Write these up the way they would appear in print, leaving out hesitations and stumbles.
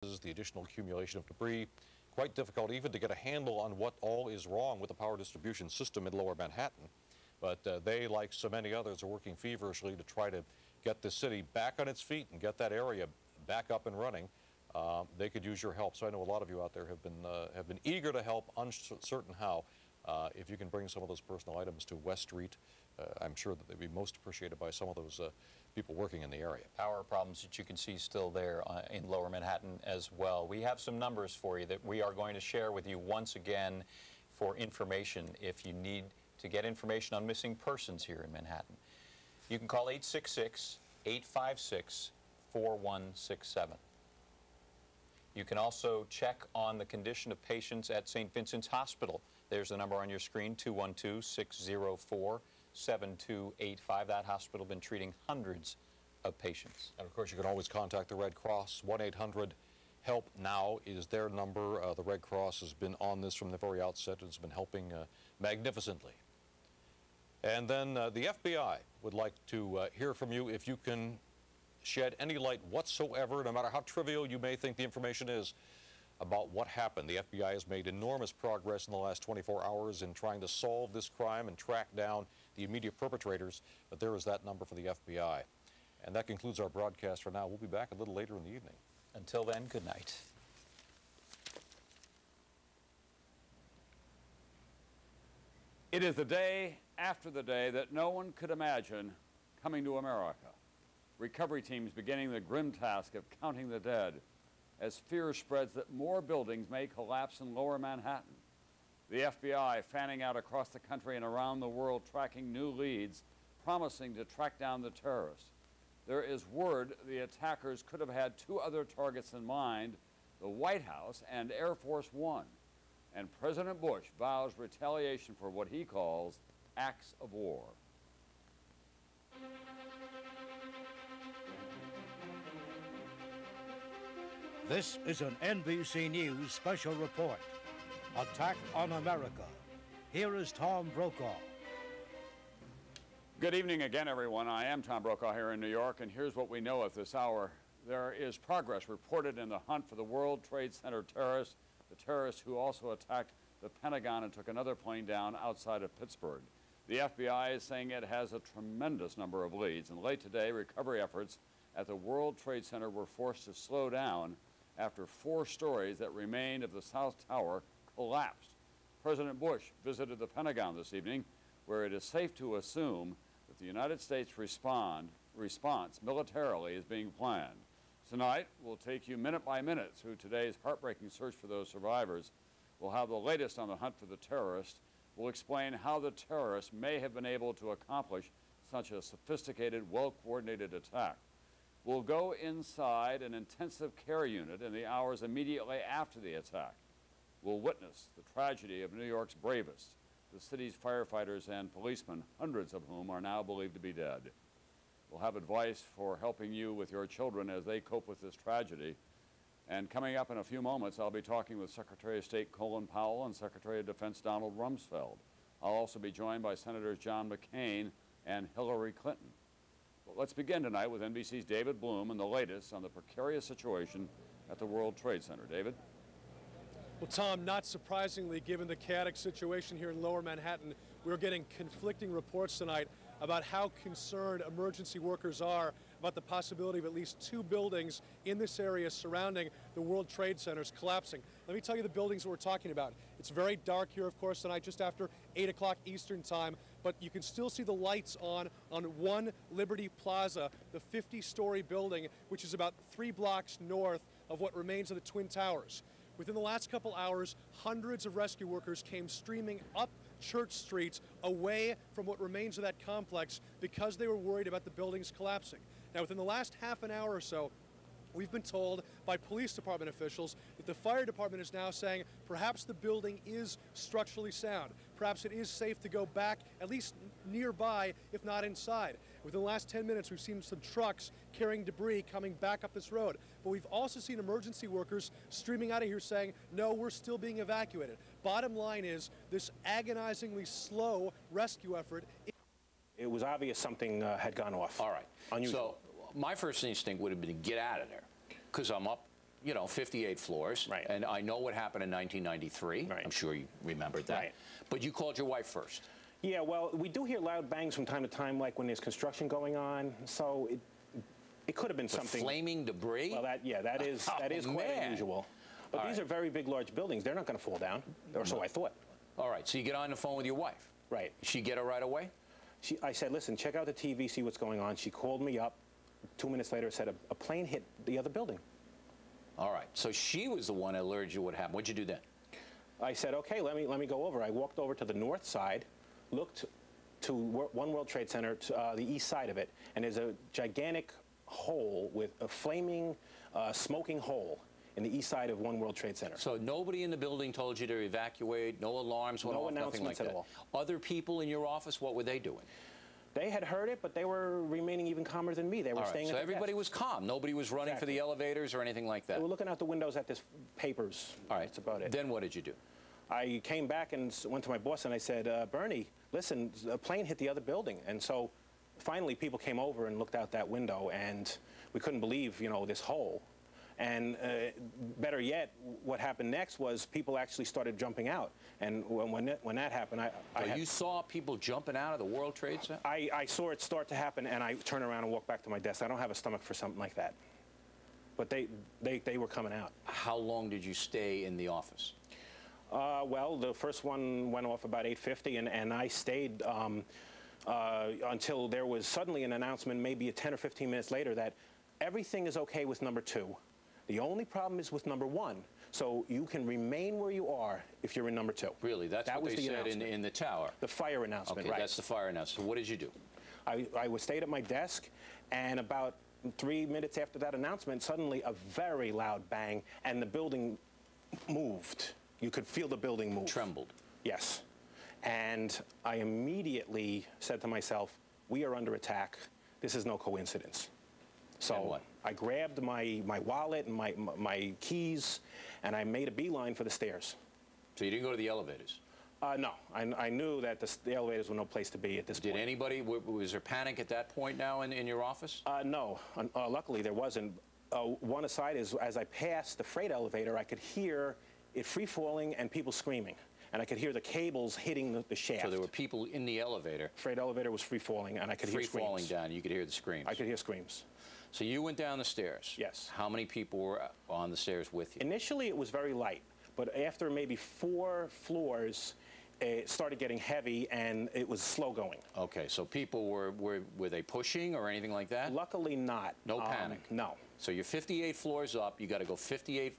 the additional accumulation of debris. Quite difficult even to get a handle on what all is wrong with the power distribution system in Lower Manhattan. But they, like so many others, are working feverishly to try to get the city back on its feet and get that area back up and running. They could use your help. So I know a lot of you out there have been eager to help, uncertain how. If you can bring some of those personal items to West Street, I'm sure that they'd be most appreciated by some of those people working in the area. Power problems that you can see still there in Lower Manhattan as well. We have some numbers for you that we are going to share with you once again for information if you need to get information on missing persons here in Manhattan. You can call 866-856-4167. You can also check on the condition of patients at St. Vincent's Hospital. There's the number on your screen, 212-604-7285. That hospital has been treating hundreds of patients. And of course, you can always contact the Red Cross. 1-800-HELP-NOW is their number. The Red Cross has been on this from the very outset and has been helping magnificently. And then the FBI would like to hear from you if you can shed any light whatsoever, no matter how trivial you may think the information is, about what happened. The FBI has made enormous progress in the last 24 hours in trying to solve this crime and track down the immediate perpetrators, but there is that number for the FBI. And that concludes our broadcast for now. We'll be back a little later in the evening. Until then, good night. It is the day after the day that no one could imagine coming to America. Recovery teams beginning the grim task of counting the dead as fear spreads that more buildings may collapse in Lower Manhattan. The FBI fanning out across the country and around the world, tracking new leads, promising to track down the terrorists. There is word the attackers could have had two other targets in mind, the White House and Air Force One. And President Bush vows retaliation for what he calls acts of war. This is an NBC News special report. Attack on America. Here is Tom Brokaw. Good evening again, everyone. I am Tom Brokaw here in New York, and here's what we know at this hour. There is progress reported in the hunt for the World Trade Center terrorists, the terrorists who also attacked the Pentagon and took another plane down outside of Pittsburgh. The FBI is saying it has a tremendous number of leads, and late today, recovery efforts at the World Trade Center were forced to slow down after 4 stories that remained of the South Tower collapsed. President Bush visited the Pentagon this evening, where it is safe to assume that the United States response militarily is being planned. Tonight, we'll take you minute by minute through today's heartbreaking search for those survivors. We'll have the latest on the hunt for the terrorists. We'll explain how the terrorists may have been able to accomplish such a sophisticated, well-coordinated attack. We'll go inside an intensive care unit in the hours immediately after the attack. We'll witness the tragedy of New York's bravest, the city's firefighters and policemen, hundreds of whom are now believed to be dead. We'll have advice for helping you with your children as they cope with this tragedy. And coming up in a few moments, I'll be talking with Secretary of State Colin Powell and Secretary of Defense Donald Rumsfeld. I'll also be joined by Senators John McCain and Hillary Clinton. But let's begin tonight with NBC's David Bloom and the latest on the precarious situation at the World Trade Center. David? Well, Tom, not surprisingly, given the chaotic situation here in Lower Manhattan, we're getting conflicting reports tonight about how concerned emergency workers are about the possibility of at least 2 buildings in this area surrounding the World Trade Centers collapsing. Let me tell you the buildings that we're talking about. It's very dark here, of course, tonight, just after 8 o'clock Eastern time, but you can still see the lights on One Liberty Plaza, the 50-story building, which is about 3 blocks north of what remains of the Twin Towers. Within the last couple hours, hundreds of rescue workers came streaming up Church Street away from what remains of that complex because they were worried about the buildings collapsing. Now, within the last half an hour or so, we've been told by police department officials that the fire department is now saying perhaps the building is structurally sound. Perhaps it is safe to go back, at least nearby, if not inside. Within the last 10 minutes, we've seen some trucks carrying debris coming back up this road. But we've also seen emergency workers streaming out of here saying, no, we're still being evacuated. Bottom line is, this agonizingly slow rescue effort. It was obvious something had gone off. All right. Unusual. So my first instinct would have been to get out of there because I'm up you know, 58 floors. Right. And I know what happened in 1993. Right. I'm sure you remembered that. Right. But you called your wife first. Yeah, well, we do hear loud bangs from time to time, like when there's construction going on. So it could have been But something. flaming debris? Well, that is Oh, quite man. unusual. But All these right. are very big, large buildings. They're not going to fall down, or so I thought. All right, so you get on the phone with your wife. Right. She get her right away? I said, listen, check out the TV, see what's going on. She called me up. 2 minutes later, said a plane hit the other building. All right, so she was the one that alerted you what happened. What'd you do then? I said, okay, let me go over. I walked over to the north side, looked to One World Trade Center, to the east side of it, and there's a gigantic hole with a flaming, smoking hole in the east side of One World Trade Center. So nobody in the building told you to evacuate, no alarms went No off, nothing like announcements at that? all. Other people in your office, what were they doing? They had heard it, but they were remaining even calmer than me. They were All right, staying so at the everybody desk. was calm. Nobody was running for Exactly. the elevators or anything like that. They were looking out the windows at this papers. All right, That's about it. Then what did you do? I came back and went to my boss and I said, Bernie, listen, a plane hit the other building. And so finally people came over and looked out that window and we couldn't believe, you know, this hole. And better yet, what happened next was people actually started jumping out. And when that happened, You saw people jumping out of the World Trade Center? I saw it start to happen and I turned around and walked back to my desk. I don't have a stomach for something like that. But they were coming out. How long did you stay in the office? Well, the first one went off about 8:50, and I stayed until there was suddenly an announcement, maybe 10 or 15 minutes later, that everything is okay with number 2. The only problem is with number 1. So you can remain where you are if you're in number 2. Really? That's That what was they the said announcement. in the tower? The fire announcement, Okay, right. that's the fire announcement. So what did you do? I stayed at my desk, and about 3 minutes after that announcement, suddenly a very loud bang, and the building moved. You could feel the building move. Trembled. Yes. And I immediately said to myself, we are under attack. This is no coincidence. So And what? I grabbed my wallet and my keys, and I made a beeline for the stairs. So you didn't go to the elevators? No, I knew that the elevators were no place to be at this Did point. anybody, was there panic at that point now in your office? No, luckily there wasn't. One aside is, as I passed the freight elevator, I could hear it free-falling and people screaming. And I could hear the cables hitting the shaft. So there were people in the elevator. Freight elevator was free-falling, and I could hear screams. Free falling down, you could hear the screams. I could hear screams. So you went down the stairs? Yes. How many people were on the stairs with you? Initially, it was very light, but after maybe 4 floors, it started getting heavy, and it was slow going. Okay, so people were they pushing or anything like that? Luckily not. No panic? No. So you're 58 floors up, you got to go 58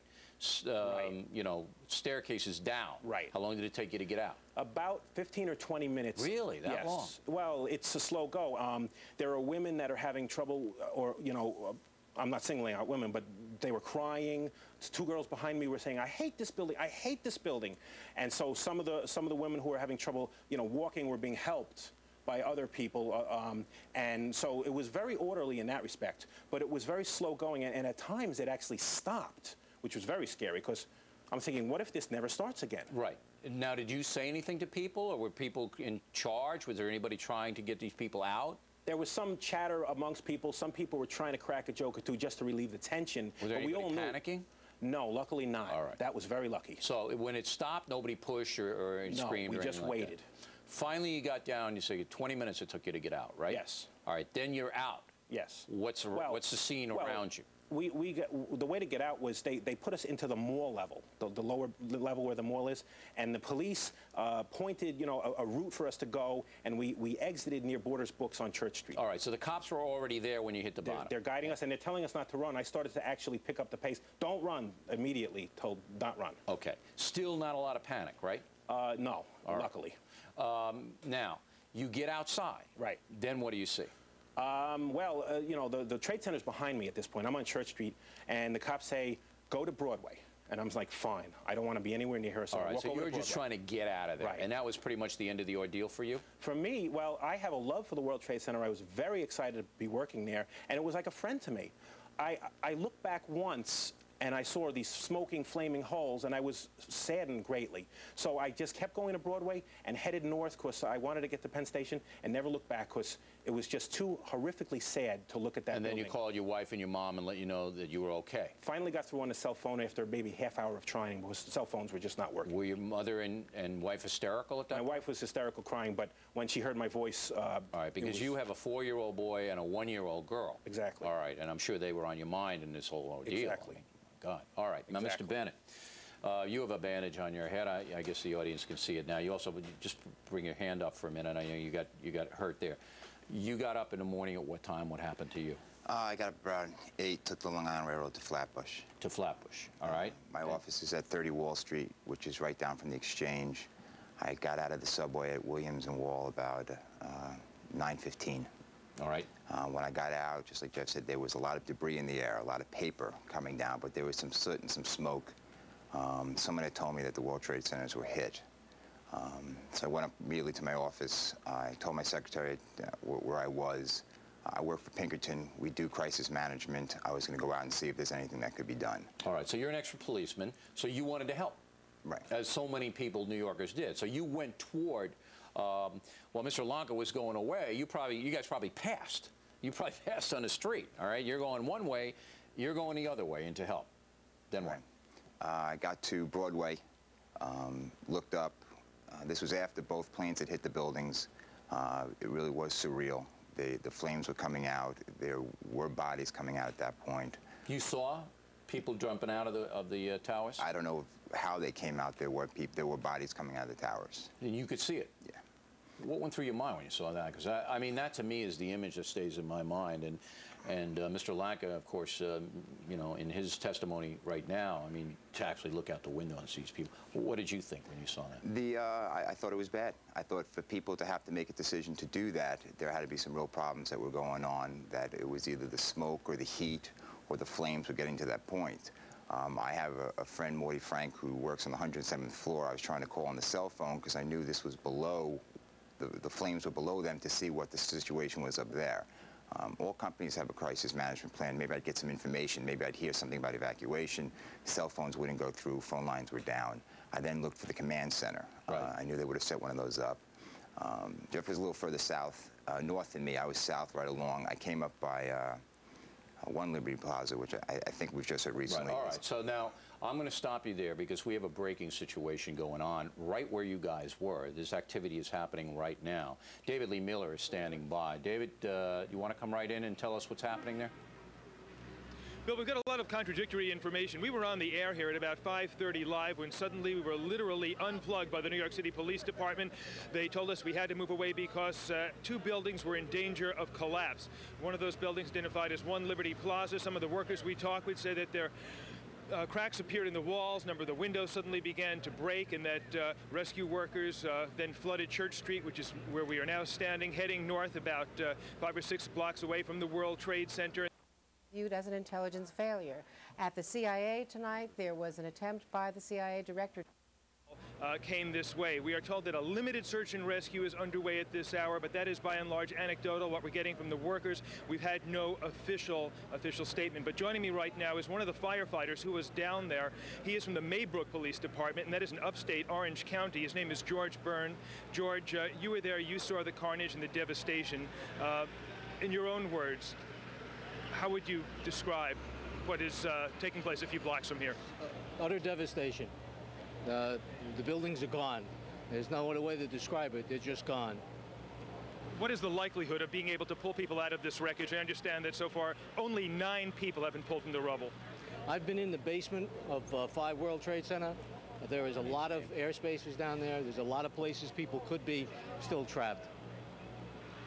Right. you know, staircases down. Right. How long did it take you to get out? About 15 or 20 minutes. Really? That yes. long? Well, it's a slow go. There are women that are having trouble, or, you know, I'm not singling out women, but they were crying. 2 girls behind me were saying, I hate this building, I hate this building. And so some of the women who were having trouble, you know, walking were being helped by other people. And so it was very orderly in that respect, but it was very slow going, and at times it actually stopped, which was very scary, because I'm thinking, what if this never starts again? Right. Now, did you say anything to people, or were people in charge? Was there anybody trying to get these people out? There was some chatter amongst people. Some people were trying to crack a joke or two just to relieve the tension. Was there but we anybody all knew. panicking? No, luckily not. All right. That was very lucky. So when it stopped, nobody pushed or No, screamed we or just anything like that? waited. Finally, you got down, you said 20 minutes it took you to get out, right? Yes. All right, then you're out. Yes. What's the scene around you? The way to get out was they put us into the mall level, the lower level where the mall is, and the police pointed, you know, a route for us to go, and we exited near Borders Books on Church Street. All right, so the cops were already there when you hit the bottom. They're guiding us, and they're telling us not to run. I started to actually pick up the pace. Don't run, immediately told not run. Okay. Still not a lot of panic, right? No, All right. luckily. Now, you get outside. Right. Then what do you see? You know, the Trade Center's behind me at this point. I'm on Church Street, and the cops say, go to Broadway. And I was like, fine. I don't want to be anywhere near here, so All I right, walk so over you were to just Broadway. trying to get out of there. Right. And that was pretty much the end of the ordeal for you? For me, well, I have a love for the World Trade Center. I was very excited to be working there, and it was like a friend to me. I look back once and I saw these smoking, flaming holes, and I was saddened greatly. So I just kept going to Broadway and headed north because I wanted to get to Penn Station and never looked back because it was just too horrifically sad to look at that And then building. you called your wife and your mom and let you know that you were okay. Finally got through on the cell phone after maybe half hour of trying because the cell phones were just not working. Were your mother and wife hysterical at that My point? wife was hysterical crying, but when she heard my voice... All right, because you have a 4-year-old boy and a 1-year-old girl. Exactly. All right, and I'm sure they were on your mind in this whole ordeal. Exactly. I mean, God. All right. Now, Exactly. Mr. Bennett, you have a bandage on your head. I guess the audience can see it now. You also, just bring your hand up for a minute. I know you got hurt there. You got up in the morning at what time? What happened to you? I got up around 8, took the Long Island Railroad to Flatbush. To Flatbush, all right? My office is at 30 Wall Street, which is right down from the Exchange. I got out of the subway at Williams and Wall about 9:15. All right. When I got out, just like Jeff said, there was a lot of debris in the air, a lot of paper coming down, but there was some soot and some smoke. Someone had told me that the World Trade Centers were hit. So I went up immediately to my office. I told my secretary where I was. I work for Pinkerton. We do crisis management. I was going to go out and see if there's anything that could be done. All right, so you're an extra policeman, so you wanted to help. Right. As so many people, New Yorkers, did. So you went toward, while Mr. Lanka was going away, you guys probably passed. You probably passed on the street, all right? You're going one way, you're going the other way into help. Then what? I got to Broadway, looked up. This was after both planes had hit the buildings. It really was surreal. The flames were coming out. There were bodies coming out at that point. You saw people jumping out of the towers? I don't know how they came out. There were bodies coming out of the towers. And you could see it? Yeah. What went through your mind when you saw that? Because, I mean, that to me is the image that stays in my mind. And Mr. Lanka, of course, you know, in his testimony right now, I mean, to actually look out the window and see these people. What did you think when you saw that? I thought it was bad. I thought for people to have to make a decision to do that, there had to be some real problems that were going on, that it was either the smoke or the heat or the flames were getting to that point. I have a friend, Morty Frank, who works on the 107th floor. I was trying to call on the cell phone because I knew this was below, the flames were below them, to see what the situation was up there. All companies have a crisis management plan. Maybe I'd get some information. Maybe I'd hear something about evacuation. Cell phones wouldn't go through. Phone lines were down. I then looked for the command center. Right. I knew they would have set one of those up. Jeff was a little further south, north than me. I was south right along. I came up by One Liberty Plaza, which I think we've just heard recently. Right, all right. So now I'm going to stop you there because we have a breaking situation going on right where you guys were. This activity is happening right now. David Lee Miller is standing by. David, you want to come right in and tell us what's happening there? Bill, we've got a lot of contradictory information. We were on the air here at about 5:30 live when suddenly we were literally unplugged by the New York City Police Department. They told us we had to move away because 2 buildings were in danger of collapse. One of those buildings identified as One Liberty Plaza. Some of the workers we talked with said that their cracks appeared in the walls, a number of the windows suddenly began to break, and that rescue workers then flooded Church Street, which is where we are now standing, heading north about 5 or 6 blocks away from the World Trade Center. Viewed as an intelligence failure. At the CIA tonight, there was an attempt by the CIA director. Came this way. We are told that a limited search and rescue is underway at this hour, but that is by and large anecdotal, what we're getting from the workers. We've had no official statement. But joining me right now is one of the firefighters who was down there. He is from the Maybrook Police Department, and that is in upstate Orange County. His name is George Byrne. George, you were there. You saw the carnage and the devastation. In your own words, how would you describe what is taking place a few blocks from here? Utter devastation. The buildings are gone. There's no other way to describe it. They're just gone. What is the likelihood of being able to pull people out of this wreckage? I understand that so far only 9 people have been pulled from the rubble. I've been in the basement of 5 World Trade Center. There is a lot of air spaces down there. There's a lot of places people could be still trapped.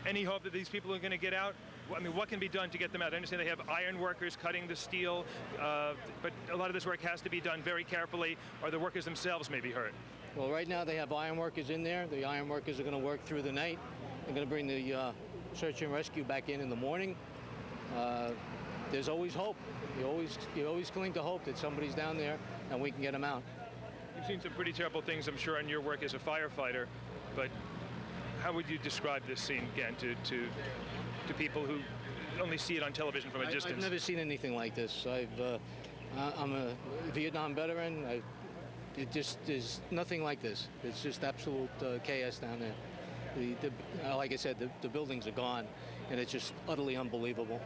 Any hope that these people are going to get out? I mean, what can be done to get them out? I understand they have iron workers cutting the steel, but a lot of this work has to be done very carefully, or the workers themselves may be hurt. Well, right now they have iron workers in there. The iron workers are going to work through the night. They're going to bring the search and rescue back in the morning. There's always hope. You always cling to hope that somebody's down there and we can get them out. You've seen some pretty terrible things, I'm sure, in your work as a firefighter, but how would you describe this scene again to people who only see it on television from a distance? I've never seen anything like this. I'm a Vietnam veteran. It just is nothing like this. It's just absolute chaos down there. Like I said, the buildings are gone, and it's just utterly unbelievable.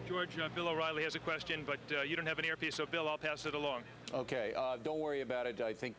George, Bill O'Reilly has a question, but you don't have an earpiece, so Bill, I'll pass it along. Okay, don't worry about it. I think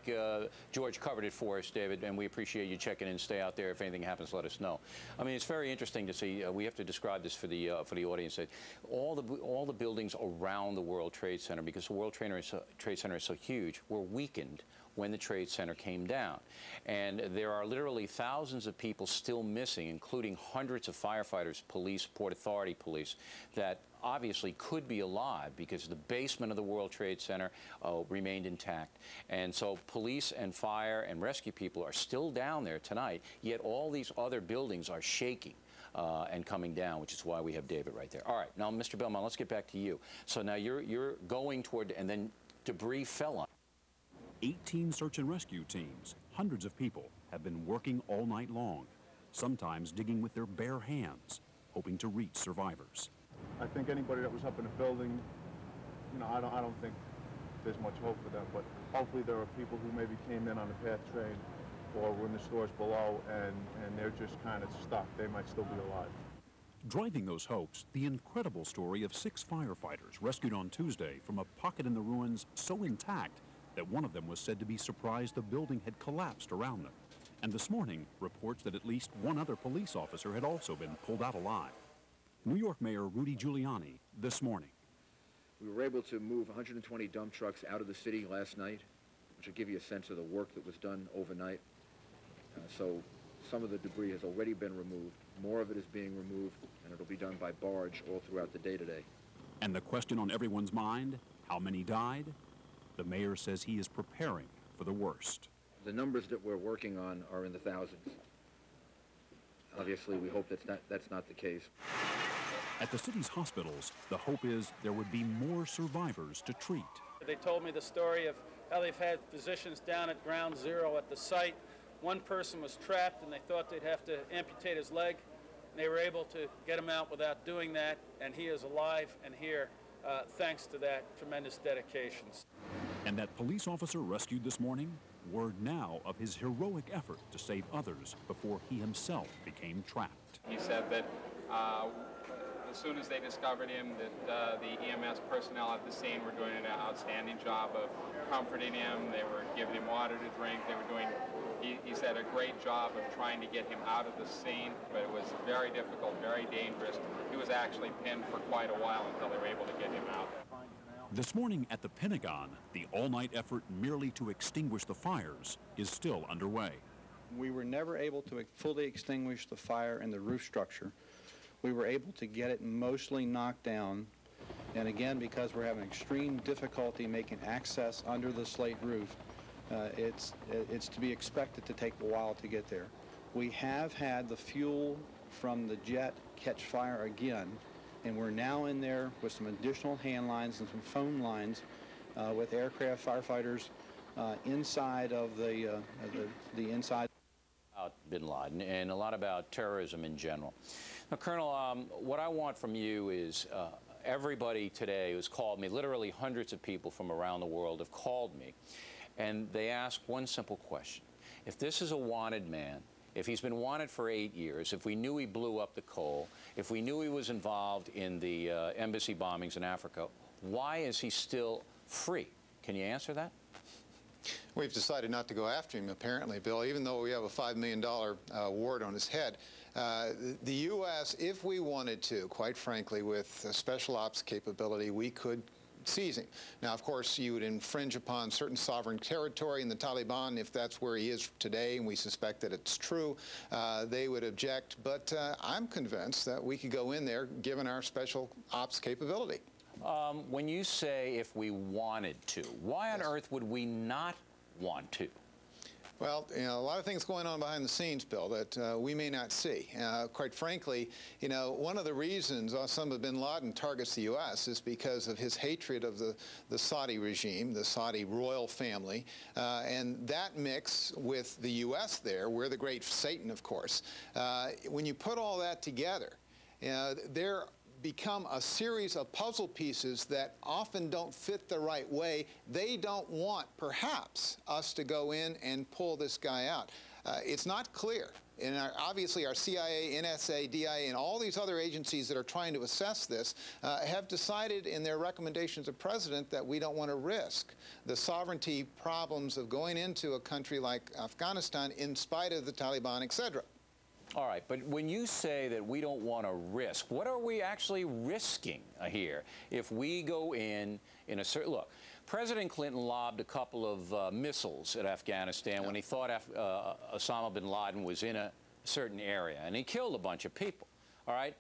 George covered it for us, David, and we appreciate you checking in. Stay out there. If anything happens, let us know. I mean, it's very interesting to see. We have to describe this for the audience. That all the buildings around the World Trade Center, because the World Trade Center is so huge, were weakened when the Trade Center came down. And there are literally thousands of people still missing, including hundreds of firefighters, police, Port Authority police, that obviously could be alive because the basement of the World Trade Center remained intact. And so police and fire and rescue people are still down there tonight, yet all these other buildings are shaking and coming down, which is why we have David right there. All right, now, Mr. Belmont, let's get back to you. So now you're going toward, and then debris fell on. 18 search and rescue teams, hundreds of people, have been working all night long, sometimes digging with their bare hands, hoping to reach survivors. I think anybody that was up in the building, you know, I don't think there's much hope for them, but hopefully there are people who maybe came in on the PATH train or were in the stores below and they're just kind of stuck. They might still be alive. Driving those hopes, the incredible story of 6 firefighters rescued on Tuesday from a pocket in the ruins so intact that one of them was said to be surprised the building had collapsed around them. And this morning, reports that at least one other police officer had also been pulled out alive. New York Mayor Rudy Giuliani this morning. We were able to move 120 dump trucks out of the city last night, which will give you a sense of the work that was done overnight. So some of the debris has already been removed. More of it is being removed, and it'll be done by barge all throughout the day today. And the question on everyone's mind, how many died? The mayor says he is preparing for the worst. The numbers that we're working on are in the thousands. Obviously, we hope that's not the case. At the city's hospitals, the hope is there would be more survivors to treat. They told me the story of how they've had physicians down at ground zero at the site. One person was trapped and they thought they'd have to amputate his leg. And they were able to get him out without doing that, and he is alive and here thanks to that tremendous dedication. And that police officer rescued this morning, word now of his heroic effort to save others before he himself became trapped. He said that as soon as they discovered him, that the EMS personnel at the scene were doing an outstanding job of comforting him. They were giving him water to drink. They were doing, he said, a great job of trying to get him out of the scene, but it was very difficult, very dangerous. He was actually pinned for quite a while until they were able to get him out. This morning at the Pentagon, the all-night effort merely to extinguish the fires is still underway. We were never able to fully extinguish the fire in the roof structure. We were able to get it mostly knocked down, and again, because we're having extreme difficulty making access under the slate roof, it's to be expected to take a while to get there. We have had the fuel from the jet catch fire again, and we're now in there with some additional hand lines and some phone lines with aircraft firefighters inside of the inside. About bin Laden and a lot about terrorism in general. Now, Colonel, what I want from you is everybody today who's called me, literally hundreds of people from around the world have called me, and they ask one simple question. If this is a wanted man, if he's been wanted for 8 years, if we knew he blew up the coal, if we knew he was involved in the embassy bombings in Africa, why is he still free? Can you answer that? We've decided not to go after him, apparently, Bill, even though we have a $5 million award on his head. The U.S., if we wanted to, quite frankly, with a special ops capability, we could seize him. Now, of course, you would infringe upon certain sovereign territory in the Taliban if that's where he is today, and we suspect that it's true. They would object, but I'm convinced that we could go in there given our special ops capability. When you say if we wanted to, why on earth would we not want to? Well, you know, a lot of things going on behind the scenes, Bill, that we may not see. Quite frankly, you know, one of the reasons Osama bin Laden targets the U.S. is because of his hatred of the Saudi regime, the Saudi royal family, and that mix with the U.S. there, we're the great Satan, of course. When you put all that together, you know, become a series of puzzle pieces that often don't fit the right way. They don't want, perhaps, us to go in and pull this guy out. It's not clear. And obviously our CIA, NSA, DIA, and all these other agencies that are trying to assess this have decided in their recommendations to the President that we don't want to risk the sovereignty problems of going into a country like Afghanistan in spite of the Taliban, etc. All right, but when you say that we don't want to risk, what are we actually risking here if we go in a certain... Look, President Clinton lobbed a couple of missiles at Afghanistan when he thought Osama bin Laden was in a certain area, and he killed a bunch of people, all right?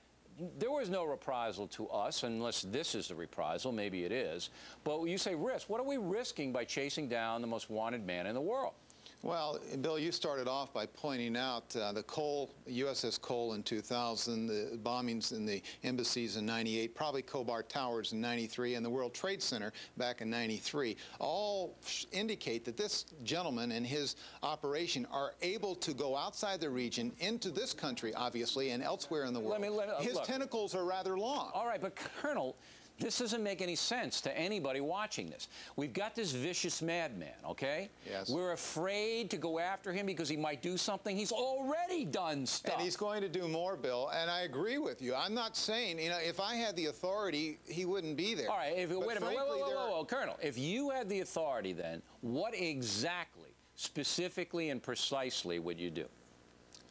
There was no reprisal to us, unless this is a reprisal. Maybe it is. But you say risk. What are we risking by chasing down the most wanted man in the world? Well, Bill, you started off by pointing out the Cole, USS Cole in 2000, the bombings in the embassies in 98, probably Khobar Towers in 93, and the World Trade Center back in 93, all indicate that this gentleman and his operation are able to go outside the region into this country, obviously, and elsewhere in the world. His tentacles are rather long. All right, but Colonel, this doesn't make any sense to anybody watching this. We've got this vicious madman, okay? Yes. We're afraid to go after him because he might do something. He's already done stuff. And he's going to do more, Bill, and I agree with you. I'm not saying, you know, if I had the authority, he wouldn't be there. All right, wait a minute. Whoa, Colonel, if you had the authority then, what exactly, specifically and precisely would you do?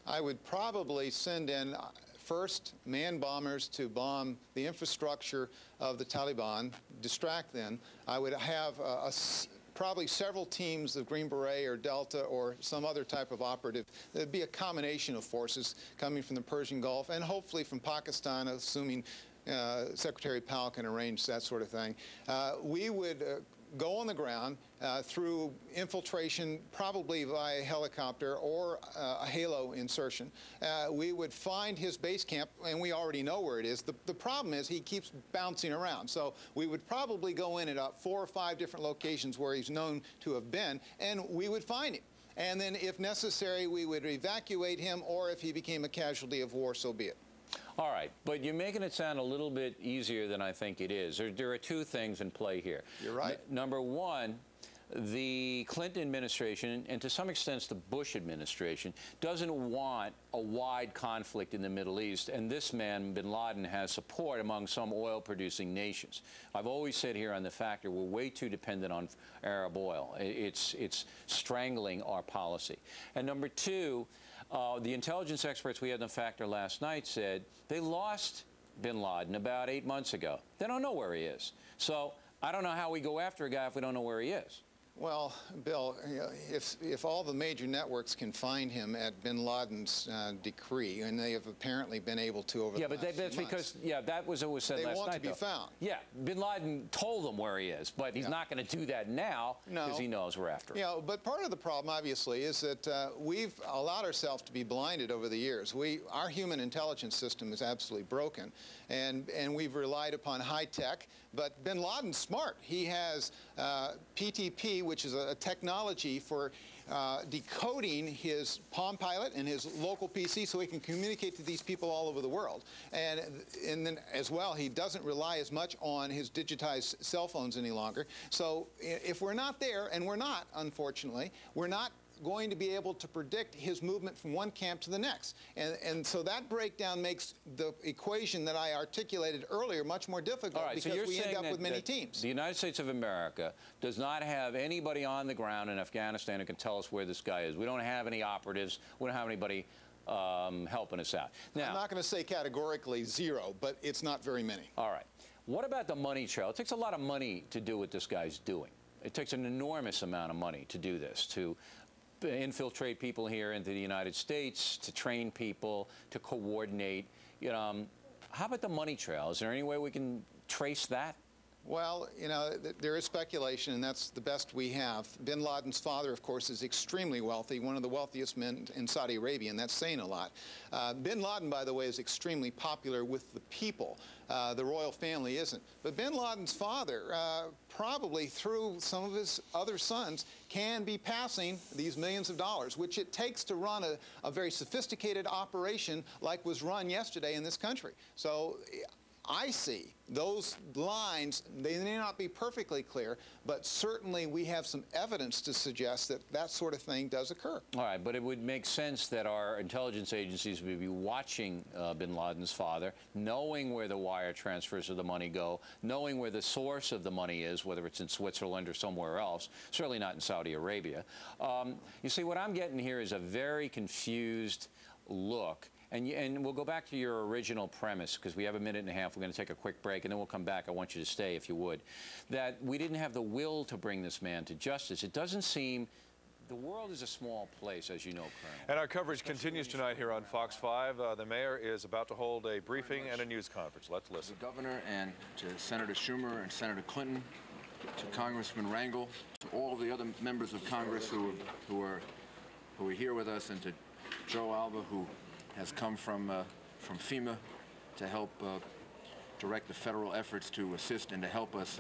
I would probably send in first man bombers to bomb the infrastructure of the Taliban, distract them. I would have probably several teams of Green Beret or Delta or some other type of operative. There'd be a combination of forces coming from the Persian Gulf and hopefully from Pakistan, assuming Secretary Powell can arrange that sort of thing. We would go on the ground through infiltration, probably via helicopter or a halo insertion. We would find his base camp, and we already know where it is. The problem is he keeps bouncing around. So we would probably go in at 4 or 5 different locations where he's known to have been, and we would find him. And then, if necessary, we would evacuate him, or if he became a casualty of war, so be it. All right, but you're making it sound a little bit easier than I think it is. There are 2 things in play here. You're right. Number one, the Clinton administration, and to some extent the Bush administration, doesn't want a wide conflict in the Middle East, and this man, bin Laden, has support among some oil-producing nations. I've always said here on The Factor, we're way too dependent on Arab oil. It's strangling our policy. And number 2, the intelligence experts we had in The Factor last night said they lost bin Laden about 8 months ago. They don't know where he is. So I don't know how we go after a guy if we don't know where he is. Well, Bill, if all the major networks can find him at bin Laden's decree, and they have apparently been able to over the last few months. Yeah, but that's because, that was what was said last night. They want to be found. Yeah, bin Laden told them where he is, but he's not going to do that now because he knows we're after him. Yeah, but part of the problem, obviously, is that we've allowed ourselves to be blinded over the years. Our human intelligence system is absolutely broken, and we've relied upon high tech. But bin Laden's smart. He has PTP, which is a technology for decoding his Palm Pilot and his local PC so he can communicate to these people all over the world. And then as well, he doesn't rely as much on his digitized cell phones any longer. So if we're not there, and we're not, unfortunately, we're not going to be able to predict his movement from one camp to the next. And so that breakdown makes the equation that I articulated earlier much more difficult because we end up with many teams. The United States of America does not have anybody on the ground in Afghanistan who can tell us where this guy is. We don't have any operatives. We don't have anybody helping us out. Now, I'm not going to say categorically 0, but it's not very many. All right. What about the money trail? It takes a lot of money to do what this guy's doing. It takes an enormous amount of money to do this, to infiltrate people here into the United States, to train people, to coordinate. How about the money trail? Is there any way we can trace that? Well, there is speculation, and that's the best we have. Bin Laden's father, of course, is extremely wealthy, one of the wealthiest men in Saudi Arabia, and that's saying a lot. Bin Laden, by the way, is extremely popular with the people. The royal family isn't. But bin Laden's father, probably through some of his other sons, can be passing these millions of dollars, which it takes to run a very sophisticated operation like was run yesterday in this country. So I see those lines, they may not be perfectly clear, but certainly we have some evidence to suggest that that sort of thing does occur. All right, but it would make sense that our intelligence agencies would be watching bin Laden's father, knowing where the wire transfers of the money go, knowing where the source of the money is, whether it's in Switzerland or somewhere else, certainly not in Saudi Arabia. You see, what I'm getting here is a very confused look. And we'll go back to your original premise, because we have a minute and a half. We're going to take a quick break, and then we'll come back. I want you to stay, if you would. That we didn't have the will to bring this man to justice. It doesn't seem... The world is a small place, as you know, Colonel. And our coverage continues tonight here on Fox 5. The mayor is about to hold a briefing and a news conference. Let's listen. To the governor and to Senator Schumer and Senator Clinton, to Congressman Rangel, to all the other members of Congress who are here with us, and to Joe Alba, who has come from FEMA to help direct the federal efforts to assist and to help us,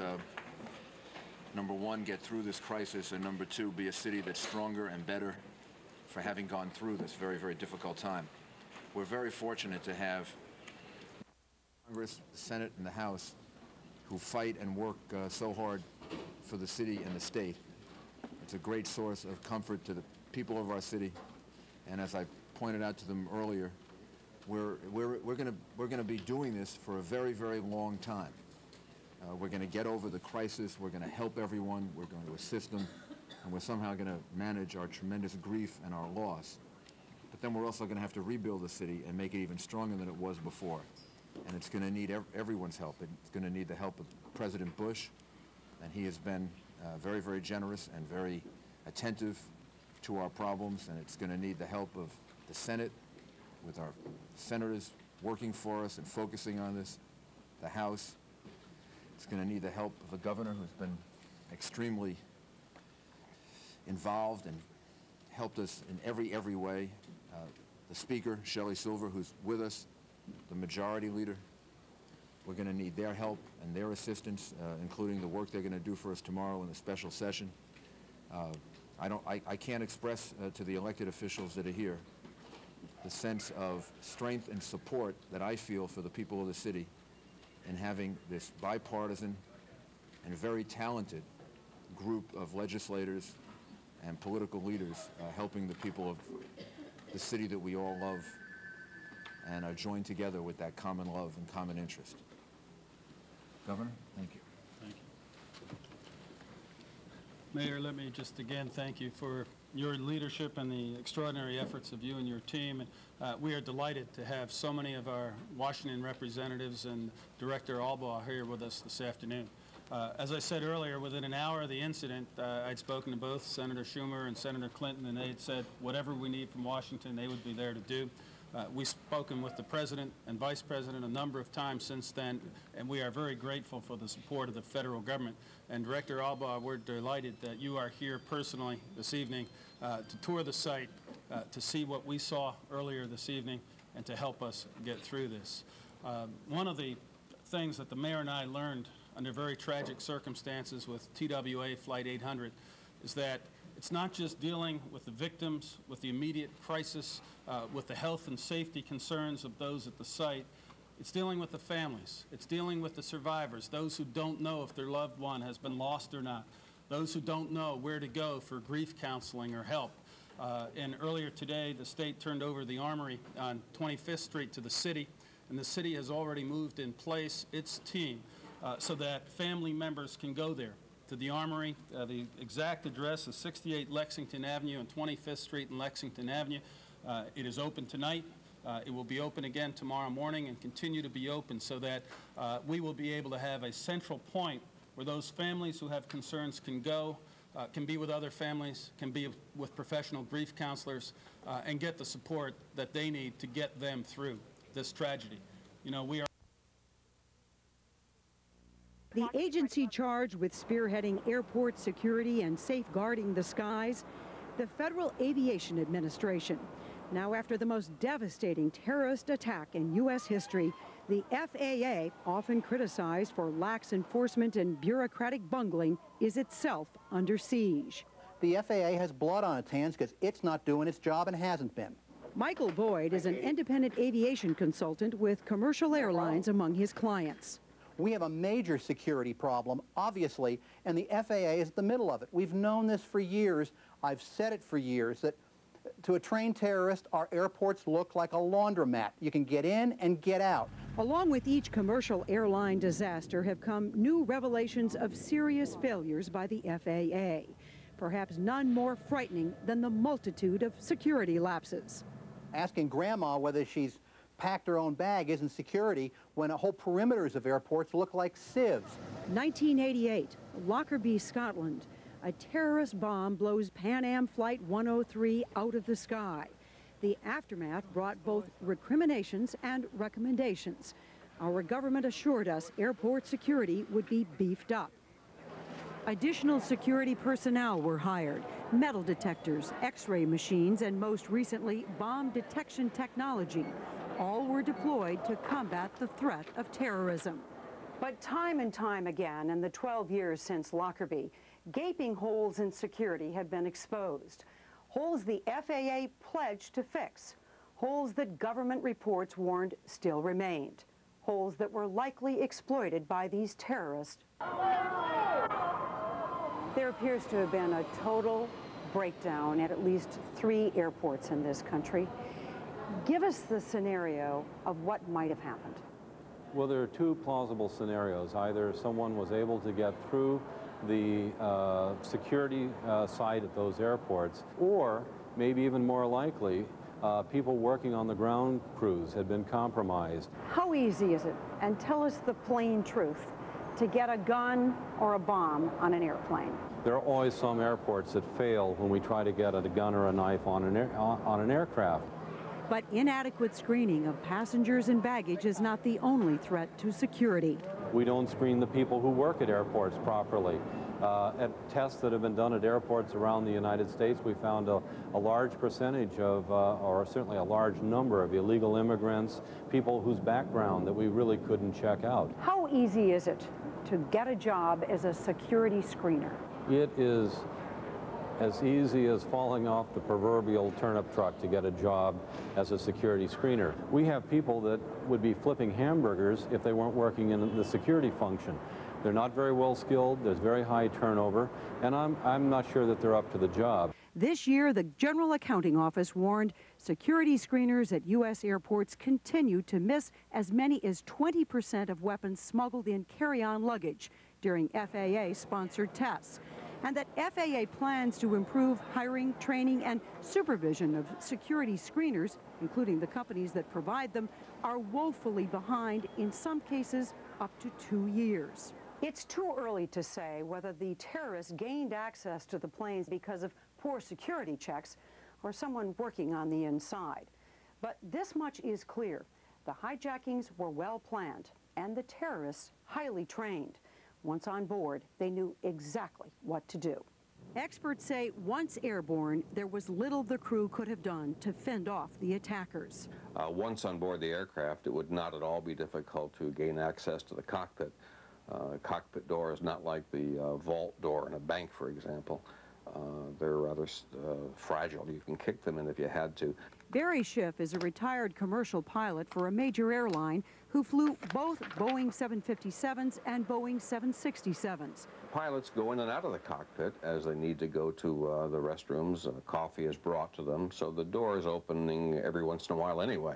number one, get through this crisis, and number two, be a city that's stronger and better for having gone through this very, very difficult time. We're very fortunate to have Congress, the Senate, and the House who fight and work so hard for the city and the state. It's a great source of comfort to the people of our city, and as I pointed out to them earlier, we're going to be doing this for a very, very long time. We're going to get over the crisis. We're going to help everyone. We're going to assist them, and we're somehow going to manage our tremendous grief and our loss. But then we're also going to have to rebuild the city and make it even stronger than it was before. And it's going to need everyone's help. It's going to need the help of President Bush, and he has been very, very generous and very attentive to our problems, and it's going to need the help of the Senate, with our senators working for us and focusing on this, the House. It's going to need the help of the governor, who's been extremely involved and helped us in every way. The Speaker, Shelley Silver, who's with us, the Majority Leader. We're going to need their help and their assistance, including the work they're going to do for us tomorrow in the special session. I can't express to the elected officials that are here the sense of strength and support that I feel for the people of the city in having this bipartisan and very talented group of legislators and political leaders helping the people of the city that we all love and are joined together with that common love and common interest. Governor, thank you. Thank you. Mayor, let me just again thank you for your leadership and the extraordinary efforts of you and your team. We are delighted to have so many of our Washington representatives and Director Albaugh here with us this afternoon. As I said earlier, within an hour of the incident, I'd spoken to both Senator Schumer and Senator Clinton, and they had said whatever we need from Washington, they would be there to do. We've spoken with the President and Vice President a number of times since then, and we are very grateful for the support of the federal government. And Director Albaugh, we're delighted that you are here personally this evening to tour the site, to see what we saw earlier this evening, and to help us get through this. One of the things that the mayor and I learned under very tragic circumstances with TWA Flight 800 is that it's not just dealing with the victims, with the immediate crisis, with the health and safety concerns of those at the site. It's dealing with the families. It's dealing with the survivors, those who don't know if their loved one has been lost or not, those who don't know where to go for grief counseling or help. And earlier today, the state turned over the Armory on 25th Street to the city, and the city has already moved in place its team so that family members can go there to the Armory. The exact address is 68 Lexington Avenue and 25th Street and Lexington Avenue. It is open tonight. It will be open again tomorrow morning and continue to be open so that we will be able to have a central point where those families who have concerns can go, can be with other families, can be with professional grief counselors, and get the support that they need to get them through this tragedy. You know, we are... The agency charged with spearheading airport security and safeguarding the skies, the Federal Aviation Administration. Now, after the most devastating terrorist attack in U.S. history, the FAA, often criticized for lax enforcement and bureaucratic bungling, is itself under siege. The FAA has blood on its hands because it's not doing its job and hasn't been. Michael Boyd is an independent aviation consultant with commercial airlines among his clients. We have a major security problem, obviously, and the FAA is at the middle of it. We've known this for years. I've said it for years, that to a trained terrorist, our airports look like a laundromat. You can get in and get out. Along with each commercial airline disaster have come new revelations of serious failures by the FAA. Perhaps none more frightening than the multitude of security lapses. Asking grandma whether she's packed her own bag isn't security when whole perimeters of airports look like sieves. 1988, Lockerbie, Scotland. A terrorist bomb blows Pan Am Flight 103 out of the sky. The aftermath brought both recriminations and recommendations. Our government assured us airport security would be beefed up. Additional security personnel were hired, metal detectors, X-ray machines, and most recently, bomb detection technology. All were deployed to combat the threat of terrorism. But time and time again, in the 12 years since Lockerbie, gaping holes in security have been exposed. Holes the FAA pledged to fix. Holes that government reports warned still remained. Holes that were likely exploited by these terrorists. There appears to have been a total breakdown at least 3 airports in this country. Give us the scenario of what might have happened. Well, there are 2 plausible scenarios. Either someone was able to get through the security side at those airports, or maybe even more likely, people working on the ground crews had been compromised. How easy is it, and tell us the plain truth, to get a gun or a bomb on an airplane? There are always some airports that fail when we try to get a gun or a knife on an aircraft. But inadequate screening of passengers and baggage is not the only threat to security. We don't screen the people who work at airports properly. At tests that have been done at airports around the United States, we found a large percentage of, or certainly a large number of illegal immigrants, people whose background that we really couldn't check out. How easy is it to get a job as a security screener? It is as easy as falling off the proverbial turnip truck to get a job as a security screener. We have people that would be flipping hamburgers if they weren't working in the security function. They're not very well skilled, there's very high turnover, and I'm not sure that they're up to the job. This year, the General Accounting Office warned security screeners at U.S. airports continue to miss as many as 20% of weapons smuggled in carry-on luggage during FAA-sponsored tests, and that FAA plans to improve hiring, training, and supervision of security screeners, including the companies that provide them, are woefully behind, in some cases up to 2 years. It's too early to say whether the terrorists gained access to the planes because of poor security checks or someone working on the inside. But this much is clear. The hijackings were well planned and the terrorists highly trained. Once on board, they knew exactly what to do. Experts say once airborne, there was little the crew could have done to fend off the attackers. Once on board the aircraft, it would not at all be difficult to gain access to the cockpit. Cockpit door is not like the vault door in a bank, for example. They're rather fragile. You can kick them in if you had to. Barry Schiff is a retired commercial pilot for a major airline who flew both Boeing 757s and Boeing 767s. Pilots go in and out of the cockpit as they need to go to the restrooms. Coffee is brought to them, so the door is opening every once in a while anyway.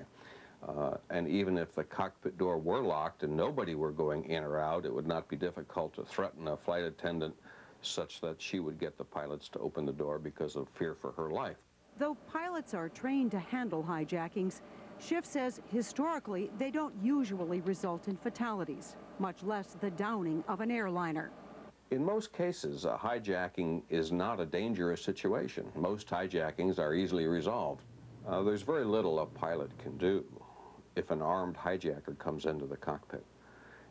And even if the cockpit door were locked and nobody were going in or out, it would not be difficult to threaten a flight attendant such that she would get the pilots to open the door because of fear for her life. Though pilots are trained to handle hijackings, Schiff says historically they don't usually result in fatalities, much less the downing of an airliner. In most cases, a hijacking is not a dangerous situation. Most hijackings are easily resolved. There's very little a pilot can do if an armed hijacker comes into the cockpit.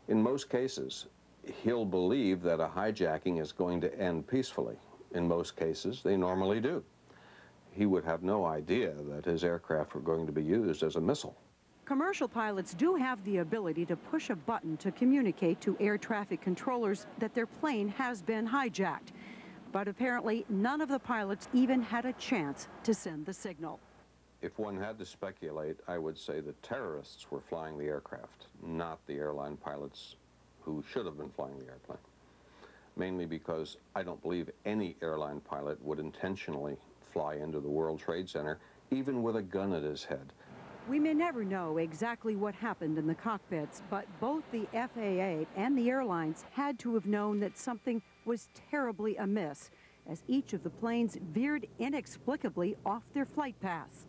In most cases, he'll believe that a hijacking is going to end peacefully. In most cases, they normally do. He would have no idea that his aircraft were going to be used as a missile. Commercial pilots do have the ability to push a button to communicate to air traffic controllers that their plane has been hijacked. But apparently, none of the pilots even had a chance to send the signal. If one had to speculate, I would say the terrorists were flying the aircraft, not the airline pilots who should have been flying the airplane. Mainly because I don't believe any airline pilot would intentionally fly into the World Trade Center, even with a gun at his head. We may never know exactly what happened in the cockpits, but both the FAA and the airlines had to have known that something was terribly amiss, as each of the planes veered inexplicably off their flight paths.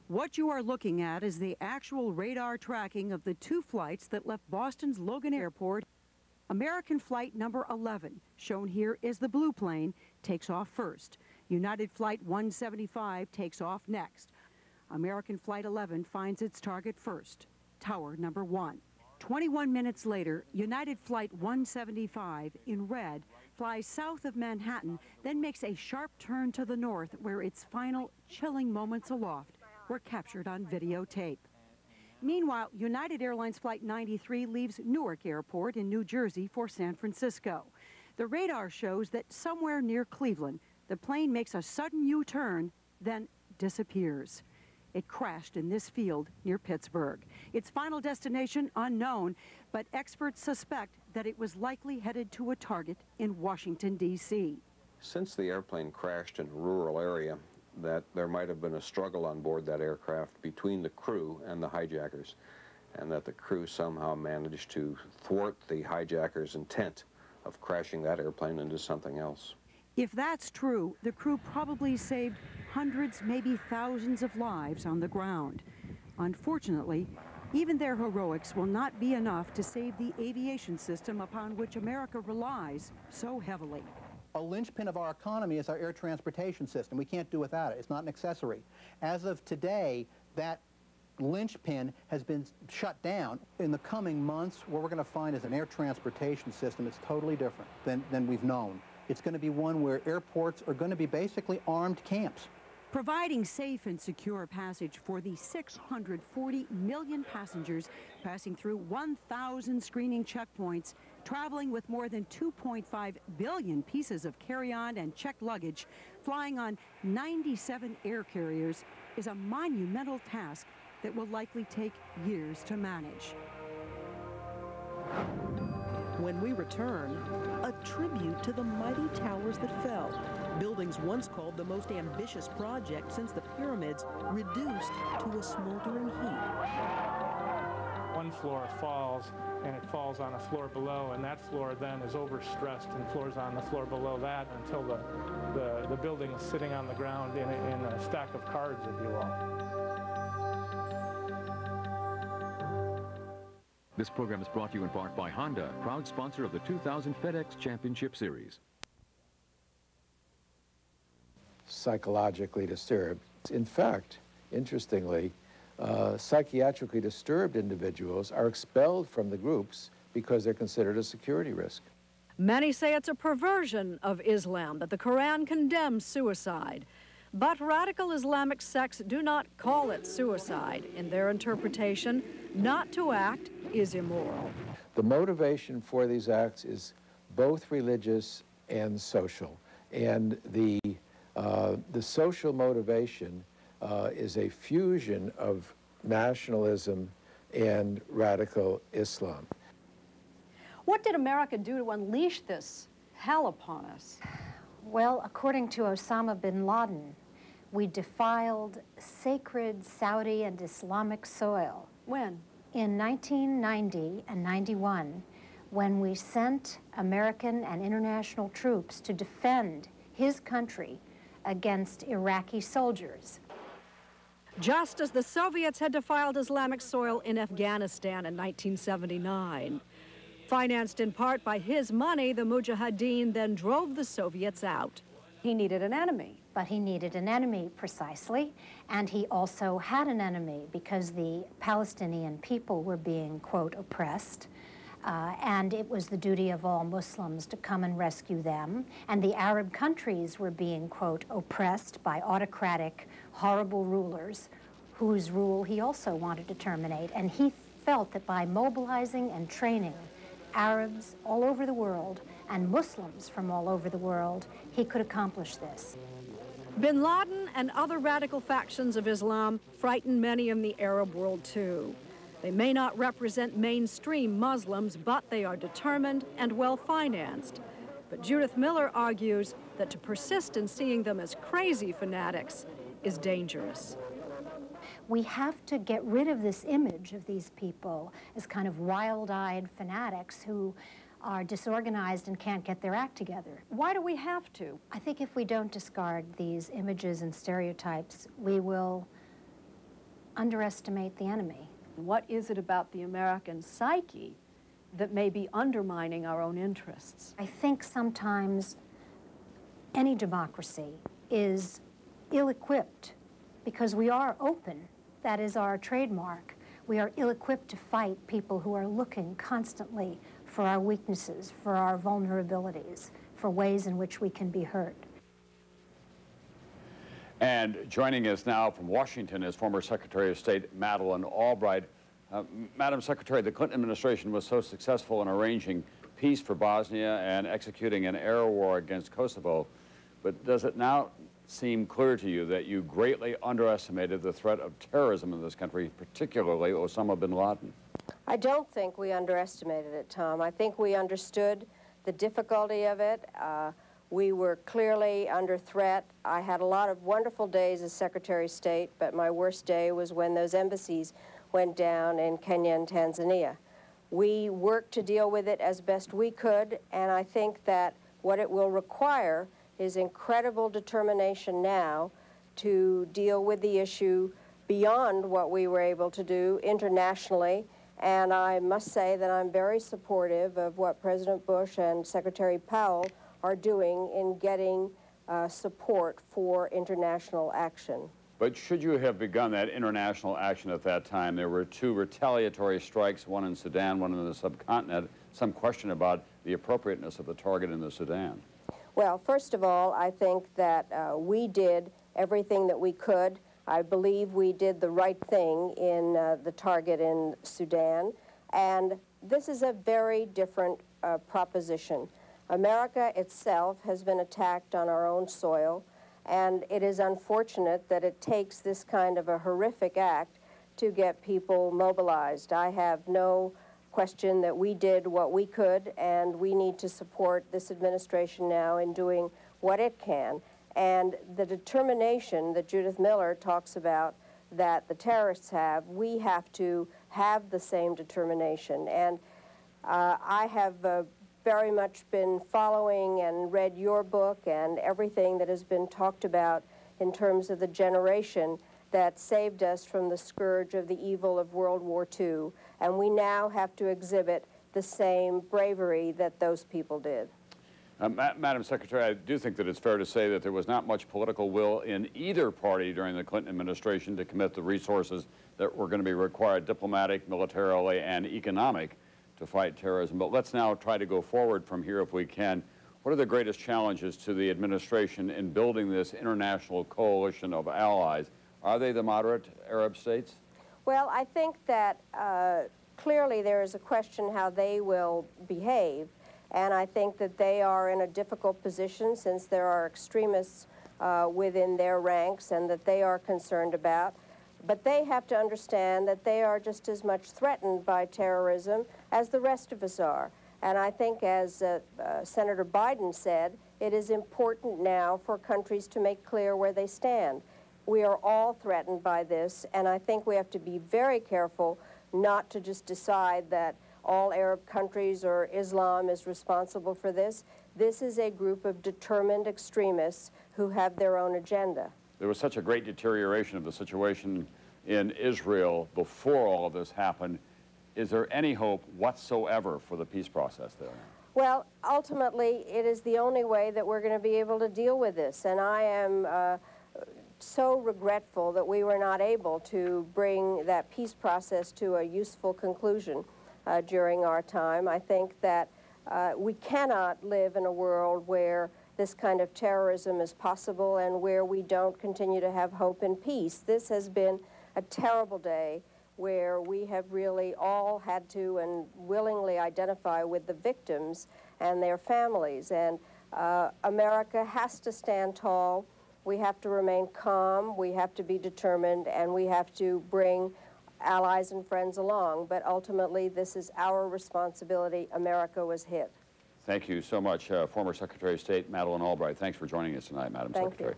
What you are looking at is the actual radar tracking of the two flights that left Boston's Logan Airport. American flight number 11, shown here is the blue plane, takes off first. United Flight 175 takes off next. American Flight 11 finds its target first, tower number 1. 21 minutes later, United Flight 175, in red, flies south of Manhattan, then makes a sharp turn to the north, where its final chilling moments aloft were captured on videotape. Meanwhile, United Airlines Flight 93 leaves Newark Airport in New Jersey for San Francisco. The radar shows that somewhere near Cleveland, the plane makes a sudden U-turn, then disappears. It crashed in this field near Pittsburgh. Its final destination unknown, but experts suspect that it was likely headed to a target in Washington, D.C. Since the airplane crashed in a rural area, that there might have been a struggle on board that aircraft between the crew and the hijackers, and that the crew somehow managed to thwart the hijackers' intent of crashing that airplane into something else. If that's true, the crew probably saved hundreds, maybe thousands of lives on the ground. Unfortunately, even their heroics will not be enough to save the aviation system upon which America relies so heavily. A linchpin of our economy is our air transportation system. We can't do without it. It's not an accessory. As of today, that linchpin has been shut down. In the coming months, what we're going to find is an air transportation system that's totally different than we've known. It's going to be one where airports are going to be basically armed camps. Providing safe and secure passage for the 640 million passengers passing through 1,000 screening checkpoints, traveling with more than 2.5 billion pieces of carry-on and checked luggage, flying on 97 air carriers is a monumental task that will likely take years to manage. When we return, a tribute to the mighty towers that fell. Buildings once called the most ambitious project since the pyramids, reduced to a smoldering heap. One floor falls, and it falls on a floor below, and that floor then is overstressed and floors on the floor below that until the building is sitting on the ground in a stack of cards, if you will. This program is brought to you in part by Honda, proud sponsor of the 2000 FedEx Championship Series. Psychologically disturbed. In fact, interestingly, psychiatrically disturbed individuals are expelled from the groups because they're considered a security risk. Many say it's a perversion of Islam, that the Quran condemns suicide. But radical Islamic sects do not call it suicide. In their interpretation, not to act is immoral. The motivation for these acts is both religious and social. And the social motivation is a fusion of nationalism and radical Islam. What did America do to unleash this hell upon us? Well, according to Osama bin Laden, we defiled sacred Saudi and Islamic soil. When? In 1990 and 91, when we sent American and international troops to defend his country against Iraqi soldiers. Just as the Soviets had defiled Islamic soil in Afghanistan in 1979. Financed in part by his money, the Mujahideen then drove the Soviets out. He needed an enemy. But he needed an enemy, precisely, and he also had an enemy because the Palestinian people were being, quote, oppressed, and it was the duty of all Muslims to come and rescue them, and the Arab countries were being, quote, oppressed by autocratic, horrible rulers whose rule he also wanted to terminate, and he felt that by mobilizing and training Arabs all over the world and Muslims from all over the world, he could accomplish this. Bin Laden and other radical factions of Islam frighten many in the Arab world too. They may not represent mainstream Muslims, but they are determined and well-financed. But Judith Miller argues that to persist in seeing them as crazy fanatics is dangerous. We have to get rid of this image of these people as kind of wild-eyed fanatics who are disorganized and can't get their act together. Why do we have to? I think if we don't discard these images and stereotypes, we will underestimate the enemy. What is it about the American psyche that may be undermining our own interests? I think sometimes any democracy is ill-equipped because we are open. That is our trademark. We are ill-equipped to fight people who are looking constantly for our weaknesses, for our vulnerabilities, for ways in which we can be hurt. And joining us now from Washington is former Secretary of State Madeleine Albright. Madam Secretary, the Clinton administration was so successful in arranging peace for Bosnia and executing an air war against Kosovo, but does it now seem clear to you that you greatly underestimated the threat of terrorism in this country, particularly Osama bin Laden? I don't think we underestimated it, Tom. I think we understood the difficulty of it. We were clearly under threat. I had a lot of wonderful days as Secretary of State, but my worst day was when those embassies went down in Kenya and Tanzania. We worked to deal with it as best we could, and I think that what it will require is incredible determination now to deal with the issue beyond what we were able to do internationally. And I must say that I'm very supportive of what President Bush and Secretary Powell are doing in getting support for international action. But should you have begun that international action at that time, there were two retaliatory strikes, one in Sudan, one in the subcontinent, some question about the appropriateness of the target in the Sudan. Well, first of all, I think that we did everything that we could. I believe we did the right thing in the target in Sudan, and this is a very different proposition. America itself has been attacked on our own soil, and it is unfortunate that it takes this kind of a horrific act to get people mobilized. I have no question that we did what we could, and we need to support this administration now in doing what it can. And the determination that Judith Miller talks about that the terrorists have, we have to have the same determination. And I have very much been following and read your book and everything that has been talked about in terms of the generation that saved us from the scourge of the evil of World War II. And we now have to exhibit the same bravery that those people did. Madam Secretary, I do think that it's fair to say that there was not much political will in either party during the Clinton administration to commit the resources that were going to be required, diplomatic, militarily, and economic, to fight terrorism. But let's now try to go forward from here if we can. What are the greatest challenges to the administration in building this international coalition of allies? Are they the moderate Arab states? Well, I think that clearly there is a question how they will behave. And I think that they are in a difficult position since there are extremists within their ranks and that they are concerned about. But they have to understand that they are just as much threatened by terrorism as the rest of us are. And I think, as Senator Biden said, it is important now for countries to make clear where they stand. We are all threatened by this, and I think we have to be very careful not to just decide that all Arab countries or Islam is responsible for this. This is a group of determined extremists who have their own agenda. There was such a great deterioration of the situation in Israel before all of this happened. Is there any hope whatsoever for the peace process there? Well, ultimately, it is the only way that we're going to be able to deal with this. And I am so regretful that we were not able to bring that peace process to a useful conclusion during our time. I think that we cannot live in a world where this kind of terrorism is possible and where we don't continue to have hope and peace. This has been a terrible day where we have really all had to and willingly identify with the victims and their families. And America has to stand tall we have to remain calm, we have to be determined, and we have to bring allies and friends along. But ultimately, this is our responsibility. America was hit. Thank you so much, former Secretary of State Madeleine Albright. Thanks for joining us tonight, Madam Secretary. You.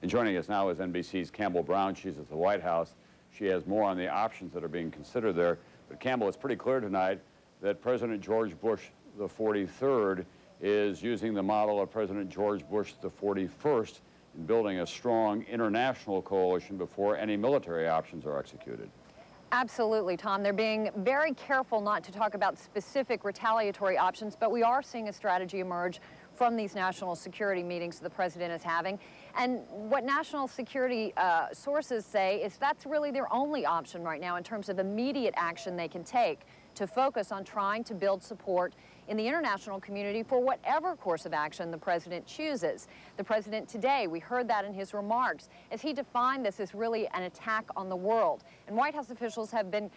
And joining us now is NBC's Campbell Brown. She's at the White House. She has more on the options that are being considered there. But Campbell, it's pretty clear tonight that President George Bush the 43rd is using the model of President George Bush the 41st in building a strong international coalition before any military options are executed. Absolutely, Tom. They're being very careful not to talk about specific retaliatory options, but we are seeing a strategy emerge from these national security meetings the president is having. And what national security sources say is that's really their only option right now in terms of immediate action they can take to focus on trying to build support in the international community for whatever course of action the president chooses. The president today, we heard that in his remarks, as he defined this as really an attack on the world. And White House officials have been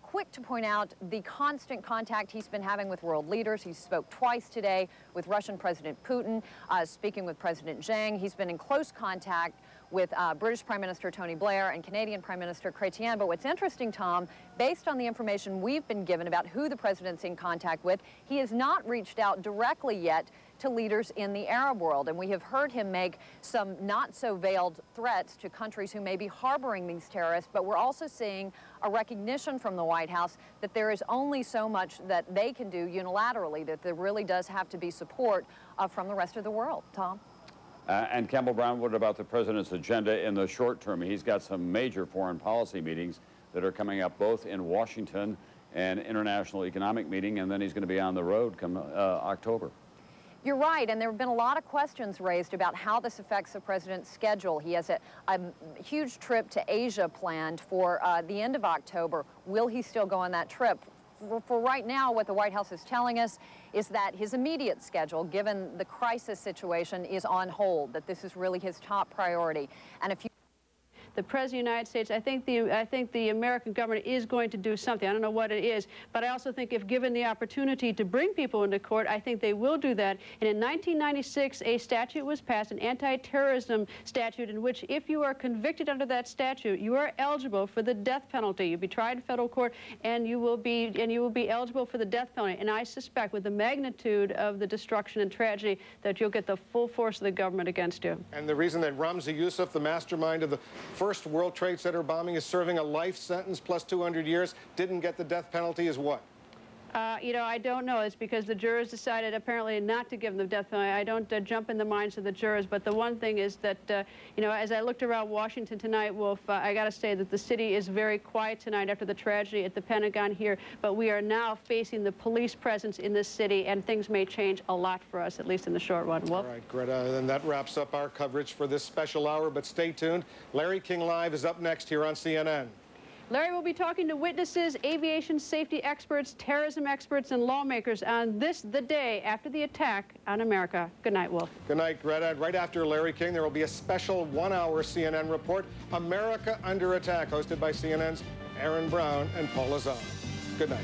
quick to point out the constant contact he's been having with world leaders. He spoke twice today with Russian President Putin, speaking with President Zhang. He's been in close contact with British Prime Minister Tony Blair and Canadian Prime Minister Chrétien. But what's interesting, Tom, based on the information we've been given about who the president's in contact with, he has not reached out directly yet to leaders in the Arab world. And we have heard him make some not-so-veiled threats to countries who may be harboring these terrorists, but we're also seeing a recognition from the White House that there is only so much that they can do unilaterally, that there really does have to be support from the rest of the world. Tom? And Campbell Brown, what about the president's agenda in the short term? He's got some major foreign policy meetings that are coming up both in Washington and international economic meeting, and then he's going to be on the road come October. You're right, and there have been a lot of questions raised about how this affects the president's schedule. He has a huge trip to Asia planned for the end of October. Will he still go on that trip? For right now, what the White House is telling us is that his immediate schedule, given the crisis situation, is on hold, that this is really his top priority. And if you the President of the United States, I think the American government is going to do something. I don't know what it is, but I also think if given the opportunity to bring people into court, I think they will do that. And in 1996, a statute was passed, an anti-terrorism statute, in which if you are convicted under that statute, you are eligible for the death penalty. You'll be tried in federal court, and you will be eligible for the death penalty. And I suspect, with the magnitude of the destruction and tragedy, that you'll get the full force of the government against you. And the reason that Ramzi Youssef, the mastermind of the first World Trade Center bombing, is serving a life sentence plus 200 years, didn't get the death penalty is what? You know, I don't know. It's because the jurors decided apparently not to give them the death penalty. I don't jump in the minds of the jurors, but the one thing is that, you know, as I looked around Washington tonight, Wolf, I got to say that the city is very quiet tonight after the tragedy at the Pentagon here, but we are now facing the police presence in this city, and things may change a lot for us, at least in the short run. Wolf? All right, Greta, and that wraps up our coverage for this special hour, but stay tuned. Larry King Live is up next here on CNN. Larry will be talking to witnesses, aviation safety experts, terrorism experts, and lawmakers on this, the day after the attack on America. Good night, Wolf. Good night, Greta. Right after Larry King, there will be a special one-hour CNN report, America Under Attack, hosted by CNN's Aaron Brown and Paula Zahn. Good night.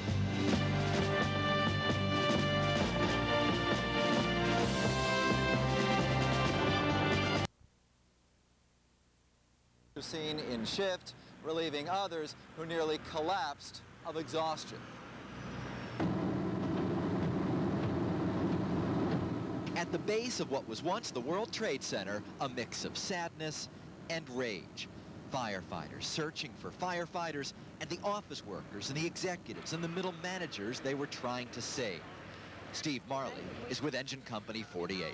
Scene in shift, relieving others who nearly collapsed of exhaustion. At the base of what was once the World Trade Center, a mix of sadness and rage. Firefighters searching for firefighters and the office workers and the executives and the middle managers they were trying to save. Steve Marley is with Engine Company 48.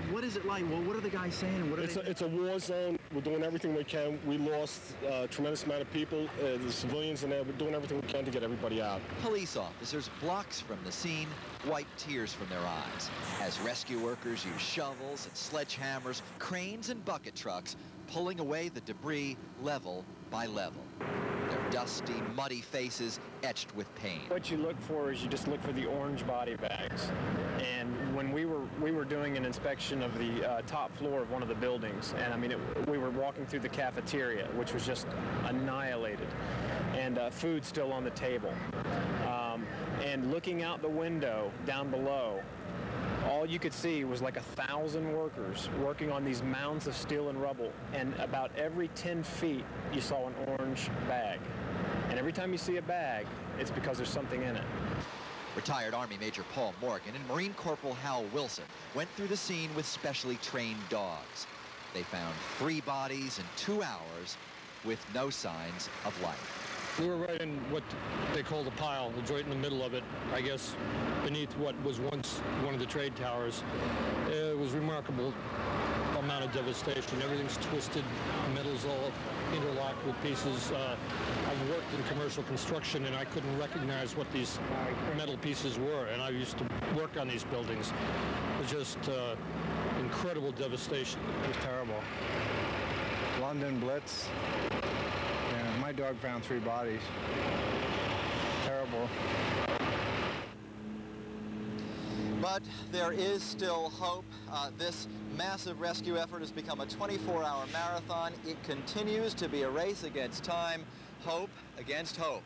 What is it like? Well, what are the guys saying? It's a war zone. We're doing everything we can. We lost a tremendous amount of people, the civilians in there. We're doing everything we can to get everybody out. Police officers blocks from the scene wipe tears from their eyes as rescue workers use shovels and sledgehammers, cranes and bucket trucks, pulling away the debris level by level. Their dusty, muddy faces etched with pain. What you look for is you just look for the orange body bags. And when we were doing an inspection of the top floor of one of the buildings, and I mean, we were walking through the cafeteria, which was just annihilated, and food still on the table. And looking out the window down below, all you could see was like 1,000 workers working on these mounds of steel and rubble, and about every 10 feet you saw an orange bag. And every time you see a bag, it's because there's something in it. Retired Army Major Paul Morgan and Marine Corporal Hal Wilson went through the scene with specially trained dogs. They found 3 bodies in 2 hours with no signs of life. We were right in what they called a pile. It was right in the middle of it, I guess, beneath what was once one of the trade towers. It was remarkable amount of devastation. Everything's twisted, metal's all interlocked with pieces. I've worked in commercial construction and I couldn't recognize what these metal pieces were, and I used to work on these buildings. It was just incredible devastation. It was terrible. London Blitz. Yeah, my dog found 3 bodies. Terrible. But there is still hope. This massive rescue effort has become a 24-hour marathon. It continues to be a race against time, hope against hope.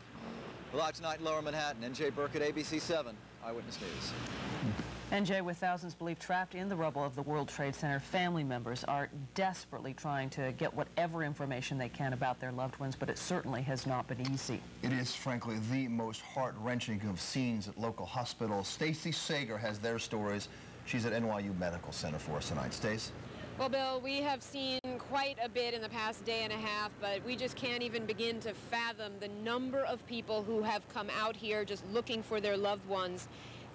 Live tonight in Lower Manhattan, NJ Burkett, ABC 7 Eyewitness News. NJ, with thousands believed trapped in the rubble of the World Trade Center, family members are desperately trying to get whatever information they can about their loved ones, but it certainly has not been easy. It is, frankly, the most heart-wrenching of scenes at local hospitals. Stacy Sager has their stories. She's at NYU Medical Center for us tonight. Stace? Well, Bill, we have seen quite a bit in the past day and a half, but we just can't even begin to fathom the number of people who have come out here just looking for their loved ones.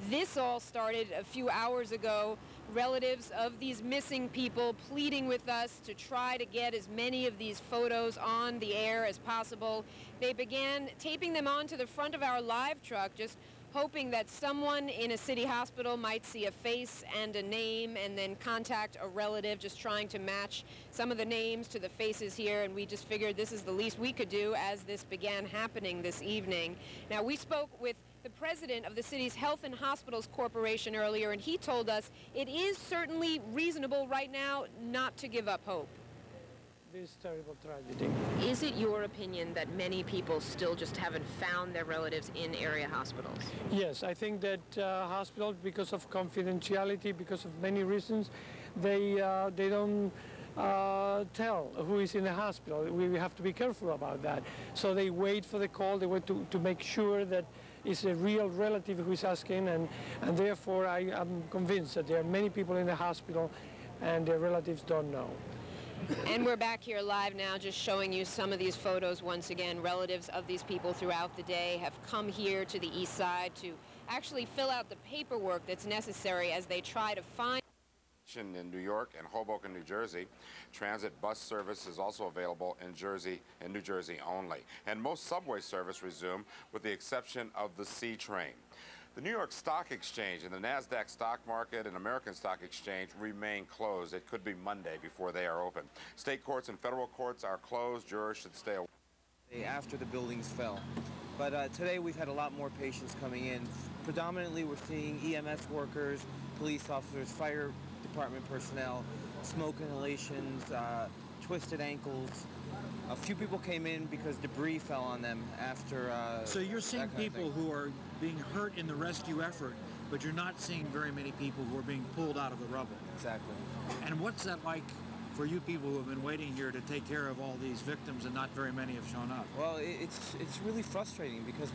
This all started a few hours ago. Relatives of these missing people pleading with us to try to get as many of these photos on the air as possible. They began taping them onto the front of our live truck, just hoping that someone in a city hospital might see a face and a name and then contact a relative, just trying to match some of the names to the faces here. And we just figured this is the least we could do as this began happening this evening. Now, we spoke with the president of the city's Health and Hospitals Corporation earlier, and he told us it is certainly reasonable right now not to give up hope. This terrible tragedy. Is it your opinion that many people still just haven't found their relatives in area hospitals? Yes, I think that hospitals, because of confidentiality, because of many reasons, they don't tell who is in the hospital. We have to be careful about that. So they wait for the call. They wait to make sure that it's a real relative who is asking, and therefore I am convinced that there are many people in the hospital and their relatives don't know. And we're back here live now, just showing you some of these photos once again. Relatives of these people throughout the day have come here to the east side to actually fill out the paperwork that's necessary as they try to find. In New York and Hoboken, New Jersey. Transit bus service is also available in New Jersey only. And most subway service resumed with the exception of the C train. The New York Stock Exchange and the NASDAQ stock market and American Stock Exchange remain closed. It could be Monday before they are open. State courts and federal courts are closed. Jurors should stay away. After the buildings fell. But today we've had a lot more patients coming in. Predominantly we're seeing EMS workers, police officers, fire department personnel, smoke inhalations, twisted ankles. A few people came in because debris fell on them after So you're seeing people who are being hurt in the rescue effort, but you're not seeing very many people who are being pulled out of the rubble. Exactly. And what's that like for you people who have been waiting here to take care of all these victims and not very many have shown up? Well, it's really frustrating because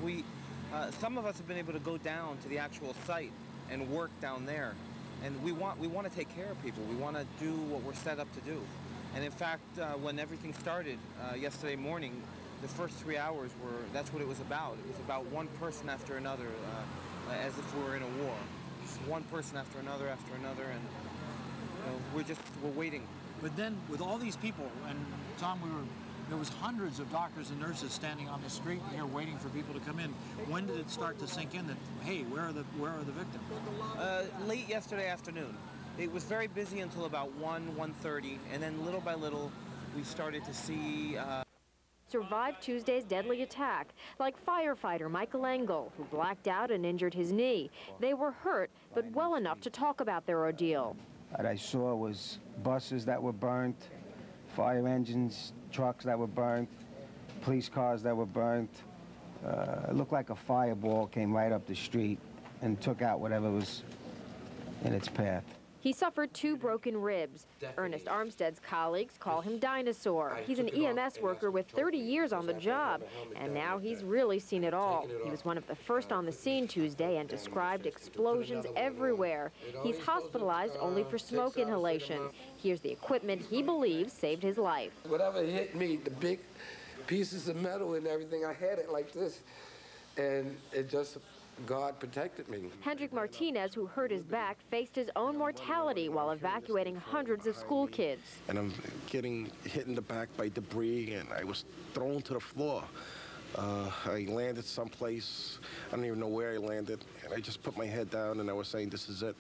some of us have been able to go down to the actual site and work down there. And we want to take care of people. We want to do what we're set up to do. And in fact, when everything started yesterday morning, the first 3 hours that's what it was about. It was about one person after another, as if we were in a war. Just one person after another, and we're waiting. But then with all these people, and Tom, there was hundreds of doctors and nurses standing on the street here waiting for people to come in. When did it start to sink in that, hey, where are the victims? Late yesterday afternoon. It was very busy until about 1:30, and then little by little we started to see survived Tuesday's deadly attack, like firefighter Michael Engel, who blacked out and injured his knee. They were hurt, but well enough to talk about their ordeal. What I saw was buses that were burnt, fire engines, trucks that were burnt, police cars that were burnt. It looked like a fireball came right up the street and took out whatever was in its path. He suffered 2 broken ribs. Ernest Armstead's colleagues call him Dinosaur. He's an EMS worker with 30 years on the job, and now he's really seen it all. He was one of the first on the scene Tuesday and described explosions everywhere. He's hospitalized only for smoke inhalation. Here's the equipment he believes saved his life. Whatever hit me, the big pieces of metal and everything, I had it like this, and it just... God protected me. Hendrik Martinez, who hurt his back, faced his own mortality while evacuating hundreds of school kids. And I'm getting hit in the back by debris, and I was thrown to the floor. I landed someplace, I don't even know where I landed, and I just put my head down and I was saying, this is it.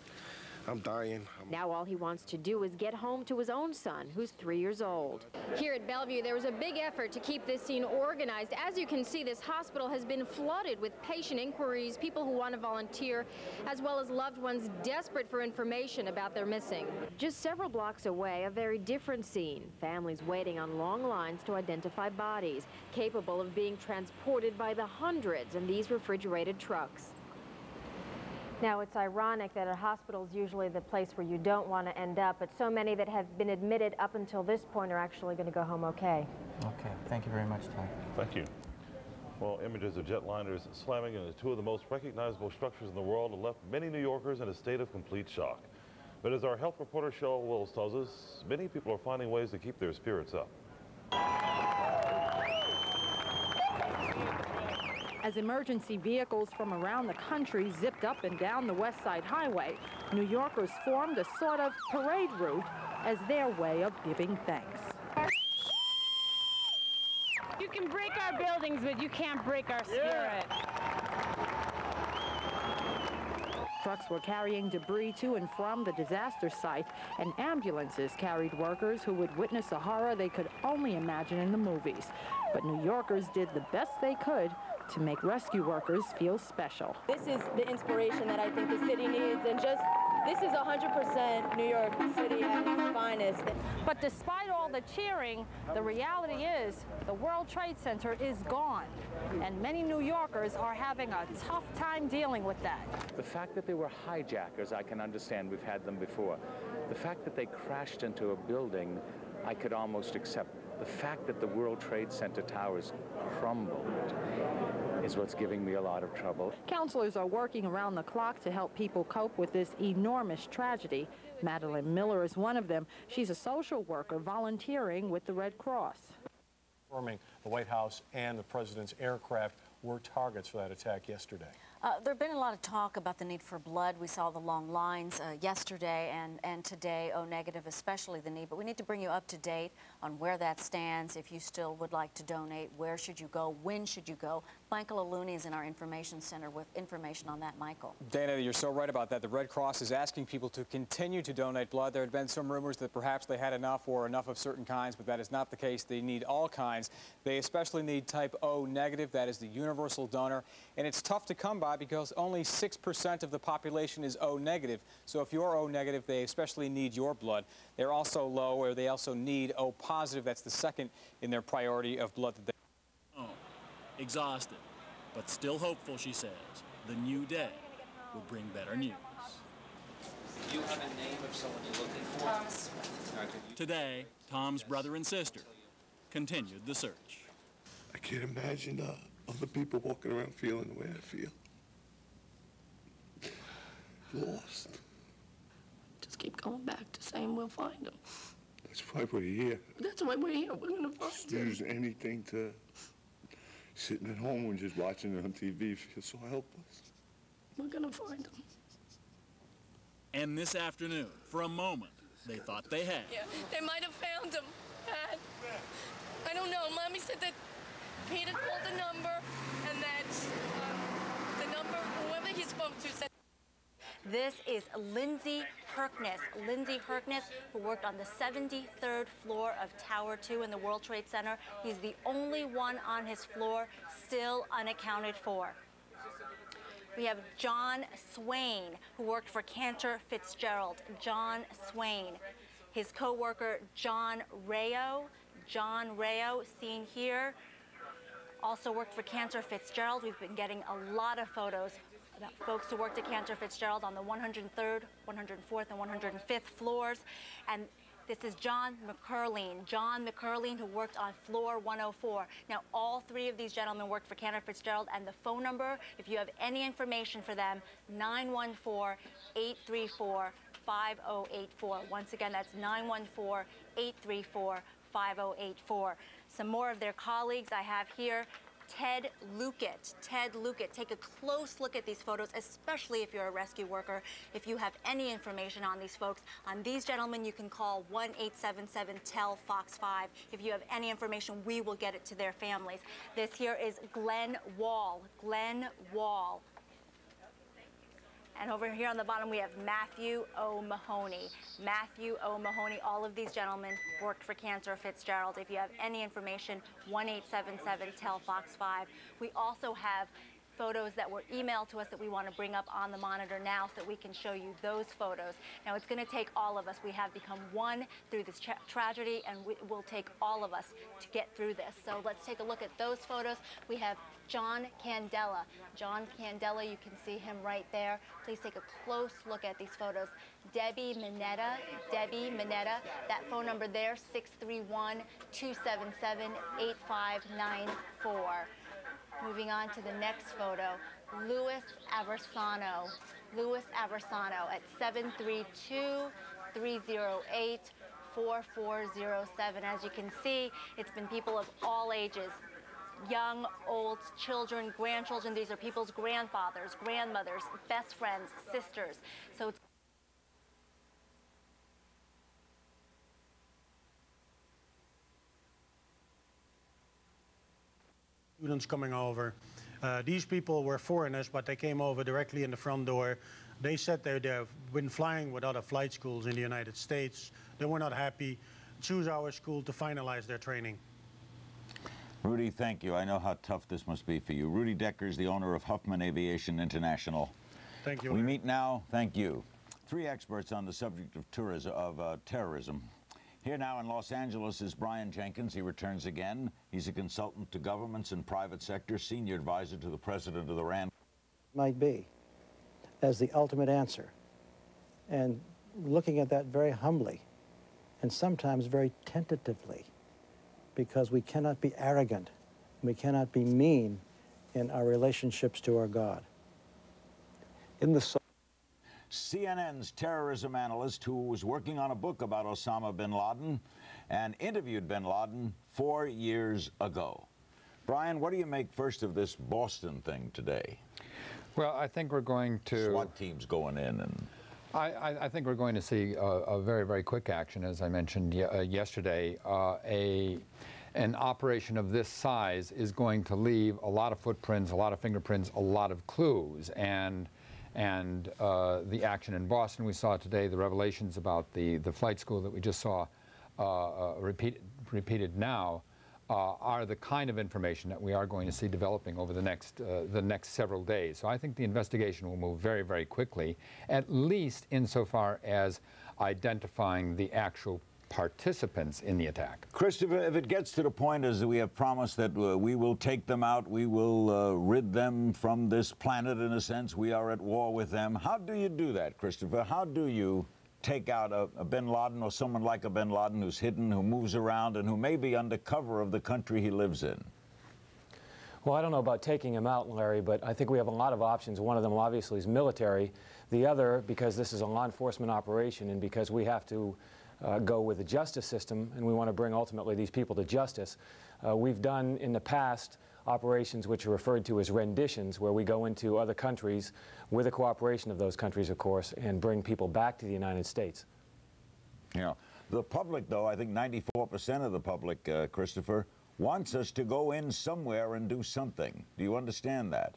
I'm dying. Now all he wants to do is get home to his own son, who's 3 years old. Here at Bellevue, there was a big effort to keep this scene organized. As you can see, this hospital has been flooded with patient inquiries, people who want to volunteer, as well as loved ones desperate for information about their missing. Just several blocks away, a very different scene. Families waiting on long lines to identify bodies, capable of being transported by the hundreds in these refrigerated trucks. Now, it's ironic that a hospital is usually the place where you don't want to end up, but so many that have been admitted up until this point are actually going to go home okay. Okay, thank you very much, Tom. Thank you. Well, images of jetliners slamming into 2 of the most recognizable structures in the world have left many New Yorkers in a state of complete shock. But as our health reporter Cheryl Wills tells us, many people are finding ways to keep their spirits up. As emergency vehicles from around the country zipped up and down the West Side Highway, New Yorkers formed a sort of parade route as their way of giving thanks. You can break our buildings, but you can't break our spirit. Trucks were carrying debris to and from the disaster site, and ambulances carried workers who would witness a horror they could only imagine in the movies. But New Yorkers did the best they could to make rescue workers feel special. This is the inspiration that I think the city needs, and just this is 100% New York City at its finest. But despite all the cheering, the reality is the World Trade Center is gone, and many New Yorkers are having a tough time dealing with that. The fact that they were hijackers, I can understand. We've had them before. The fact that they crashed into a building, I could almost accept. The fact that the World Trade Center towers crumbled is what's giving me a lot of trouble. Counselors are working around the clock to help people cope with this enormous tragedy. Madeline Miller is one of them. She's a social worker volunteering with the Red Cross. The White House and the president's aircraft were targets for that attack yesterday. There's been a lot of talk about the need for blood. We saw the long lines yesterday and today, O negative, especially the need. But we need to bring you up to date on where that stands. If you still would like to donate, where should you go? When should you go? Michael Aluni is in our information center with information on that. Michael. Dana, you're so right about that. The Red Cross is asking people to continue to donate blood. There had been some rumors that perhaps they had enough or enough of certain kinds, but that is not the case. They need all kinds. They especially need type O negative. That is the universal donor. And it's tough to come by because only 6% of the population is O negative. So if you're O negative, they especially need your blood. They're also low, or they also need O positive. That's the second in their priority of blood that they... Oh, exhausted, but still hopeful, she says. The new day will bring better news. Do you have a name of someone you're looking for? Tom Smith. Today, Tom's brother and sister continued the search. I can't imagine other people walking around feeling the way I feel. Lost. Just keep going back to saying we'll find them. That's why we're here. That's why we're here. We're going to find them. Use anything to sitting at home and just watching it on TV feel so helpless. We're going to find them. And this afternoon, for a moment, they thought they had. Yeah, they might have found them. Dad. I don't know. Mommy said that Peter called the number and that the number, whoever he spoke to said. This is Lindsay Herkness. Lindsay Herkness, who worked on the 73rd floor of Tower 2 in the World Trade Center. He's the only one on his floor still unaccounted for. We have John Swain, who worked for Cantor Fitzgerald. John Swain. His co-worker, John Rayo. John Rayo, seen here, also worked for Cantor Fitzgerald. We've been getting a lot of photos folks who worked at Cantor Fitzgerald on the 103rd, 104th, and 105th floors. And this is John McCurleen. John McCurleen, who worked on floor 104. Now, all three of these gentlemen worked for Cantor Fitzgerald, and the phone number, if you have any information for them, 914-834-5084. Once again, that's 914-834-5084. Some more of their colleagues I have here. Ted Luckett. Ted Luckett. Take a close look at these photos, especially if you're a rescue worker. If you have any information on these folks, on these gentlemen, you can call 1-877-TEL-FOX-5. If you have any information, we will get it to their families. This here is Glenn Wall. Glenn Wall. And over here on the bottom, we have Matthew O'Mahony. Matthew O'Mahony. All of these gentlemen worked for Cantor Fitzgerald. If you have any information, 1-877-TEL-FOX-5. We also have photos that were emailed to us that we want to bring up on the monitor now so that we can show you those photos. Now, it's going to take all of us. We have become one through this tragedy, and it will take all of us to get through this. So let's take a look at those photos. We have John Candela. John Candela, you can see him right there. Please take a close look at these photos. Debbie Mineta. Debbie Mineta. That phone number there, 631-277-8594. Moving on to the next photo, Louis Aversano. Louis Aversano at 732-308-4407. As you can see, it's been people of all ages, young, old, children, grandchildren. These are people's grandfathers, grandmothers, best friends, sisters. So it's students coming over. These people were foreigners, but they came over directly in the front door. They said they've been flying with other flight schools in the United States. They were not happy. Choose our school to finalize their training. Rudy, thank you. I know how tough this must be for you. Rudy Deckers, the owner of Huffman Aviation International. Thank you. We meet now. Thank you. Three experts on the subject of terrorism. Here now in Los Angeles is Brian Jenkins. He returns again. He's a consultant to governments and private sector, senior advisor to the president of the RAND. Might be as the ultimate answer, and looking at that very humbly and sometimes very tentatively, because we cannot be arrogant, we cannot be mean in our relationships to our God. CNN's terrorism analyst who was working on a book about Osama bin Laden and interviewed bin Laden 4 years ago. Brian, what do you make first of this Boston thing today? Well, I think we're going to... SWAT teams going in and... I think we're going to see a very, very quick action, as I mentioned yesterday. An operation of this size is going to leave a lot of footprints, a lot of fingerprints, a lot of clues. And the action in Boston we saw today, the revelations about the flight school that we just saw repeated now, are the kind of information that we are going to see developing over the next several days. So I think the investigation will move very, very quickly, at least insofar as identifying the actual participants in the attack. Christopher, if it gets to the point as we have promised that we will take them out, we will rid them from this planet in a sense, we are at war with them, how do you do that, Christopher? How do you take out a bin Laden or someone like a bin Laden who's hidden, who moves around, and who may be under cover of the country he lives in? Well, I don't know about taking him out, Larry, but I think we have a lot of options. One of them obviously is military. The other, because this is a law enforcement operation and because we have to go with the justice system, and we want to bring ultimately these people to justice. We've done in the past operations which are referred to as renditions, where we go into other countries with the cooperation of those countries, of course, and bring people back to the United States. Yeah. The public, though, I think 94% of the public, Christopher, wants us to go in somewhere and do something. Do you understand that?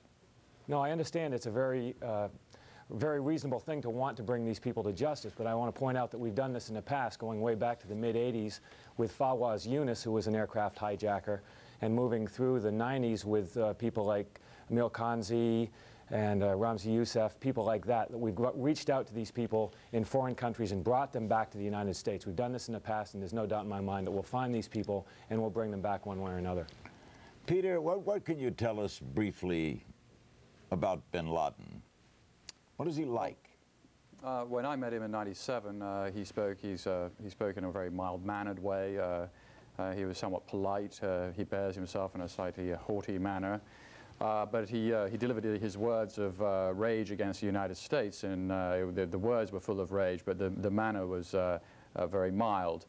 No, I understand it's a very reasonable thing to want to bring these people to justice, but I want to point out that we've done this in the past, going way back to the mid-'80s with Fawaz Yunus, who was an aircraft hijacker, and moving through the 90s with people like Emil Khanzi and Ramzi Youssef, people like that, that we've reached out to these people in foreign countries and brought them back to the United States. We've done this in the past, and there's no doubt in my mind that we'll find these people and we'll bring them back one way or another. Peter, what can you tell us briefly about bin Laden? What is he like? When I met him in '97, he spoke in a very mild-mannered way. He was somewhat polite. He bears himself in a slightly haughty manner. But he delivered his words of rage against the United States, and the words were full of rage, but the manner was very mild.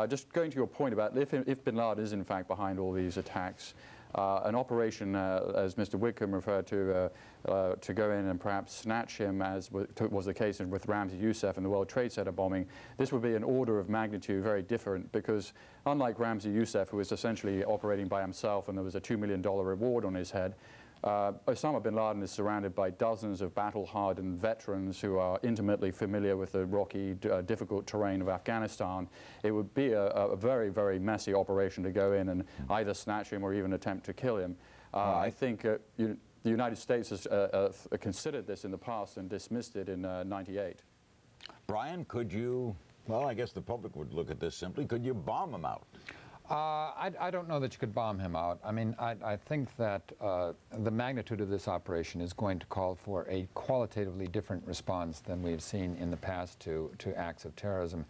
Just going to your point about if bin Laden is in fact behind all these attacks, an operation, as Mr. Whitcomb referred to go in and perhaps snatch him, as was the case with Ramzi Youssef in the World Trade Center bombing, this would be an order of magnitude very different, because unlike Ramzi Youssef, who was essentially operating by himself and there was a $2 million reward on his head, Osama bin Laden is surrounded by dozens of battle-hardened veterans who are intimately familiar with the rocky, difficult terrain of Afghanistan. It would be a very, very messy operation to go in and either snatch him or even attempt to kill him. I think the United States has considered this in the past and dismissed it in '98. Brian, could you, well, I guess the public would look at this simply, could you bomb him out? I don't know that you could bomb him out. I mean, I think that the magnitude of this operation is going to call for a qualitatively different response than we've seen in the past to acts of terrorism.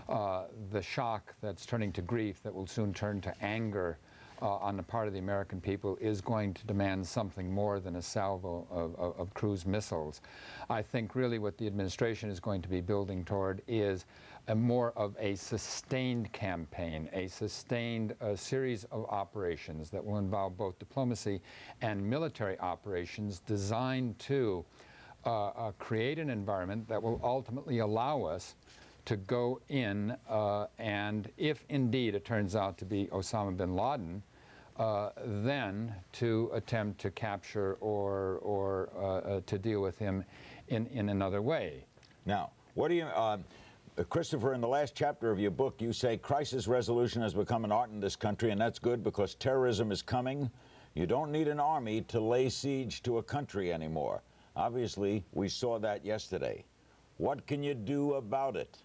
The shock that's turning to grief, that will soon turn to anger on the part of the American people, is going to demand something more than a salvo of cruise missiles. I think really what the administration is going to be building toward is more of a sustained campaign, a sustained series of operations that will involve both diplomacy and military operations designed to create an environment that will ultimately allow us to go in and, if indeed it turns out to be Osama bin Laden, then to attempt to capture or to deal with him in another way. Now, what do you... Christopher, in the last chapter of your book, you say crisis resolution has become an art in this country, and that's good because terrorism is coming. You don't need an army to lay siege to a country anymore. Obviously, we saw that yesterday. What can you do about it?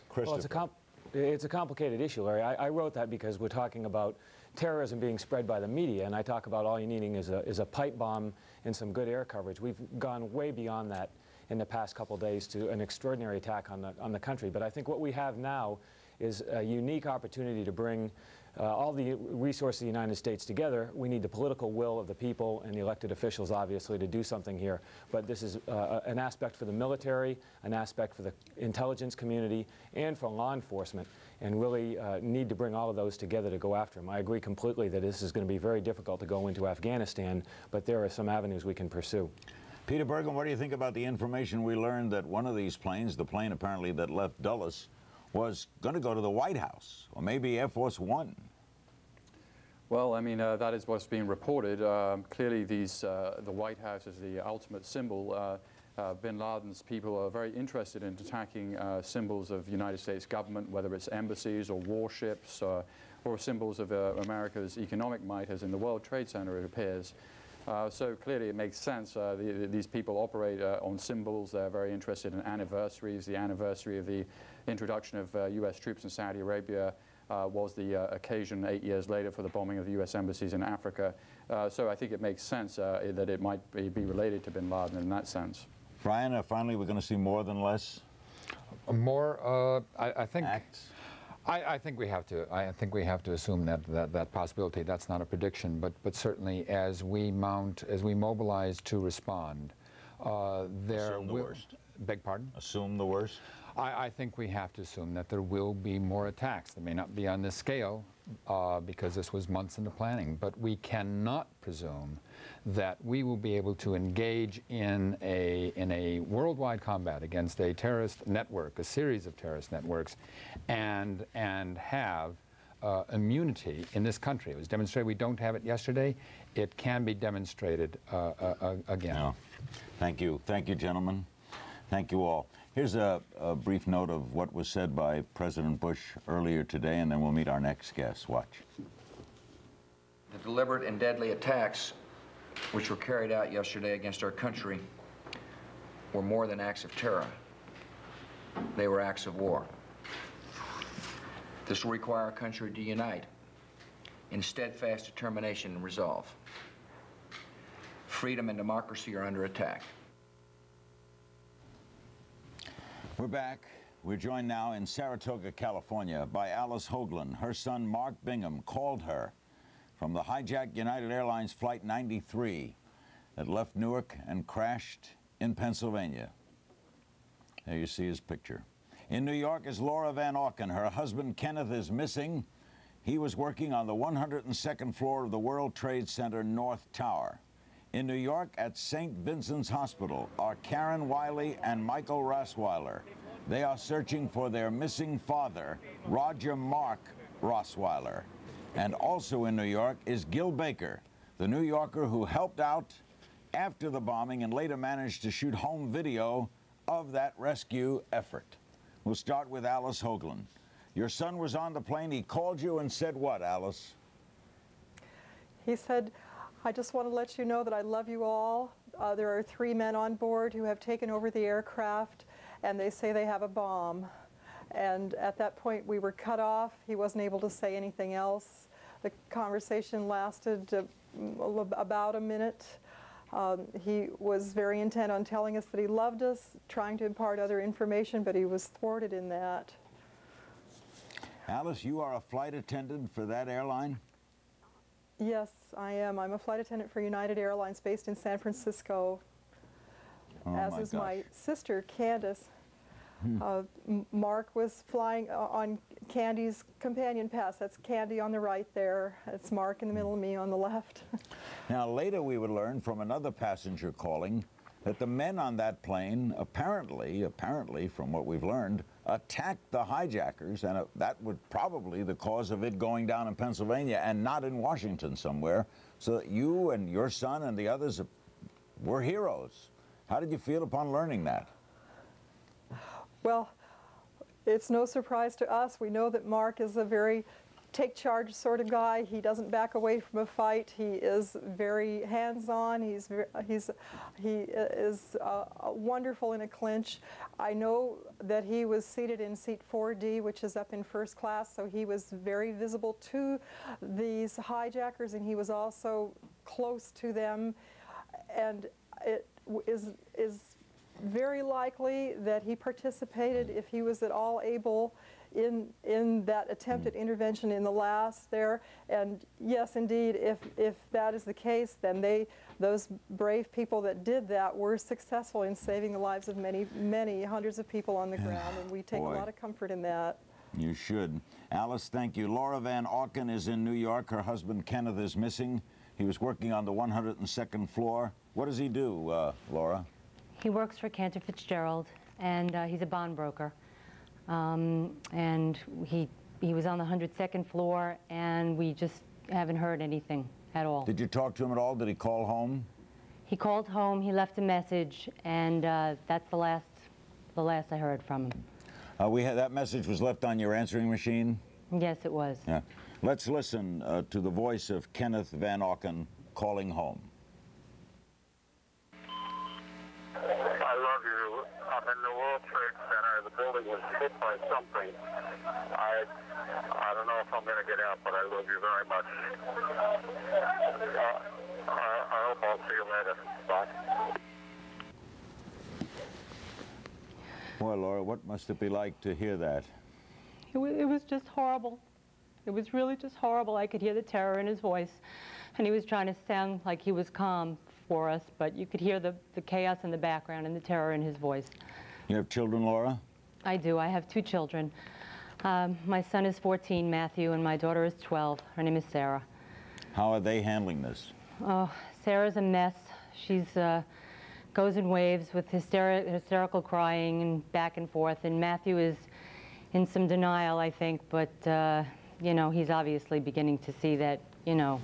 Christopher. Well, it's a complicated issue, Larry. I wrote that because we're talking about terrorism being spread by the media, and I talk about all you're needing is a pipe bomb and some good air coverage. We've gone way beyond that in the past couple of days to an extraordinary attack on the country. But I think what we have now is a unique opportunity to bring all the resources of the United States together. We need the political will of the people and the elected officials, obviously, to do something here. But this is an aspect for the military, an aspect for the intelligence community, and for law enforcement, and really need to bring all of those together to go after them. I agree completely that this is going to be very difficult to go into Afghanistan, but there are some avenues we can pursue. Peter Bergen, what do you think about the information we learned that one of these planes, the plane apparently that left Dulles, was going to go to the White House, or maybe Air Force One? Well, I mean, that is what's being reported. Clearly, the White House is the ultimate symbol. Bin Laden's people are very interested in attacking symbols of United States government, whether it's embassies or warships or symbols of America's economic might, as in the World Trade Center, it appears. So clearly it makes sense. These people operate on symbols. They're very interested in anniversaries. The anniversary of the introduction of U.S. troops in Saudi Arabia was the occasion 8 years later for the bombing of the U.S. embassies in Africa. So I think it makes sense that it might be related to bin Laden in that sense. Brian, finally we're going to see more than less? More, I think... Acts? I think we have to. I think we have to assume that possibility. That's not a prediction, but certainly as we mobilize to respond, there assume the worst. Beg pardon? Assume the worst. I think we have to assume that there will be more attacks. They may not be on this scale because this was months in the planning, but we cannot presume that we will be able to engage in a worldwide combat against a terrorist network, a series of terrorist networks, and have immunity in this country. It was demonstrated. We don't have it yesterday. It can be demonstrated again. No. Thank you. Thank you, gentlemen. Thank you all. Here's a brief note of what was said by President Bush earlier today, and then we'll meet our next guest. Watch. The deliberate and deadly attacks which were carried out yesterday against our country were more than acts of terror. They were acts of war. This will require our country to unite in steadfast determination and resolve. Freedom and democracy are under attack. We're back. We're joined now in Saratoga, California by Alice Hoagland. Her son, Mark Bingham, called her from the hijacked United Airlines Flight 93 that left Newark and crashed in Pennsylvania. There you see his picture. In New York is Laura Van Auken. Her husband, Kenneth, is missing. He was working on the 102nd floor of the World Trade Center North Tower. In New York at St. Vincent's Hospital are Karen Wiley and Michael Rossweiler. They are searching for their missing father, Roger Mark Rossweiler. And also in New York is Gil Baker, the New Yorker who helped out after the bombing and later managed to shoot home video of that rescue effort. We'll start with Alice Hoagland. Your son was on the plane. He called you and said what, Alice? He said, I just want to let you know that I love you all. There are 3 men on board who have taken over the aircraft, and they say they have a bomb. And at that point, we were cut off. He wasn't able to say anything else. The conversation lasted about a minute. He was very intent on telling us that he loved us, trying to impart other information, but he was thwarted in that. Alice, you are a flight attendant for that airline? Yes, I am. I'm a flight attendant for United Airlines based in San Francisco, as is my sister, Candace. Mark was flying on Candy's companion pass. That's Candy on the right there. It's Mark in the middle, me on the left. Now, later we would learn from another passenger calling that the men on that plane apparently, from what we've learned, attacked the hijackers, and that would probably the cause of it going down in Pennsylvania and not in Washington somewhere, so that you and your son and the others were heroes. How did you feel upon learning that? Well, it's no surprise to us. We know that Mark is a very take charge sort of guy. He doesn't back away from a fight. He is very hands-on. He is wonderful in a clinch. I know that he was seated in seat 4D, which is up in first class, so he was very visible to these hijackers, and he was also close to them. And it is very likely that he participated, if he was at all able, in that attempted intervention in the last there. And yes, indeed, if that is the case, then those brave people that did that were successful in saving the lives of many hundreds of people on the ground, and we take a lot of comfort in that. You should. Alice, thank you. Laura Van Auken is in New York. Her husband, Kenneth, is missing. He was working on the 102nd floor. What does he do, Laura? He works for Cantor Fitzgerald, and he's a bond broker. And he was on the 102nd floor, and we just haven't heard anything at all. Did you talk to him at all? Did he call home? He called home. He left a message, and that's the last I heard from him. That message was left on your answering machine? Yes, it was. Yeah. Let's listen to the voice of Kenneth Van Auken calling home. I love you. I'm in the World Trade Center. The building was hit by something. I don't know if I'm going to get out, but I love you very much. I hope I'll see you later. Bye. Boy, Laura, what must it be like to hear that? It was just horrible. It was really just horrible. I could hear the terror in his voice, and he was trying to sound like he was calm for us, but you could hear the chaos in the background and the terror in his voice. You have children, Laura? I do. I have 2 children. My son is 14, Matthew, and my daughter is 12. Her name is Sarah. How are they handling this? Oh, Sarah's a mess. She's goes in waves with hysterical crying and back and forth, and Matthew is in some denial, I think, but you know, he's obviously beginning to see that, you know,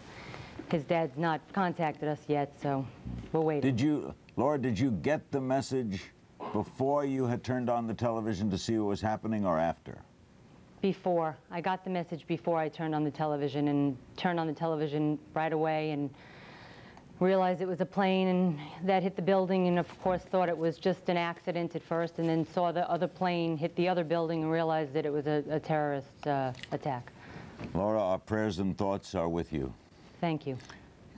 his dad's not contacted us yet, so we're waiting. Laura, did you get the message before you had turned on the television to see what was happening, or after? Before. I got the message before I turned on the television, and turned on the television right away and realized it was a plane and that hit the building, and of course thought it was just an accident at first, and then saw the other plane hit the other building and realized that it was a terrorist attack. Laura, our prayers and thoughts are with you. Thank you.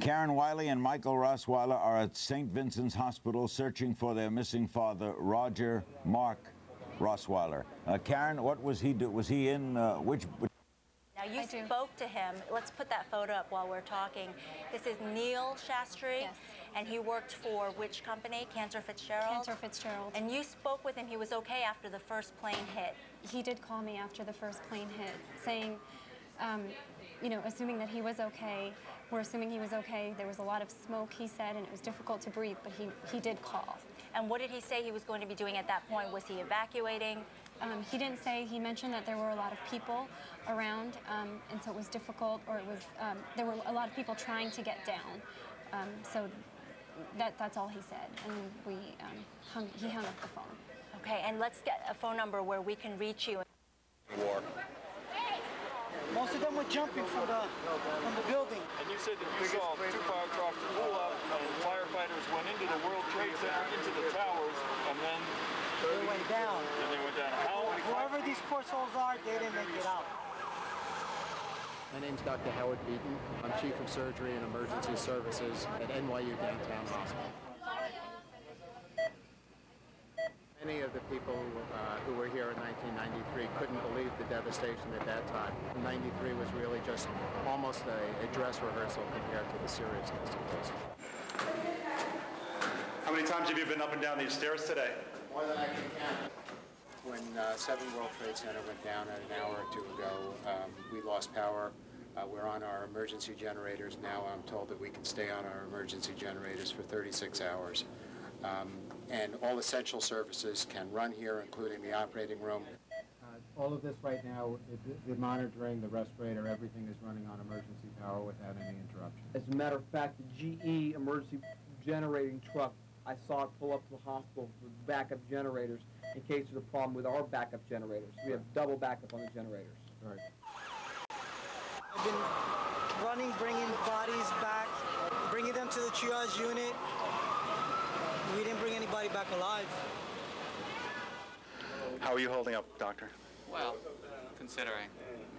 Karen Wiley and Michael Rossweiler are at St. Vincent's Hospital searching for their missing father, Roger Mark Rosweiler. Karen, what was he do? Was he in which? Now, you spoke to him. Let's put that photo up while we're talking. This is Neil Shastri, yes. And he worked for which company? Cantor Fitzgerald? Cantor Fitzgerald. And you spoke with him. He was okay after the first plane hit. He did call me after the first plane hit, saying, you know, assuming that he was okay. We're assuming he was okay. There was a lot of smoke, he said, and it was difficult to breathe, but he did call. And what did he say he was going to be doing at that point? Was he evacuating? He didn't say. He mentioned that there were a lot of people around, and so it was difficult, or it was, there were a lot of people trying to get down. So that's all he said, and he hung up the phone. Okay, and let's get a phone number where we can reach you. War. Most of them were jumping from the building. And you said that you saw two firecrackers pull up, and firefighters went into the World Trade Center, into the towers, and then they went down. And they went down. Whoever these poor souls are, they didn't make it out. My name's Dr. Howard Beaton. I'm Chief of Surgery and Emergency Services at NYU Downtown Hospital. Many of the people who were here in 1993 couldn't believe the devastation at that time. 93 was really just almost a dress rehearsal compared to the seriousness of this. How many times have you been up and down these stairs today? More than I can count. When 7 World Trade Center went down an hour or two ago, we lost power. We're on our emergency generators now. I'm told that we can stay on our emergency generators for 36 hours. And all essential services can run here, including the operating room. All of this right now, the monitoring, the respirator, everything is running on emergency power without any interruption. As a matter of fact, the GE emergency generating truck, I saw it pull up to the hospital with backup generators in case there's a problem with our backup generators. We have double backup on the generators. Right. I've been running, bringing bodies back, bringing them to the triage unit. We didn't bring anybody back alive. How are you holding up, doctor? Well, considering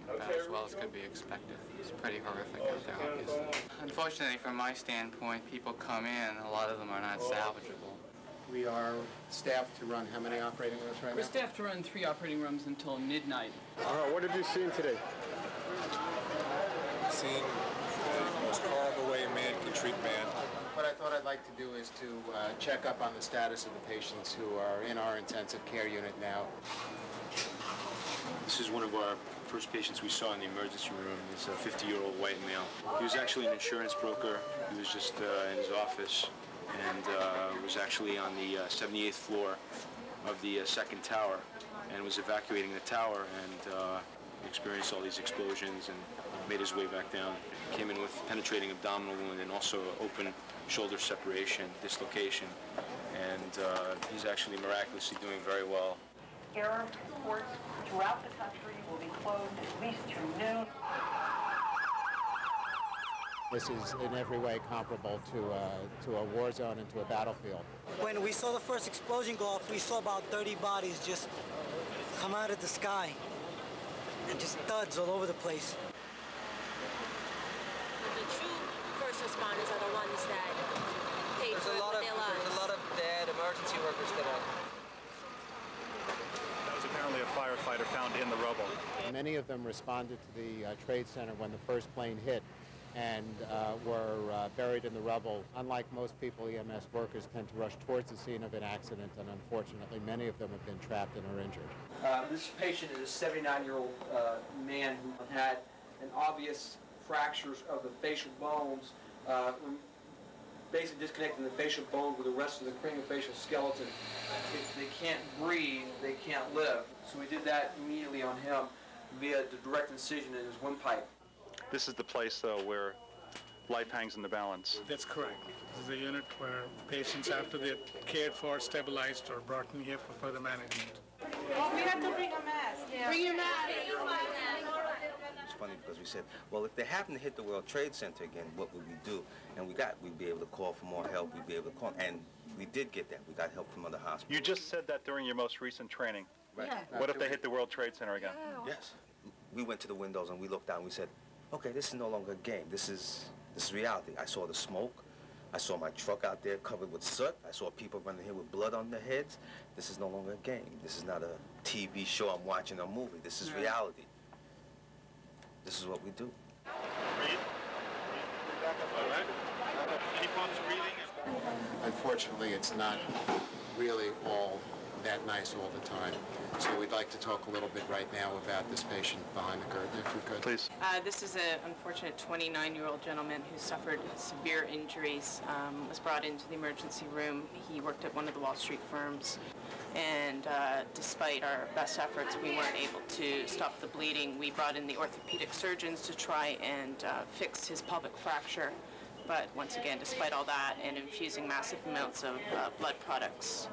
about as well as could be expected. It's pretty horrific out there, obviously. Unfortunately, from my standpoint, people come in, a lot of them are not salvageable. We are staffed to run how many operating rooms right now? We're staffed to run 3 operating rooms until midnight. What have you seen today? Seen the most horrible way a man can treat man. What I thought I'd like to do is to check up on the status of the patients who are in our intensive care unit now. This is one of our first patients we saw in the emergency room. It's a 50-year-old white male. He was actually an insurance broker. He was just in his office and was actually on the 78th floor of the second tower and was evacuating the tower and experienced all these explosions and made his way back down. Came in with penetrating abdominal wound and also open shoulder separation, dislocation, and he's actually miraculously doing very well. Airports throughout the country will be closed at least through noon. This is in every way comparable to a war zone and to a battlefield. When we saw the first explosion go off, we saw about 30 bodies just come out of the sky and just thuds all over the place. The true first responders are the ones that paid for it with their lives. There's a lot of dead emergency workers today. That was apparently a firefighter found in the rubble. Many of them responded to the Trade Center when the first plane hit and were buried in the rubble. Unlike most people, EMS workers tend to rush towards the scene of an accident, and unfortunately many of them have been trapped and are injured. This patient is a 79-year-old man who had an obvious fractures of the facial bones, basically disconnecting the facial bone with the rest of the craniofacial skeleton. If they can't breathe, they can't live. So we did that immediately on him via the direct incision in his windpipe. This is the place, though, where life hangs in the balance. That's correct. This is a unit where patients, after they're cared for, stabilized, are brought in here for further management. We have to bring a mask. Yeah. Bring your mask. It's funny because we said, well, if they happen to hit the World Trade Center again, what would we do? And we'd be able to call for more help. We'd be able to call, and we did get that. We got help from other hospitals. You just said that during your most recent training. Right. Yeah. What if they hit the World Trade Center again? Yes. We went to the windows and we looked out and we said, okay, this is no longer a game. This is reality. I saw the smoke. I saw my truck out there covered with soot. I saw people running here with blood on their heads. This is no longer a game. This is not a TV show I'm watching, a movie. This is reality. This is what we do. Keep on breathing. Unfortunately, it's not really all that nice all the time. So we'd like to talk a little bit right now about this patient behind the curtain, if we could. Please. This is an unfortunate 29-year-old gentleman who suffered severe injuries, was brought into the emergency room. He worked at one of the Wall Street firms, and despite our best efforts, we weren't able to stop the bleeding. We brought in the orthopedic surgeons to try and fix his pelvic fracture. But once again, despite all that and infusing massive amounts of blood products,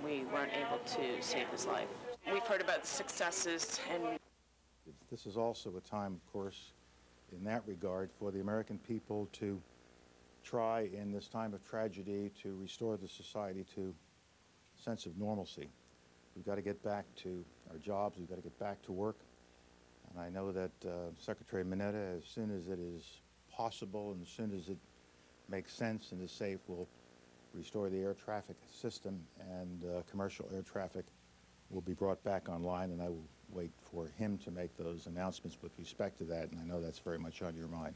we weren't able to save his life. We've heard about the successes, and this is also a time, of course, in that regard, for the American people to try, in this time of tragedy, to restore the society to a sense of normalcy. We've got to get back to our jobs. We've got to get back to work. And I know that Secretary Mineta, as soon as it is possible and as soon as it makes sense and is safe, will restore the air traffic system, and commercial air traffic will be brought back online, and I will wait for him to make those announcements with respect to that, and I know that's very much on your mind.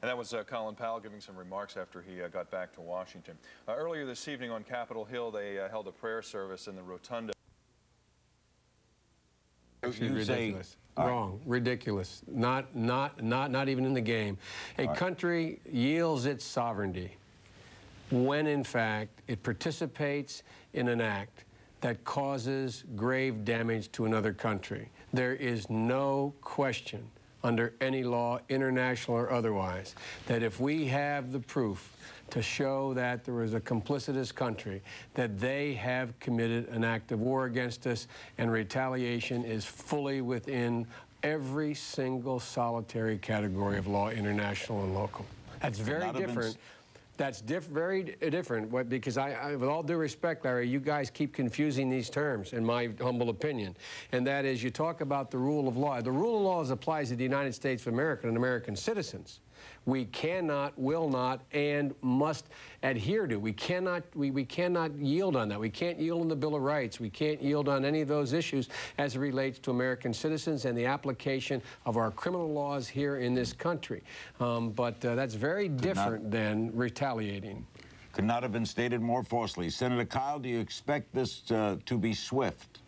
And that was Colin Powell giving some remarks after he got back to Washington. Earlier this evening on Capitol Hill, they held a prayer service in the rotunda. Actually, ridiculous. Wrong. Ridiculous. Not even in the game. A country yields its sovereignty when, in fact, it participates in an act that causes grave damage to another country. There is no question under any law, international or otherwise, that if we have the proof to show that there is a complicitous country, that they have committed an act of war against us, and retaliation is fully within every single solitary category of law, international and local. That's very different. That's very different, because with all due respect, Larry, you guys keep confusing these terms, in my humble opinion. And that is, you talk about the rule of law. The rule of law applies to the United States of America and American citizens. We cannot, will not, and must adhere to. We cannot yield on that. We can't yield on the Bill of Rights. We can't yield on any of those issues as it relates to American citizens and the application of our criminal laws here in this country. But that's very different than retaliating. Could not have been stated more forcefully. Senator Kyl, do you expect this to be swift?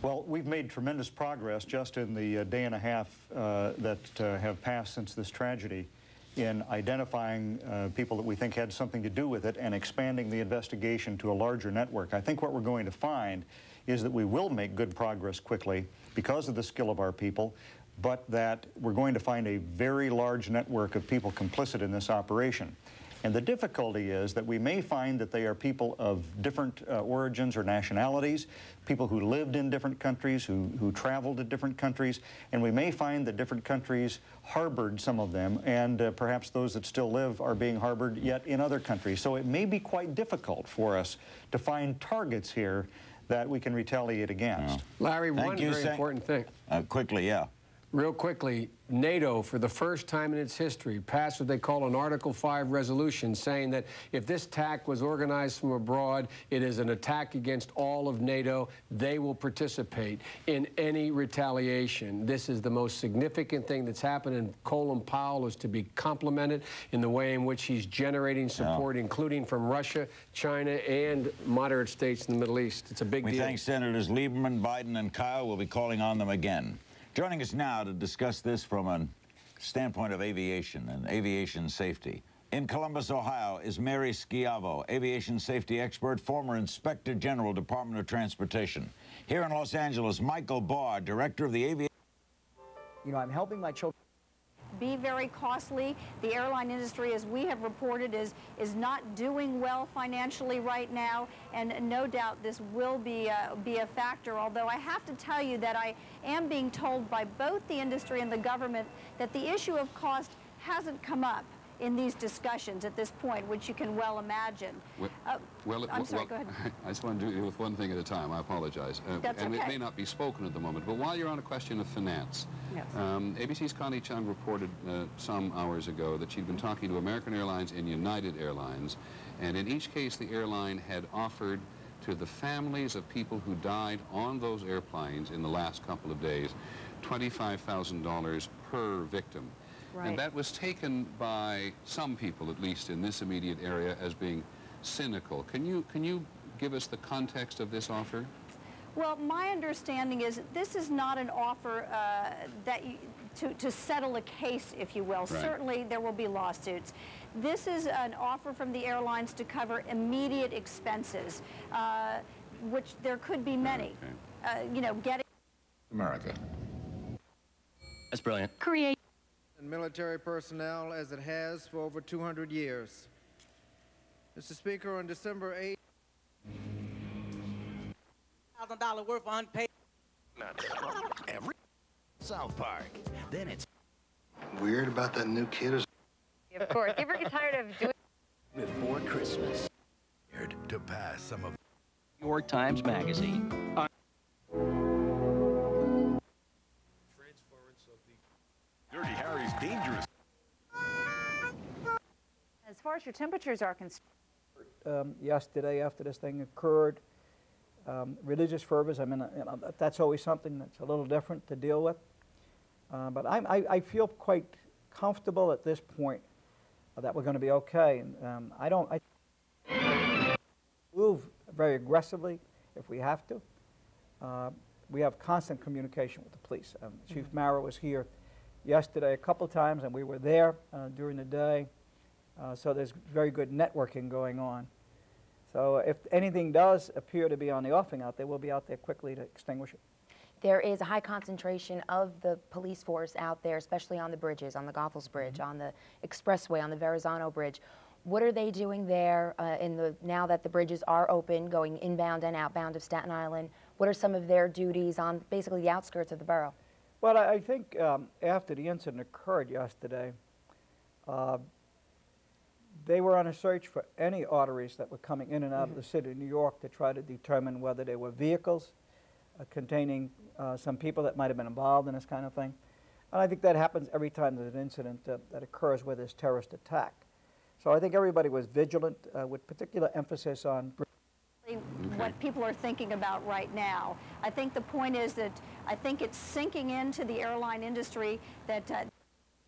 Well, we've made tremendous progress just in the day and a half that have passed since this tragedy in identifying people that we think had something to do with it and expanding the investigation to a larger network. I think what we're going to find is that we will make good progress quickly because of the skill of our people, but that we're going to find a very large network of people complicit in this operation. And the difficulty is that we may find that they are people of different origins or nationalities, people who lived in different countries, who traveled to different countries, and we may find that different countries harbored some of them, and perhaps those that still live are being harbored yet in other countries. So it may be quite difficult for us to find targets here that we can retaliate against. Larry, one very important thing. Quickly, yeah. Real quickly, NATO, for the first time in its history, passed what they call an Article 5 resolution saying that if this attack was organized from abroad, it is an attack against all of NATO. They will participate in any retaliation. This is the most significant thing that's happened, and Colin Powell is to be complimented in the way in which he's generating support, including from Russia, China, and moderate states in the Middle East. It's a big deal. We thank Senators Lieberman, Biden, and Kyl. We'll be calling on them again. Joining us now to discuss this from a standpoint of aviation and aviation safety. In Columbus, Ohio, is Mary Schiavo, aviation safety expert, former Inspector General, Department of Transportation. Here in Los Angeles, Michael Barr, Director of the Aviation... You know, I'm helping my children... Be very costly. The airline industry, as we have reported, is not doing well financially right now, and no doubt this will be a factor, although I have to tell you that I am being told by both the industry and the government that the issue of cost hasn't come up. in these discussions at this point, which you can well imagine. I'm sorry, go ahead. I just want to deal with one thing at a time. I apologize. That's and okay. It may not be spoken at the moment, but while you're on a question of finance, yes. ABC's Connie Chung reported some hours ago that she'd been talking to American Airlines and United Airlines, and in each case the airline had offered to the families of people who died on those airplanes in the last couple of days $25,000 per victim. Right. And that was taken by some people, at least in this immediate area, as being cynical. Can you give us the context of this offer? Well, my understanding is this is not an offer to settle a case, if you will. Right. Certainly there will be lawsuits. This is an offer from the airlines to cover immediate expenses, which there could be many. Okay. You know, getting America. That's brilliant. Create military personnel as it has for over 200 years. Mr. Speaker, on December 8th, $1,000 worth of unpaid. Every South Park. Then it's weird about that new kid. Of course. You ever get tired of doing before Christmas. To pass some of New York Times Magazine. Dirty Harry's dangerous. As far as your temperatures are concerned. Yesterday, after this thing occurred, religious fervors, I mean, you know, that's always something that's a little different to deal with. But I feel quite comfortable at this point that we're going to be okay. And I move very aggressively if we have to. We have constant communication with the police. Chief Mara was here yesterday a couple times, and we were there during the day. So there's very good networking going on. So if anything does appear to be on the offing out there, we'll be out there quickly to extinguish it. There is a high concentration of the police force out there, especially on the bridges, on the Goethals Bridge, on the Expressway, on the Verrazano Bridge. What are they doing there now that the bridges are open, going inbound and outbound of Staten Island? What are some of their duties on basically the outskirts of the borough? Well, I think after the incident occurred yesterday, they were on a search for any arteries that were coming in and out of the city of New York to try to determine whether they were vehicles containing some people that might have been involved in this kind of thing. And I think that happens every time there's an incident that occurs where there's terrorist attack. So I think everybody was vigilant with particular emphasis on what people are thinking about right now. I think the point is that I think it's sinking into the airline industry that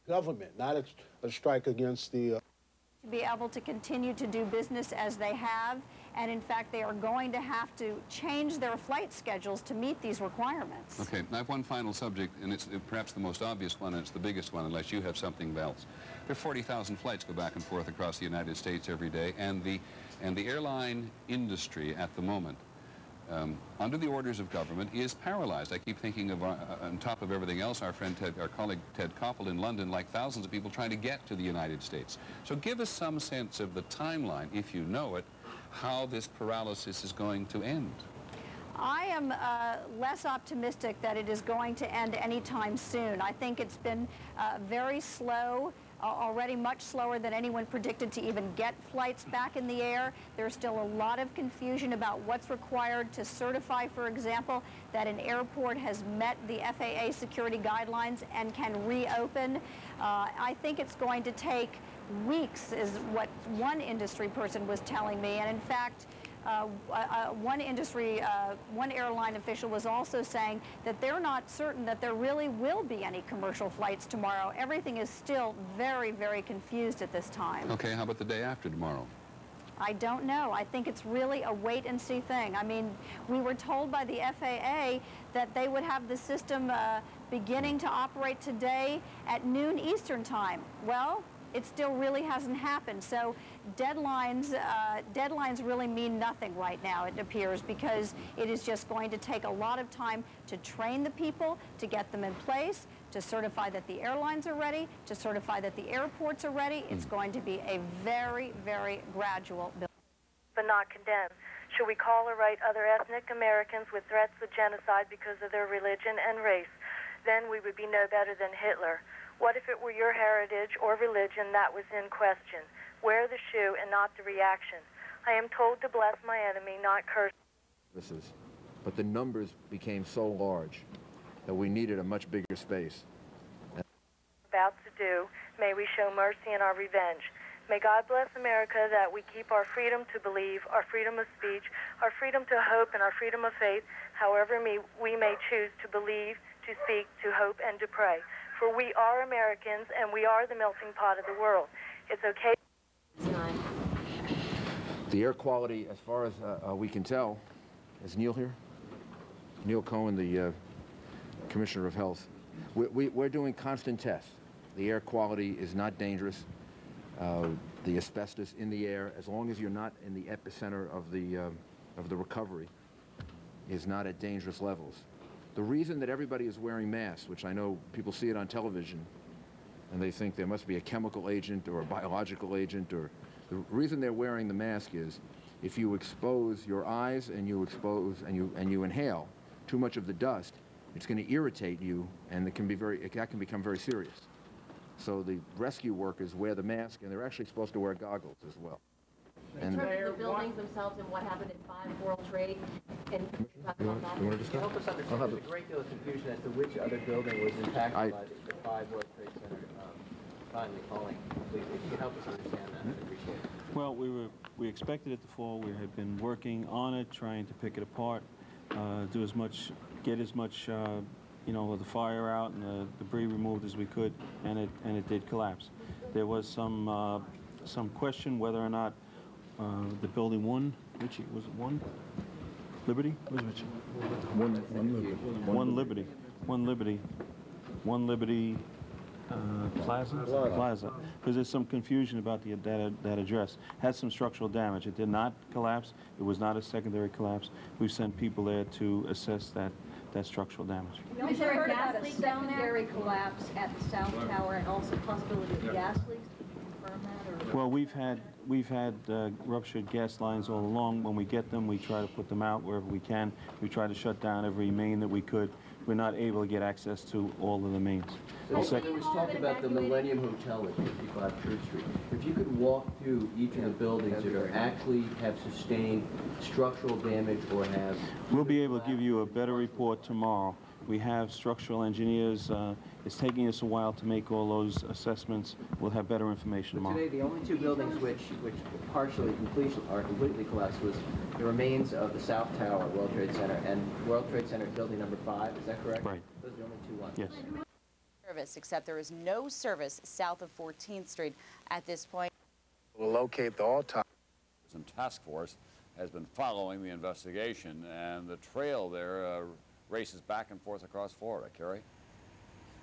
government, not a strike against the to be able to continue to do business as they have, and in fact they are going to have to change their flight schedules to meet these requirements. Okay, I have one final subject, and it's perhaps the most obvious one, and it's the biggest one, unless you have something else. There are 40,000 flights go back and forth across the United States every day, and the airline industry at the moment, under the orders of government, is paralyzed. I keep thinking of, on top of everything else, our colleague Ted Koppel in London, like thousands of people trying to get to the United States. So give us some sense of the timeline, if you know it, how this paralysis is going to end. I am less optimistic that it is going to end anytime soon. I think it's been very slow, already much slower than anyone predicted to even get flights back in the air. There's still a lot of confusion about what's required to certify, for example, that an airport has met the FAA security guidelines and can reopen. I think it's going to take weeks, is what one industry person was telling me, and in fact, one airline official was also saying that they're not certain that there really will be any commercial flights tomorrow. Everything is still very, very confused at this time. Okay, how about the day after tomorrow? I don't know. I think it's really a wait-and-see thing. I mean, we were told by the FAA that they would have the system beginning to operate today at noon Eastern time. Well, it still really hasn't happened. So deadlines really mean nothing right now, it appears, because it is just going to take a lot of time to train the people, to get them in place, to certify that the airlines are ready, to certify that the airports are ready. It's going to be a very, very gradual build. But not condemn. Should we call or write other ethnic Americans with threats of genocide because of their religion and race? Then we would be no better than Hitler. What if it were your heritage or religion that was in question? Wear the shoe and not the reaction. I am told to bless my enemy, not curse. But the numbers became so large that we needed a much bigger space. About to do, may we show mercy in our revenge. May God bless America that we keep our freedom to believe, our freedom of speech, our freedom to hope, and our freedom of faith, however we may choose to believe, to speak, to hope, and to pray. For we are Americans, and we are the melting pot of the world. It's okay. The air quality, as far as we can tell, is Neil here? Neil Cohen, the Commissioner of Health. We're doing constant tests. The air quality is not dangerous. The asbestos in the air, as long as you're not in the epicenter of the recovery, is not at dangerous levels. The reason that everybody is wearing masks, which I know people see it on television, and they think there must be a chemical agent or a biological agent, or the reason they're wearing the mask is if you expose your eyes and you inhale too much of the dust, it's going to irritate you, and that can become very serious. So the rescue workers wear the mask, and they're actually supposed to wear goggles as well. In terms of the buildings themselves and what happened in 5 World Trade, and talk about that. You want to discuss? Help us understand. There's a great deal of confusion as to which other building was impacted by the 5 World Trade Center finally falling. Please, if you could help us understand that, I'd appreciate it. Well, we expected it to fall. We had been working on it, trying to pick it apart, get as much you know, the fire out and the debris removed as we could, and it did collapse. There was some question whether or not the building one, Richie, was it one? Liberty? Where's Richie? One Liberty Plaza. Because there's some confusion about that address. Had some structural damage. It did not collapse. It was not a secondary collapse. We've sent people there to assess that structural damage. Is there a gas leak down there? Secondary collapse at the South Tower, and also possibility of gas leaks? Confirm that, or? Well, we've had ruptured gas lines all along. When we get them, we try to put them out wherever we can. We try to shut down every main that we could. We're not able to get access to all of the mains. There was talk about the Millennium Hotel at 55 Church Street. If you could walk through each of the buildings that are actually have sustained structural damage or have... We'll be able to give you a better report tomorrow. We have structural engineers. It's taking us a while to make all those assessments. We'll have better information tomorrow. Today, the only 2 buildings which partially completely collapsed was the remains of the South Tower, World Trade Center, and World Trade Center building number 5. Is that correct? Right. Those are the only 2 ones. Yes. Service, except there is no service south of 14th Street at this point. We'll locate the all-time. Task force has been following the investigation, and the trail there races back and forth across Florida. Kerry?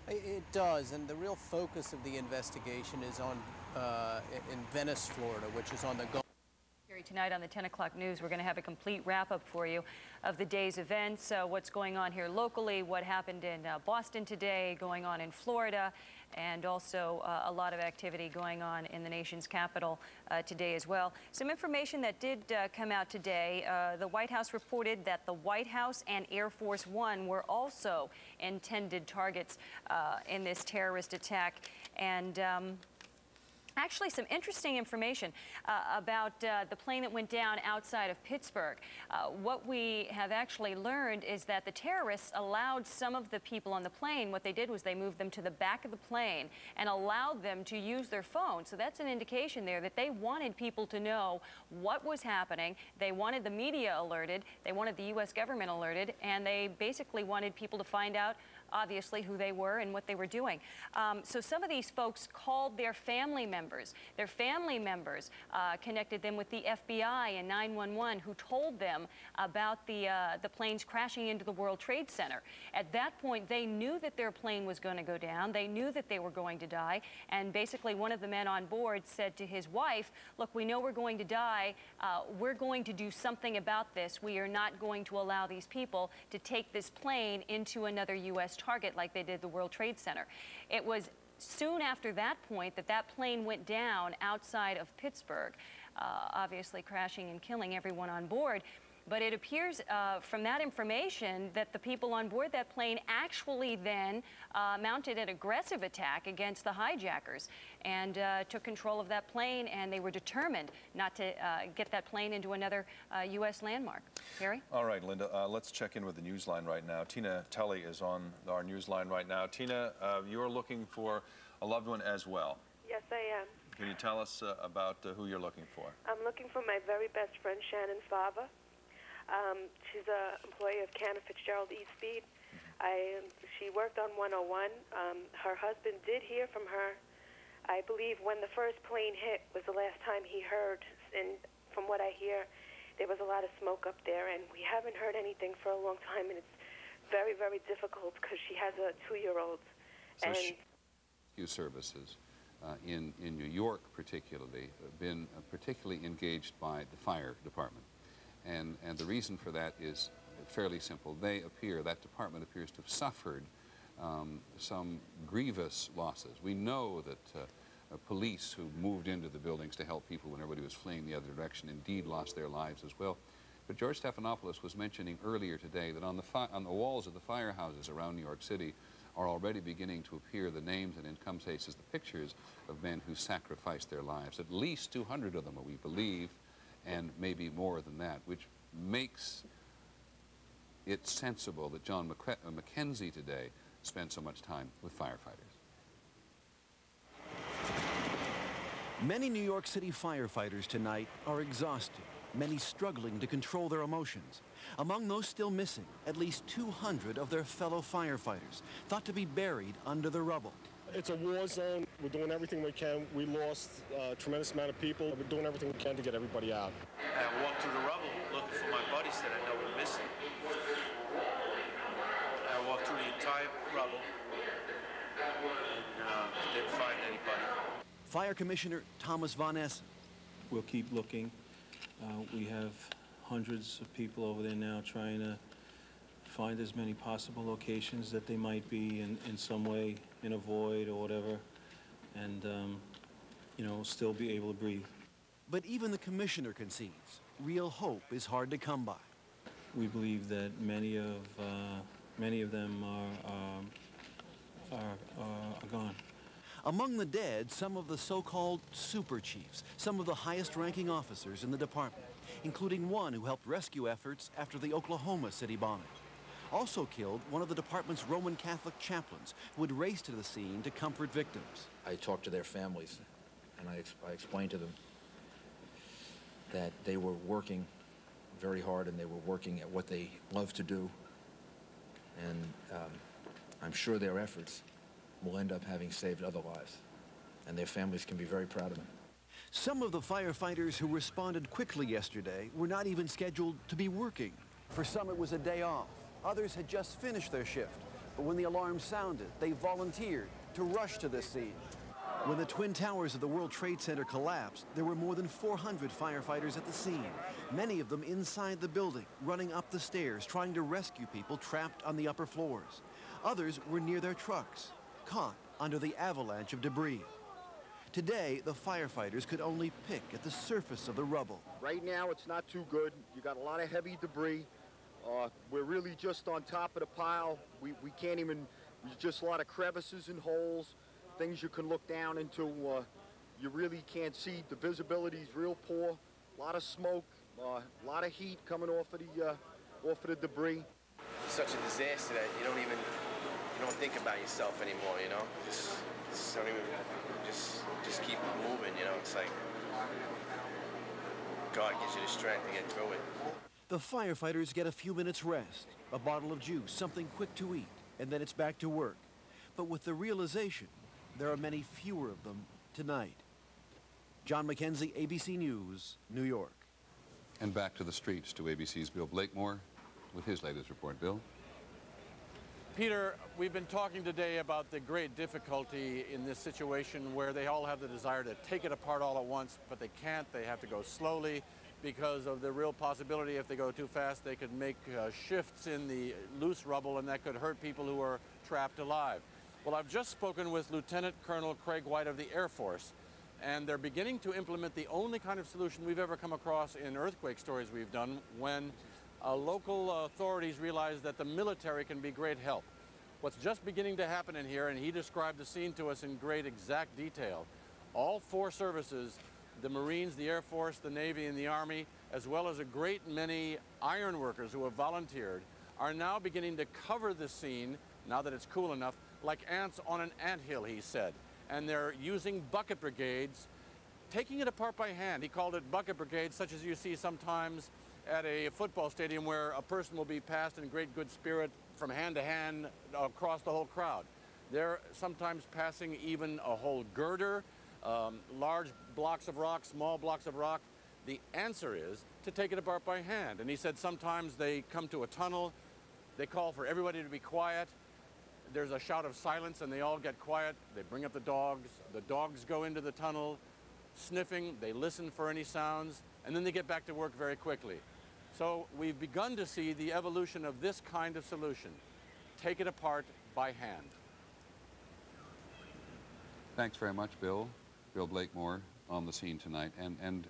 It does, and the real focus of the investigation is on in Venice, Florida, which is on the Gulf. Tonight on the 10 o'clock news, we're going to have a complete wrap-up for you of the day's events, what's going on here locally, what happened in Boston today, going on in Florida, and also a lot of activity going on in the nation's capital today as well. Some information that did come out today, the White House reported that the White House and Air Force One were also intended targets in this terrorist attack. And actually, some interesting information about the plane that went down outside of Pittsburgh. What we have actually learned is that the terrorists allowed some of the people on the plane, what they did was they moved them to the back of the plane and allowed them to use their phone. So that's an indication there that they wanted people to know what was happening. They wanted the media alerted. They wanted the U.S. government alerted. And they basically wanted people to find out obviously who they were and what they were doing. So some of these folks called their family members. Their family members connected them with the FBI and 911, who told them about the planes crashing into the World Trade Center. At that point, they knew that their plane was going to go down. They knew that they were going to die. And basically, one of the men on board said to his wife, look, we know we're going to die. We're going to do something about this. We are not going to allow these people to take this plane into another U.S. target like they did the World Trade Center. It was soon after that point that that plane went down outside of Pittsburgh, obviously crashing and killing everyone on board. But it appears from that information that the people on board that plane actually then mounted an aggressive attack against the hijackers and took control of that plane, and they were determined not to get that plane into another U.S. landmark. Harry? All right, Linda, let's check in with the Newsline right now. Tina Telly is on our Newsline right now. Tina, you're looking for a loved one as well. Yes, I am. Can you tell us about who you're looking for? I'm looking for my very best friend, Shannon Fava. She's an employee of Cantor Fitzgerald Eastbeat. She worked on 101. Her husband did hear from her. I believe when the first plane hit was the last time he heard, and from what I hear, there was a lot of smoke up there, and we haven't heard anything for a long time, and it's very, very difficult because she has a 2-year-old. So rescue services in New York particularly have been particularly engaged by the fire department. And the reason for that is fairly simple. That department appears to have suffered some grievous losses. We know that police who moved into the buildings to help people when everybody was fleeing the other direction indeed lost their lives as well. But George Stephanopoulos was mentioning earlier today that on the walls of the firehouses around New York City are already beginning to appear the names and in some cases the pictures of men who sacrificed their lives. At least 200 of them, we believe, and maybe more than that, which makes it sensible that John McKenzie today spent so much time with firefighters. Many New York City firefighters tonight are exhausted, many struggling to control their emotions. Among those still missing, at least 200 of their fellow firefighters, thought to be buried under the rubble. It's a war zone. We're doing everything we can. We lost a tremendous amount of people. We're doing everything we can to get everybody out. I walked through the rubble looking for my buddies that I know were missing. I walked through the entire rubble and didn't find anybody. Fire Commissioner Thomas Von Essen. We'll keep looking. We have hundreds of people over there now trying to find as many possible locations that they might be in some way in a void or whatever, and you know, still be able to breathe. But even the commissioner concedes real hope is hard to come by. We believe that many of them are gone. Among the dead, some of the so-called super chiefs, some of the highest-ranking officers in the department, including one who helped rescue efforts after the Oklahoma City bombing. Also killed one of the department's Roman Catholic chaplains who had raced to the scene to comfort victims. I talked to their families, and I explained to them that they were working very hard and they were working at what they love to do. And I'm sure their efforts will end up having saved other lives, and their families can be very proud of them. Some of the firefighters who responded quickly yesterday were not even scheduled to be working. For some, it was a day off. Others had just finished their shift, but when the alarm sounded, they volunteered to rush to the scene. When the Twin Towers of the World Trade Center collapsed, there were more than 400 firefighters at the scene, many of them inside the building, running up the stairs, trying to rescue people trapped on the upper floors. Others were near their trucks, caught under the avalanche of debris. Today, the firefighters could only pick at the surface of the rubble. Right now, it's not too good. You got a lot of heavy debris. We're really just on top of the pile. We can't even, there's just a lot of crevices and holes, things you can look down into. You really can't see. The visibility is real poor. A lot of smoke, a lot of heat coming off of the debris. It's such a disaster that you don't think about yourself anymore, you know? Just don't even, just keep moving, you know? It's like God gives you the strength to get through it. The firefighters get a few minutes rest, a bottle of juice, something quick to eat, and then it's back to work. But with the realization, there are many fewer of them tonight. John McKenzie, ABC News, New York. And back to the streets to ABC's Bill Blakemore with his latest report. Bill? Peter, we've been talking today about the great difficulty in this situation where they all have the desire to take it apart all at once, but they can't. They have to go slowly because of the real possibility if they go too fast, they could make shifts in the loose rubble, and that could hurt people who are trapped alive. Well, I've just spoken with Lieutenant Colonel Craig White of the Air Force, and they're beginning to implement the only kind of solution we've ever come across in earthquake stories we've done when local authorities realized that the military can be great help. What's just beginning to happen in here, and he described the scene to us in great exact detail, all four services, the Marines, the Air Force, the Navy, and the Army, as well as a great many iron workers who have volunteered, are now beginning to cover the scene, now that it's cool enough, like ants on an anthill, he said. And they're using bucket brigades, taking it apart by hand. He called it bucket brigades, such as you see sometimes at a football stadium where a person will be passed in great good spirit from hand to hand across the whole crowd. They're sometimes passing even a whole girder, large blocks of rock, small blocks of rock. The answer is to take it apart by hand. And he said sometimes they come to a tunnel, they call for everybody to be quiet. There's a shout of silence and they all get quiet. They bring up the dogs go into the tunnel, sniffing, they listen for any sounds, and then they get back to work very quickly. So we've begun to see the evolution of this kind of solution. Take it apart by hand. Thanks very much, Bill. Bill Blakemore on the scene tonight. And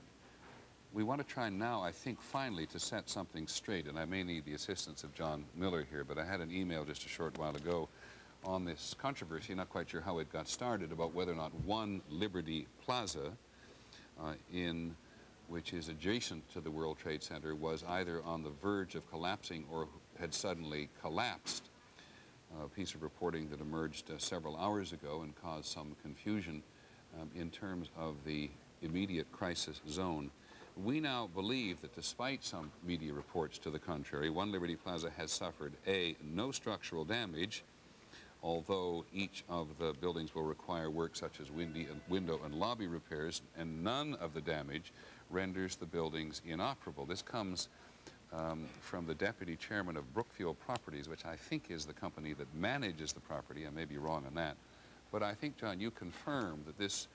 we want to try now, I think, finally to set something straight. And I may need the assistance of John Miller here, but I had an email just a short while ago on this controversy, not quite sure how it got started, about whether or not One Liberty Plaza, which is adjacent to the World Trade Center, was either on the verge of collapsing or had suddenly collapsed. A piece of reporting that emerged several hours ago and caused some confusion in terms of the immediate crisis zone. We now believe that despite some media reports to the contrary, One Liberty Plaza has suffered no structural damage, although each of the buildings will require work such as window and lobby repairs, and none of the damage renders the buildings inoperable. This comes from the deputy chairman of Brookfield Properties, which I think is the company that manages the property. I may be wrong on that. But I think, John, you confirmed that this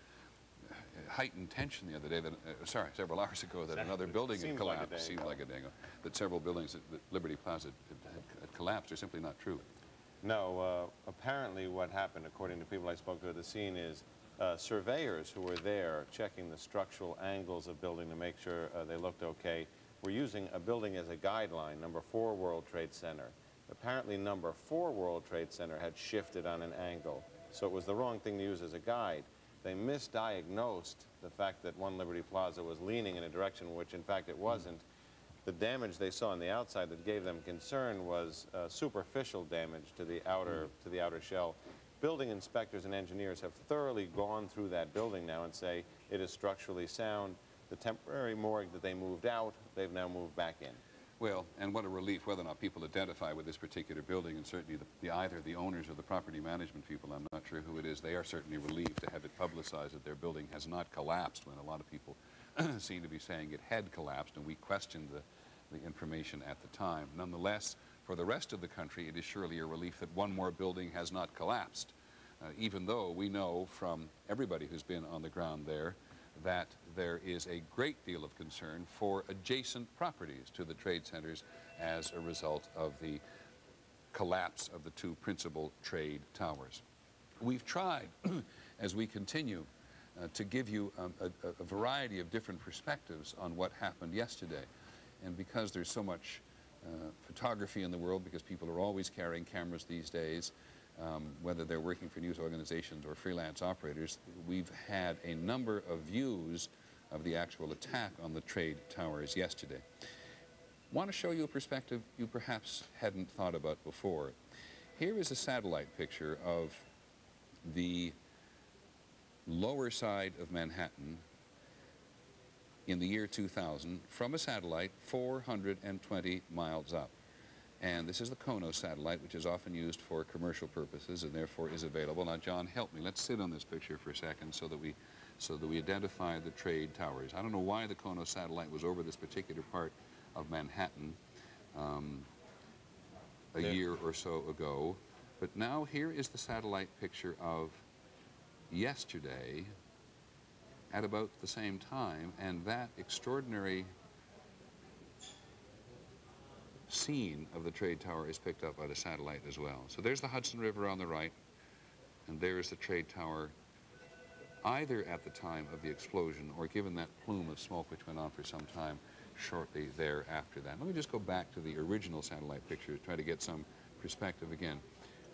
heightened tension the other day, several hours ago, that another building had collapsed. Seems like a day ago. That several buildings at Liberty Plaza had collapsed are simply not true. No, apparently what happened, according to people I spoke to at the scene, is surveyors who were there checking the structural angles of building to make sure they looked okay were using a building as a guideline, number 4 World Trade Center. Apparently number 4 World Trade Center had shifted on an angle, so it was the wrong thing to use as a guide. They misdiagnosed the fact that One Liberty Plaza was leaning in a direction which in fact it wasn't. The damage they saw on the outside that gave them concern was superficial damage to the outer shell. Building inspectors and engineers have thoroughly gone through that building now and say it is structurally sound. The temporary morgue that they moved out, they've now moved back in. Well, and what a relief whether or not people identify with this particular building, and certainly either the owners or the property management people, I'm not sure who it is, they are certainly relieved to have it publicized that their building has not collapsed, when a lot of people seem to be saying it had collapsed, and we questioned the information at the time. Nonetheless, for the rest of the country, it is surely a relief that one more building has not collapsed, even though we know from everybody who's been on the ground there that there is a great deal of concern for adjacent properties to the trade centers as a result of the collapse of the 2 principal trade towers. We've tried, as we continue, to give you a variety of different perspectives on what happened yesterday. And because there's so much photography in the world, because people are always carrying cameras these days, whether they're working for news organizations or freelance operators, we've had a number of views of the actual attack on the trade towers yesterday. Want to show you a perspective you perhaps hadn't thought about before. Here is a satellite picture of the lower side of Manhattan in the year 2000 from a satellite 420 miles up. And this is the Konos satellite, which is often used for commercial purposes and therefore is available. Now, John, help me. Let's sit on this picture for a second so that we identify the trade towers. I don't know why the Konos satellite was over this particular part of Manhattan a year or so ago, but now here is the satellite picture of yesterday at about the same time, and that extraordinary scene of the trade tower is picked up by the satellite as well. So there's the Hudson River on the right, and there's the trade tower either at the time of the explosion or given that plume of smoke which went on for some time, shortly thereafter that. Let me just go back to the original satellite picture to try to get some perspective again.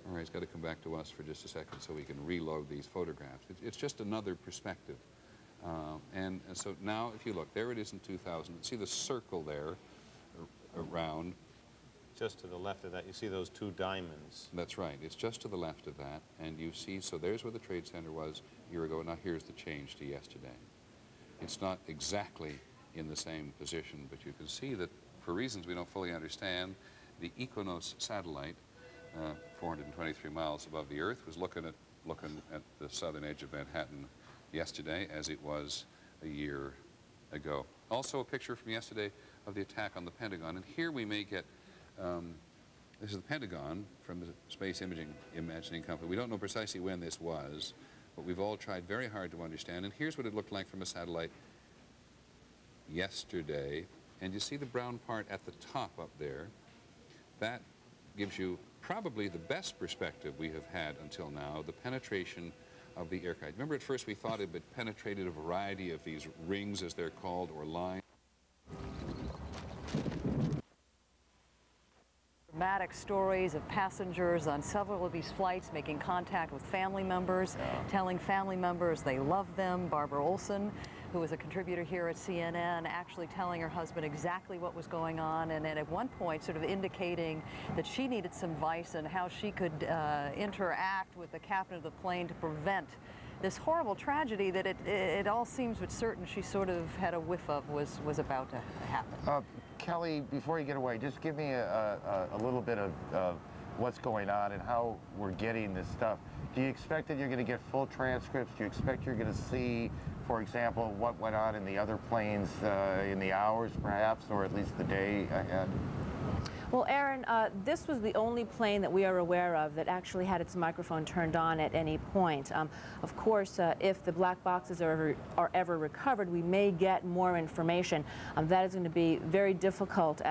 All right, it's got to come back to us for just a second so we can reload these photographs. It's just another perspective. And so now, if you look, there it is in 2000. See the circle there around? Just to the left of that, you see those two diamonds. That's right. It's just to the left of that. And you see, so there's where the Trade Center was a year ago. Now here's the change to yesterday. It's not exactly in the same position, but you can see that for reasons we don't fully understand, the Equinos satellite, 423 miles above the Earth, was looking at the southern edge of Manhattan yesterday as it was a year ago. Also a picture from yesterday of the attack on the Pentagon. And here we may get, this is the Pentagon from the Space Imagining Company. We don't know precisely when this was, but we've all tried very hard to understand. And here's what it looked like from a satellite yesterday. And you see the brown part at the top up there. That gives you probably the best perspective we have had until now, the penetration of the aircraft. Remember, at first we thought it had penetrated a variety of these rings, as they're called, or lines. Dramatic stories of passengers on several of these flights making contact with family members, telling family members they love them. Barbara Olson, who was a contributor here at CNN, actually telling her husband exactly what was going on, and at one point sort of indicating that she needed some advice on how she could interact with the captain of the plane to prevent this horrible tragedy that it all seems with certain she sort of had a whiff of was about to happen. Kelly, before you get away, just give me a little bit of what's going on and how we're getting this stuff. Do you expect that you're going to get full transcripts? Do you expect you're going to see, for example, what went on in the other planes in the hours, perhaps, or at least the day ahead? Well, Aaron, this was the only plane that we are aware of that actually had its microphone turned on at any point. Of course, if the black boxes are ever recovered, we may get more information. That is going to be very difficult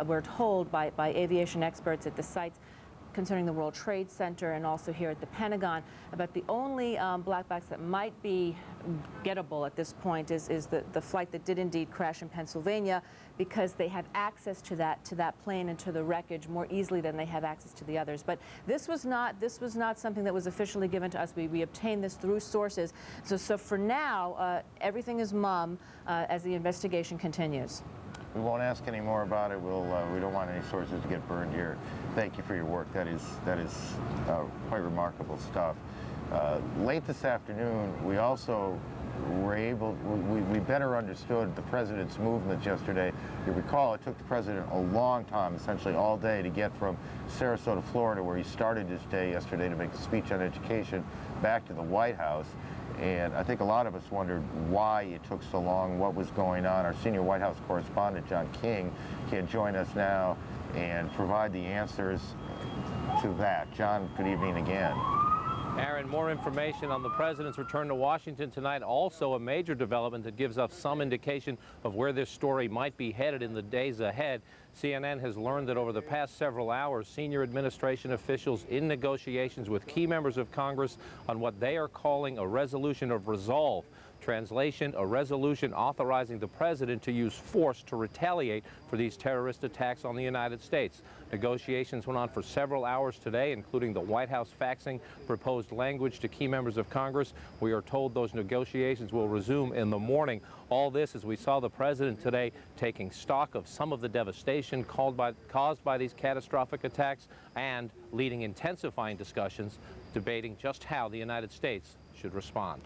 we're told by aviation experts at the sites concerning the World Trade Center and also here at the Pentagon. About the only black box that might be gettable at this point is the flight that did indeed crash in Pennsylvania, because they have access to that plane and to the wreckage more easily than they have access to the others. But this was not something that was officially given to us. We obtained this through sources. So for now, everything is mum as the investigation continues. We won't ask any more about it. We don't want any sources to get burned here. Thank you for your work. That is quite remarkable stuff. Late this afternoon, we also were able, we better understood the president's movements yesterday. You recall, it took the president a long time, essentially all day, to get from Sarasota, Florida, where he started his day yesterday to make a speech on education, back to the White House. And I think a lot of us wondered why it took so long, what was going on. Our senior White House correspondent, John King, can join us now and provide the answers to that. John, good evening again. Aaron, more information on the president's return to Washington tonight. Also a major development that gives us some indication of where this story might be headed in the days ahead. CNN has learned that over the past several hours, senior administration officials in negotiations with key members of Congress on what they are calling a resolution of resolve. Translation, a resolution authorizing the president to use force to retaliate for these terrorist attacks on the United States. Negotiations went on for several hours today, including the White House faxing proposed language to key members of Congress. We are told those negotiations will resume in the morning. All this as we saw the president today taking stock of some of the devastation caused by these catastrophic attacks and leading intensifying discussions debating just how the United States should respond.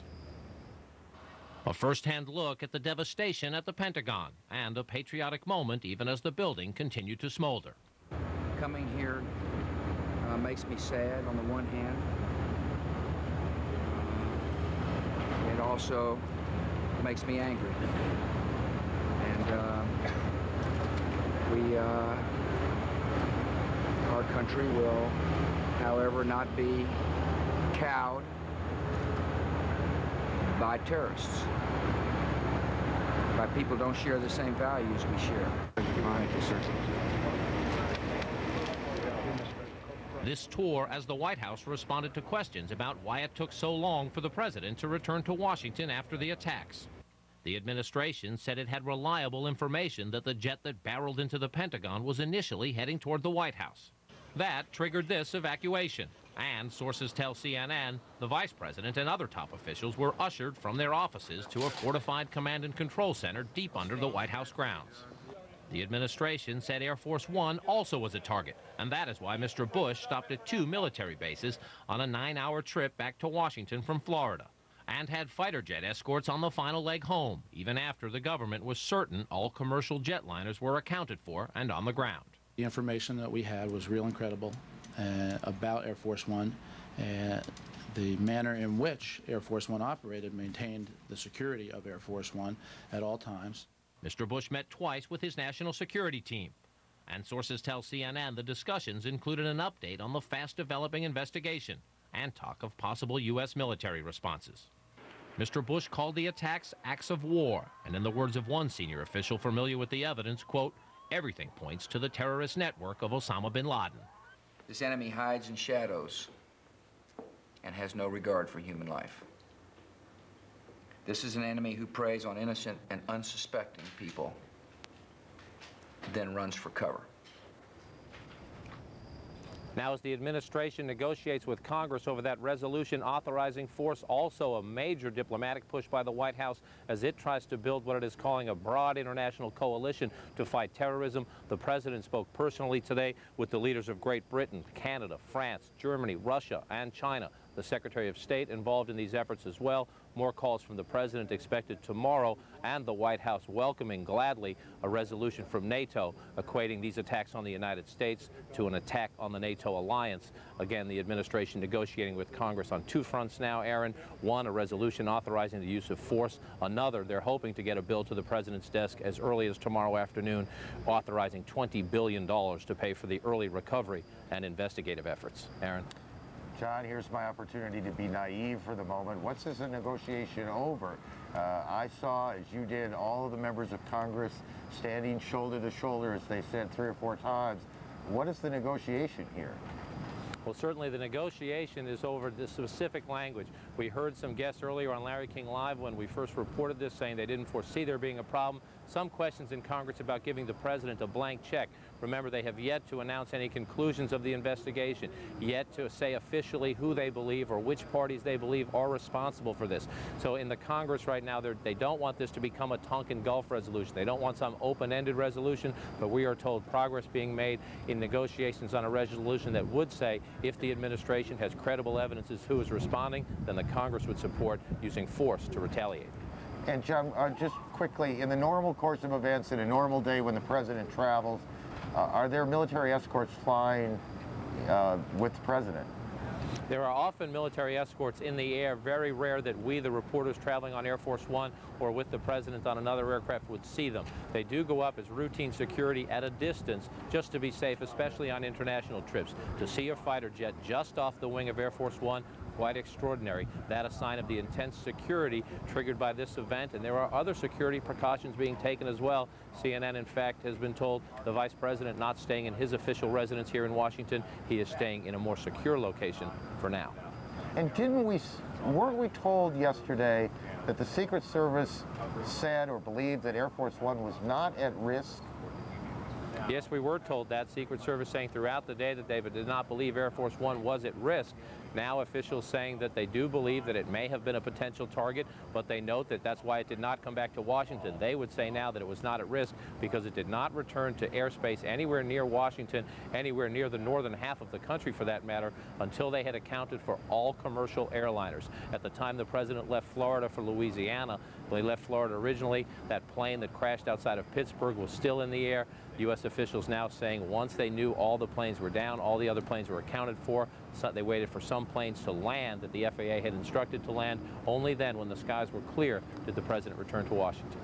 A first-hand look at the devastation at the Pentagon and a patriotic moment even as the building continued to smolder. Coming here makes me sad on the one hand. It also makes me angry. And our country will, however, not be cowed by terrorists, by people who don't share the same values we share. This tour as the White House responded to questions about why it took so long for the president to return to Washington after the attacks. The administration said it had reliable information that the jet that barreled into the Pentagon was initially heading toward the White House. That triggered this evacuation. And sources tell CNN the vice president and other top officials were ushered from their offices to a fortified command and control center deep under the White House grounds. The administration said Air Force One also was a target, and that is why Mr. Bush stopped at 2 military bases on a 9-hour trip back to Washington from Florida, and had fighter jet escorts on the final leg home, even after the government was certain all commercial jetliners were accounted for and on the ground. The information that we had was real and credible about Air Force One, and the manner in which Air Force One operated maintained the security of Air Force One at all times. Mr. Bush met twice with his national security team, and sources tell CNN the discussions included an update on the fast-developing investigation and talk of possible U.S. military responses. Mr. Bush called the attacks acts of war, and in the words of one senior official familiar with the evidence, quote, everything points to the terrorist network of Osama bin Laden. This enemy hides in shadows and has no regard for human life. This is an enemy who preys on innocent and unsuspecting people, then runs for cover. Now, as the administration negotiates with Congress over that resolution authorizing force, also a major diplomatic push by the White House as it tries to build what it is calling a broad international coalition to fight terrorism. The president spoke personally today with the leaders of Great Britain, Canada, France, Germany, Russia, and China. The Secretary of State involved in these efforts as well. More calls from the president expected tomorrow, and the White House welcoming gladly a resolution from NATO equating these attacks on the United States to an attack on the NATO alliance. Again, the administration negotiating with Congress on 2 fronts now, Aaron. One, a resolution authorizing the use of force. Another, they're hoping to get a bill to the president's desk as early as tomorrow afternoon, authorizing $20 billion to pay for the early recovery and investigative efforts. Aaron? John, here's my opportunity to be naive for the moment. What's this a negotiation over? I saw, as you did, all of the members of Congress standing shoulder to shoulder, as they said 3 or 4 times. What is the negotiation here? Well, certainly the negotiation is over the specific language. We heard some guests earlier on Larry King Live when we first reported this saying they didn't foresee there being a problem. Some questions in Congress about giving the president a blank check. Remember, they have yet to announce any conclusions of the investigation, yet to say officially who they believe or which parties they believe are responsible for this. So in the Congress right now, they don't want this to become a Tonkin Gulf resolution. They don't want some open-ended resolution, but we are told progress being made in negotiations on a resolution that would say if the administration has credible evidence as to who is responding, then the Congress would support using force to retaliate. And John, just quickly, in the normal course of events, in a normal day when the president travels, are there military escorts flying with the president? There are often military escorts in the air. Very rare that we, the reporters traveling on Air Force One or with the president on another aircraft, would see them. They do go up as routine security at a distance just to be safe, especially on international trips. To see a fighter jet just off the wing of Air Force One, quite extraordinary. That a sign of the intense security triggered by this event, and there are other security precautions being taken as well. CNN, in fact, has been told the vice president not staying in his official residence here in Washington. He is staying in a more secure location for now. And weren't we told yesterday that the Secret Service said or believed that Air Force One was not at risk? Yes, we were told that. Secret Service saying throughout the day that they did not believe Air Force One was at risk. Now officials saying that they do believe that it may have been a potential target, but they note that that's why it did not come back to Washington. They would say now that it was not at risk because it did not return to airspace anywhere near Washington, anywhere near the northern half of the country for that matter, until they had accounted for all commercial airliners. At the time the president left Florida for Louisiana, when he left Florida originally, that plane that crashed outside of Pittsburgh was still in the air. U.S. officials now saying once they knew all the planes were down, all the other planes were accounted for, so they waited for some planes to land that the FAA had instructed to land. Only then, when the skies were clear, did the president return to Washington.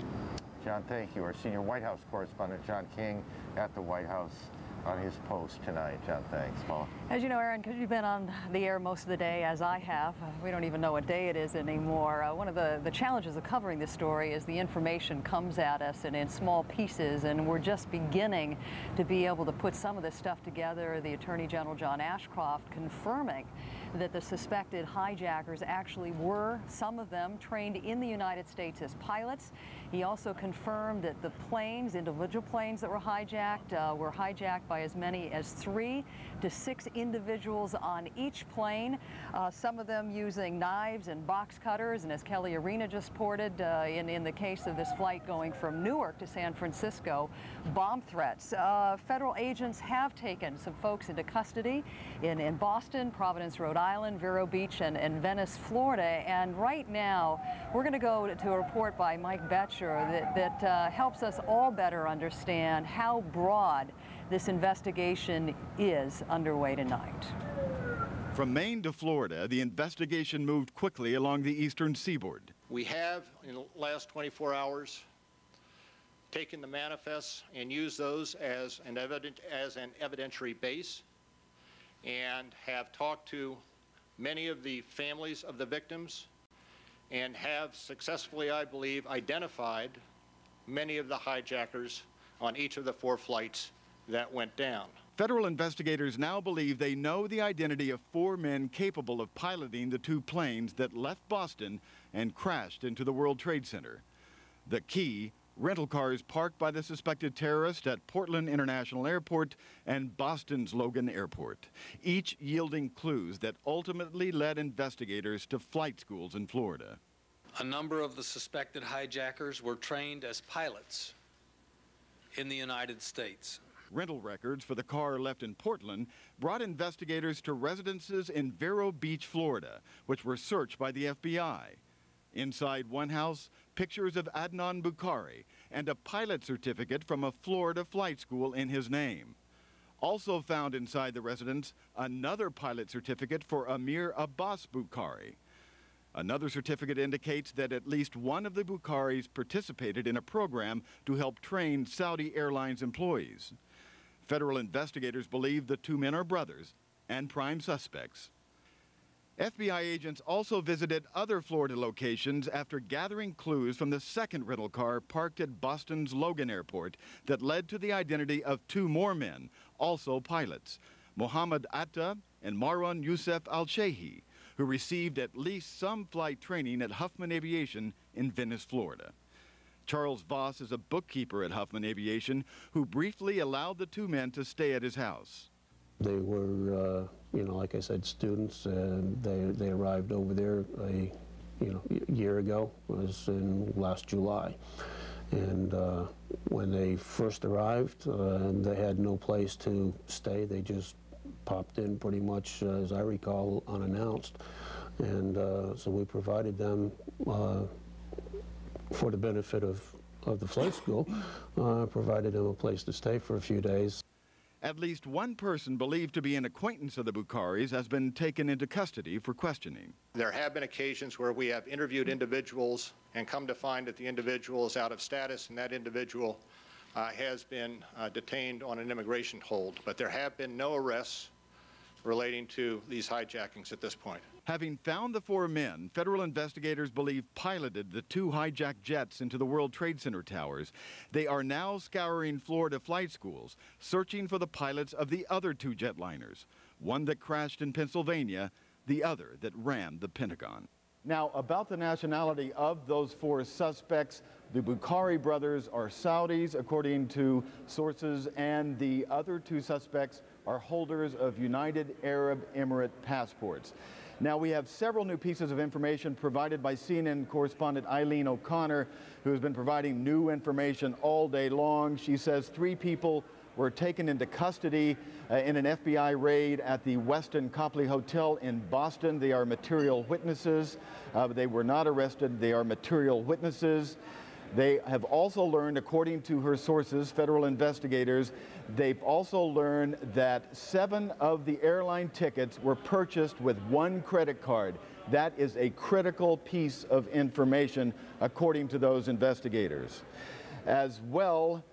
John, thank you. Our senior White House correspondent, John King, at the White House. on his post tonight. John, thanks. Paul? As you know, Aaron, because you've been on the air most of the day, as I have, we don't even know what day it is anymore. One of the challenges of covering this story is the information comes at us and in small pieces, and we're just beginning to be able to put some of this stuff together. The Attorney General John Ashcroft confirming that the suspected hijackers actually were, some of them, trained in the United States as pilots. He also confirmed that the planes, individual planes that were hijacked by as many as 3 to 6 individuals on each plane, some of them using knives and box cutters, and as Kelly Arena just reported, in the case of this flight going from Newark to San Francisco, bomb threats. Federal agents have taken some folks into custody in Boston, Providence, Rhode Island, Vero Beach, and Venice, Florida, and right now we're going to go to a report by Mike Betcher that helps us all better understand how broad this investigation is underway tonight. From Maine to Florida, the investigation moved quickly along the eastern seaboard. We have, in the last 24 hours, taken the manifests and used those as an evidentiary base, and have talked to many of the families of the victims, and have successfully, I believe, identified many of the hijackers on each of the 4 flights that went down. Federal investigators now believe they know the identity of 4 men capable of piloting the 2 planes that left Boston and crashed into the World Trade Center. The key, rental cars parked by the suspected terrorist at Portland International Airport and Boston's Logan Airport, each yielding clues that ultimately led investigators to flight schools in Florida. A number of the suspected hijackers were trained as pilots in the United States. Rental records for the car left in Portland brought investigators to residences in Vero Beach, Florida, which were searched by the FBI. Inside one house, pictures of Adnan Bukhari and a pilot certificate from a Florida flight school in his name. Also found inside the residence, another pilot certificate for Amir Abbas Bukhari. Another certificate indicates that at least one of the Bukharis participated in a program to help train Saudi Airlines employees. Federal investigators believe the 2 men are brothers and prime suspects. FBI agents also visited other Florida locations after gathering clues from the second rental car parked at Boston's Logan Airport that led to the identity of 2 more men, also pilots, Mohammed Atta and Marwan Youssef Al-Shehi, who received at least some flight training at Huffman Aviation in Venice, Florida. Charles Voss is a bookkeeper at Huffman Aviation who briefly allowed the 2 men to stay at his house. They were, like I said, students, and they arrived over there a year ago. It was in last July. And when they first arrived, they had no place to stay. They just popped in pretty much, as I recall, unannounced. And so we provided them for the benefit of the flight school, provided them a place to stay for a few days. At least one person believed to be an acquaintance of the Bukharis has been taken into custody for questioning. There have been occasions where we have interviewed individuals and come to find that the individual is out of status, and that individual has been detained on an immigration hold. But there have been no arrests relating to these hijackings at this point. Having found the 4 men, federal investigators believe piloted the 2 hijacked jets into the World Trade Center towers. They are now scouring Florida flight schools, searching for the pilots of the other 2 jetliners, one that crashed in Pennsylvania, the other that rammed the Pentagon. Now, about the nationality of those 4 suspects, the Bukhari brothers are Saudis, according to sources, and the other 2 suspects are holders of United Arab Emirate passports. Now, we have several new pieces of information provided by CNN correspondent Eileen O'Connor, who has been providing new information all day long. She says 3 people were taken into custody in an FBI raid at the Westin Copley Hotel in Boston. They are material witnesses. They were not arrested. They are material witnesses. They have also learned, according to her sources, federal investigators, they've also learned that 7 of the airline tickets were purchased with 1 credit card. That is a critical piece of information, according to those investigators. As well,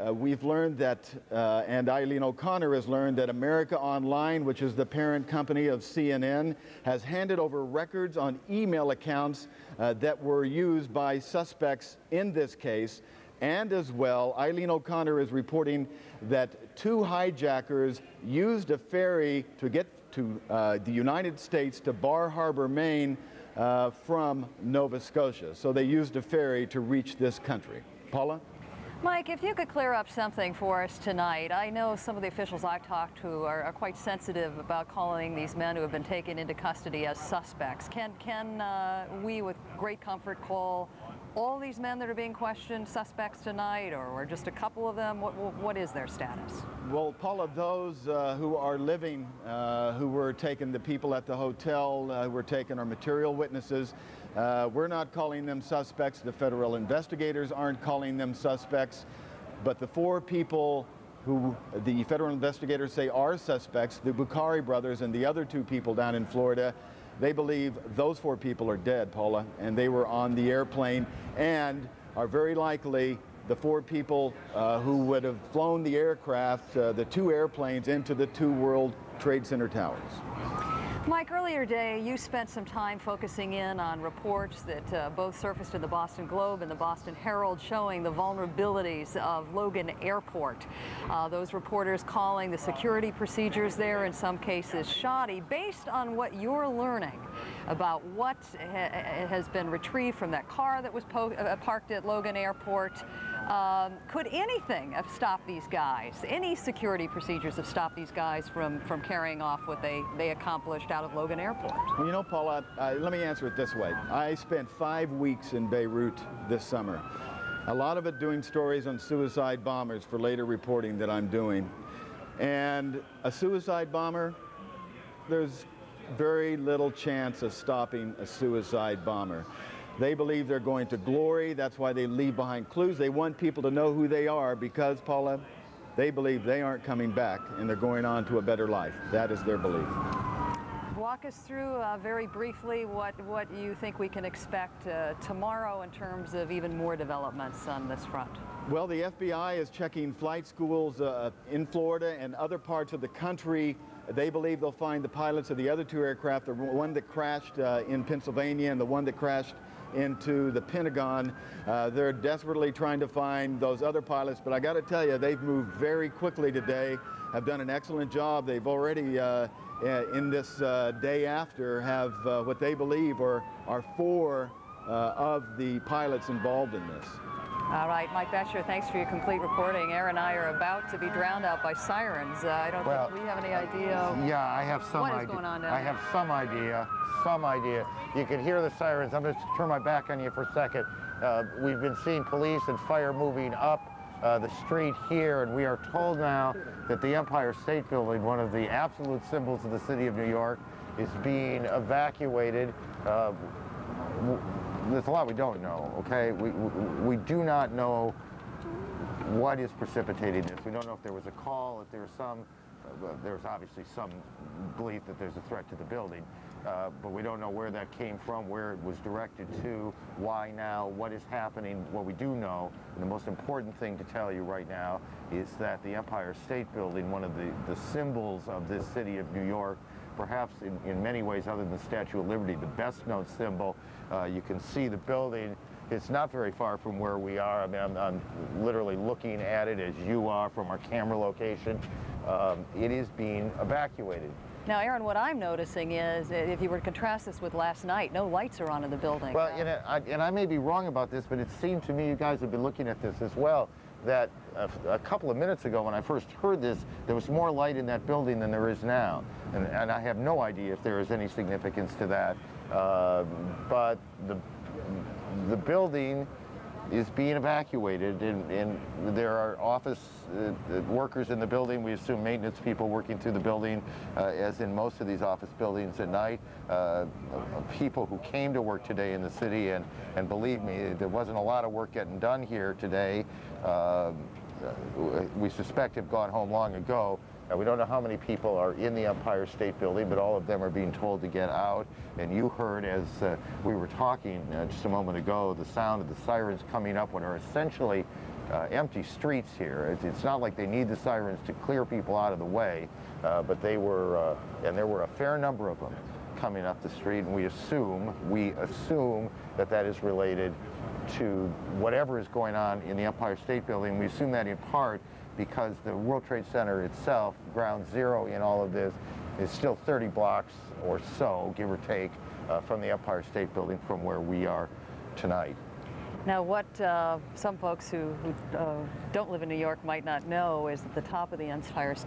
we've learned that, and Eileen O'Connor has learned that America Online, which is the parent company of CNN, has handed over records on email accounts that were used by suspects in this case. And as well, Eileen O'Connor is reporting that 2 hijackers used a ferry to get to the United States to Bar Harbor, Maine from Nova Scotia. So they used a ferry to reach this country. Paula? Mike, if you could clear up something for us tonight. I know some of the officials I've talked to are quite sensitive about calling these men who have been taken into custody as suspects. Can we, with great comfort, call all these men that are being questioned suspects tonight, or just a couple of them? What is their status? Well, Paula, those who are living, who were taken, the people at the hotel who were taken, are material witnesses. We're not calling them suspects. The federal investigators aren't calling them suspects. But the 4 people who the federal investigators say are suspects, the Bukhari brothers and the other 2 people down in Florida, they believe those 4 people are dead, Paula, and they were on the airplane and are very likely the 4 people who would have flown the aircraft, the 2 airplanes, into the 2 World Trade Center towers. Mike, earlier today you spent some time focusing in on reports that both surfaced in the Boston Globe and the Boston Herald showing the vulnerabilities of Logan Airport. Those reporters calling the security procedures there in some cases shoddy. Based on what you're learning about what has been retrieved from that car that was parked at Logan Airport, could anything have stopped these guys? Any security procedures have stopped these guys from carrying off what they accomplished out of Logan Airport? Well, you know, Paula, let me answer it this way. I spent 5 weeks in Beirut this summer. A lot of it doing stories on suicide bombers for later reporting that I'm doing. And a suicide bomber, there's very little chance of stopping a suicide bomber. They believe they're going to glory. That's why they leave behind clues. They want people to know who they are because, Paula, they believe they aren't coming back and they're going on to a better life. That is their belief. Walk us through very briefly what you think we can expect tomorrow in terms of even more developments on this front. Well, the FBI is checking flight schools in Florida and other parts of the country. They believe they'll find the pilots of the other 2 aircraft, the one that crashed in Pennsylvania and the one that crashed into the Pentagon. They're desperately trying to find those other pilots, but I got to tell you, they've moved very quickly today, have done an excellent job. They've already, in this day after, have what they believe are 4 of the pilots involved in this. All right, Mike Boettcher, thanks for your complete reporting. Aaron and I are about to be drowned out by sirens. I don't think we have any idea. Yeah, I have some idea. What is going on down I have some idea. You can hear the sirens. I'm going to turn my back on you for a second. We've been seeing police and fire moving up the street here, and we are told now that the Empire State Building, one of the absolute symbols of the city of New York, is being evacuated. There's a lot we don't know, okay? We do not know what is precipitating this. We don't know if there was a call, if there's obviously some belief that there's a threat to the building, but we don't know where that came from, where it was directed to, why now, what is happening. What we do know, and the most important thing to tell you right now, is that the Empire State Building, one of the symbols of this city of New York, perhaps in many ways other than the Statue of Liberty, the best known symbol. You can see the building. It's not very far from where we are. I mean, I'm literally looking at it as you are from our camera location. It is being evacuated. Now, Aaron, what I'm noticing is, if you were to contrast this with last night, no lights are on in the building. Well, and I may be wrong about this, but it seemed to me, you guys have been looking at this as well, that a couple of minutes ago when I first heard this, there was more light in that building than there is now. And I have no idea if there is any significance to that. But the building is being evacuated, and there are office workers in the building. We assume maintenance people working through the building, as in most of these office buildings at night. People who came to work today in the city, and believe me, there wasn't a lot of work getting done here today. We suspect have gone home long ago. We don't know how many people are in the Empire State Building, but all of them are being told to get out. And you heard, as we were talking just a moment ago, the sound of the sirens coming up, what are essentially empty streets here. It's not like they need the sirens to clear people out of the way, but they were, and there were a fair number of them coming up the street, and we assume that that is related to whatever is going on in the Empire State Building. We assume that in part because the World Trade Center itself, ground zero in all of this, is still 30 blocks or so, give or take, from the Empire State Building from where we are tonight. Now, what some folks who don't live in New York might not know is that the top of the Empire State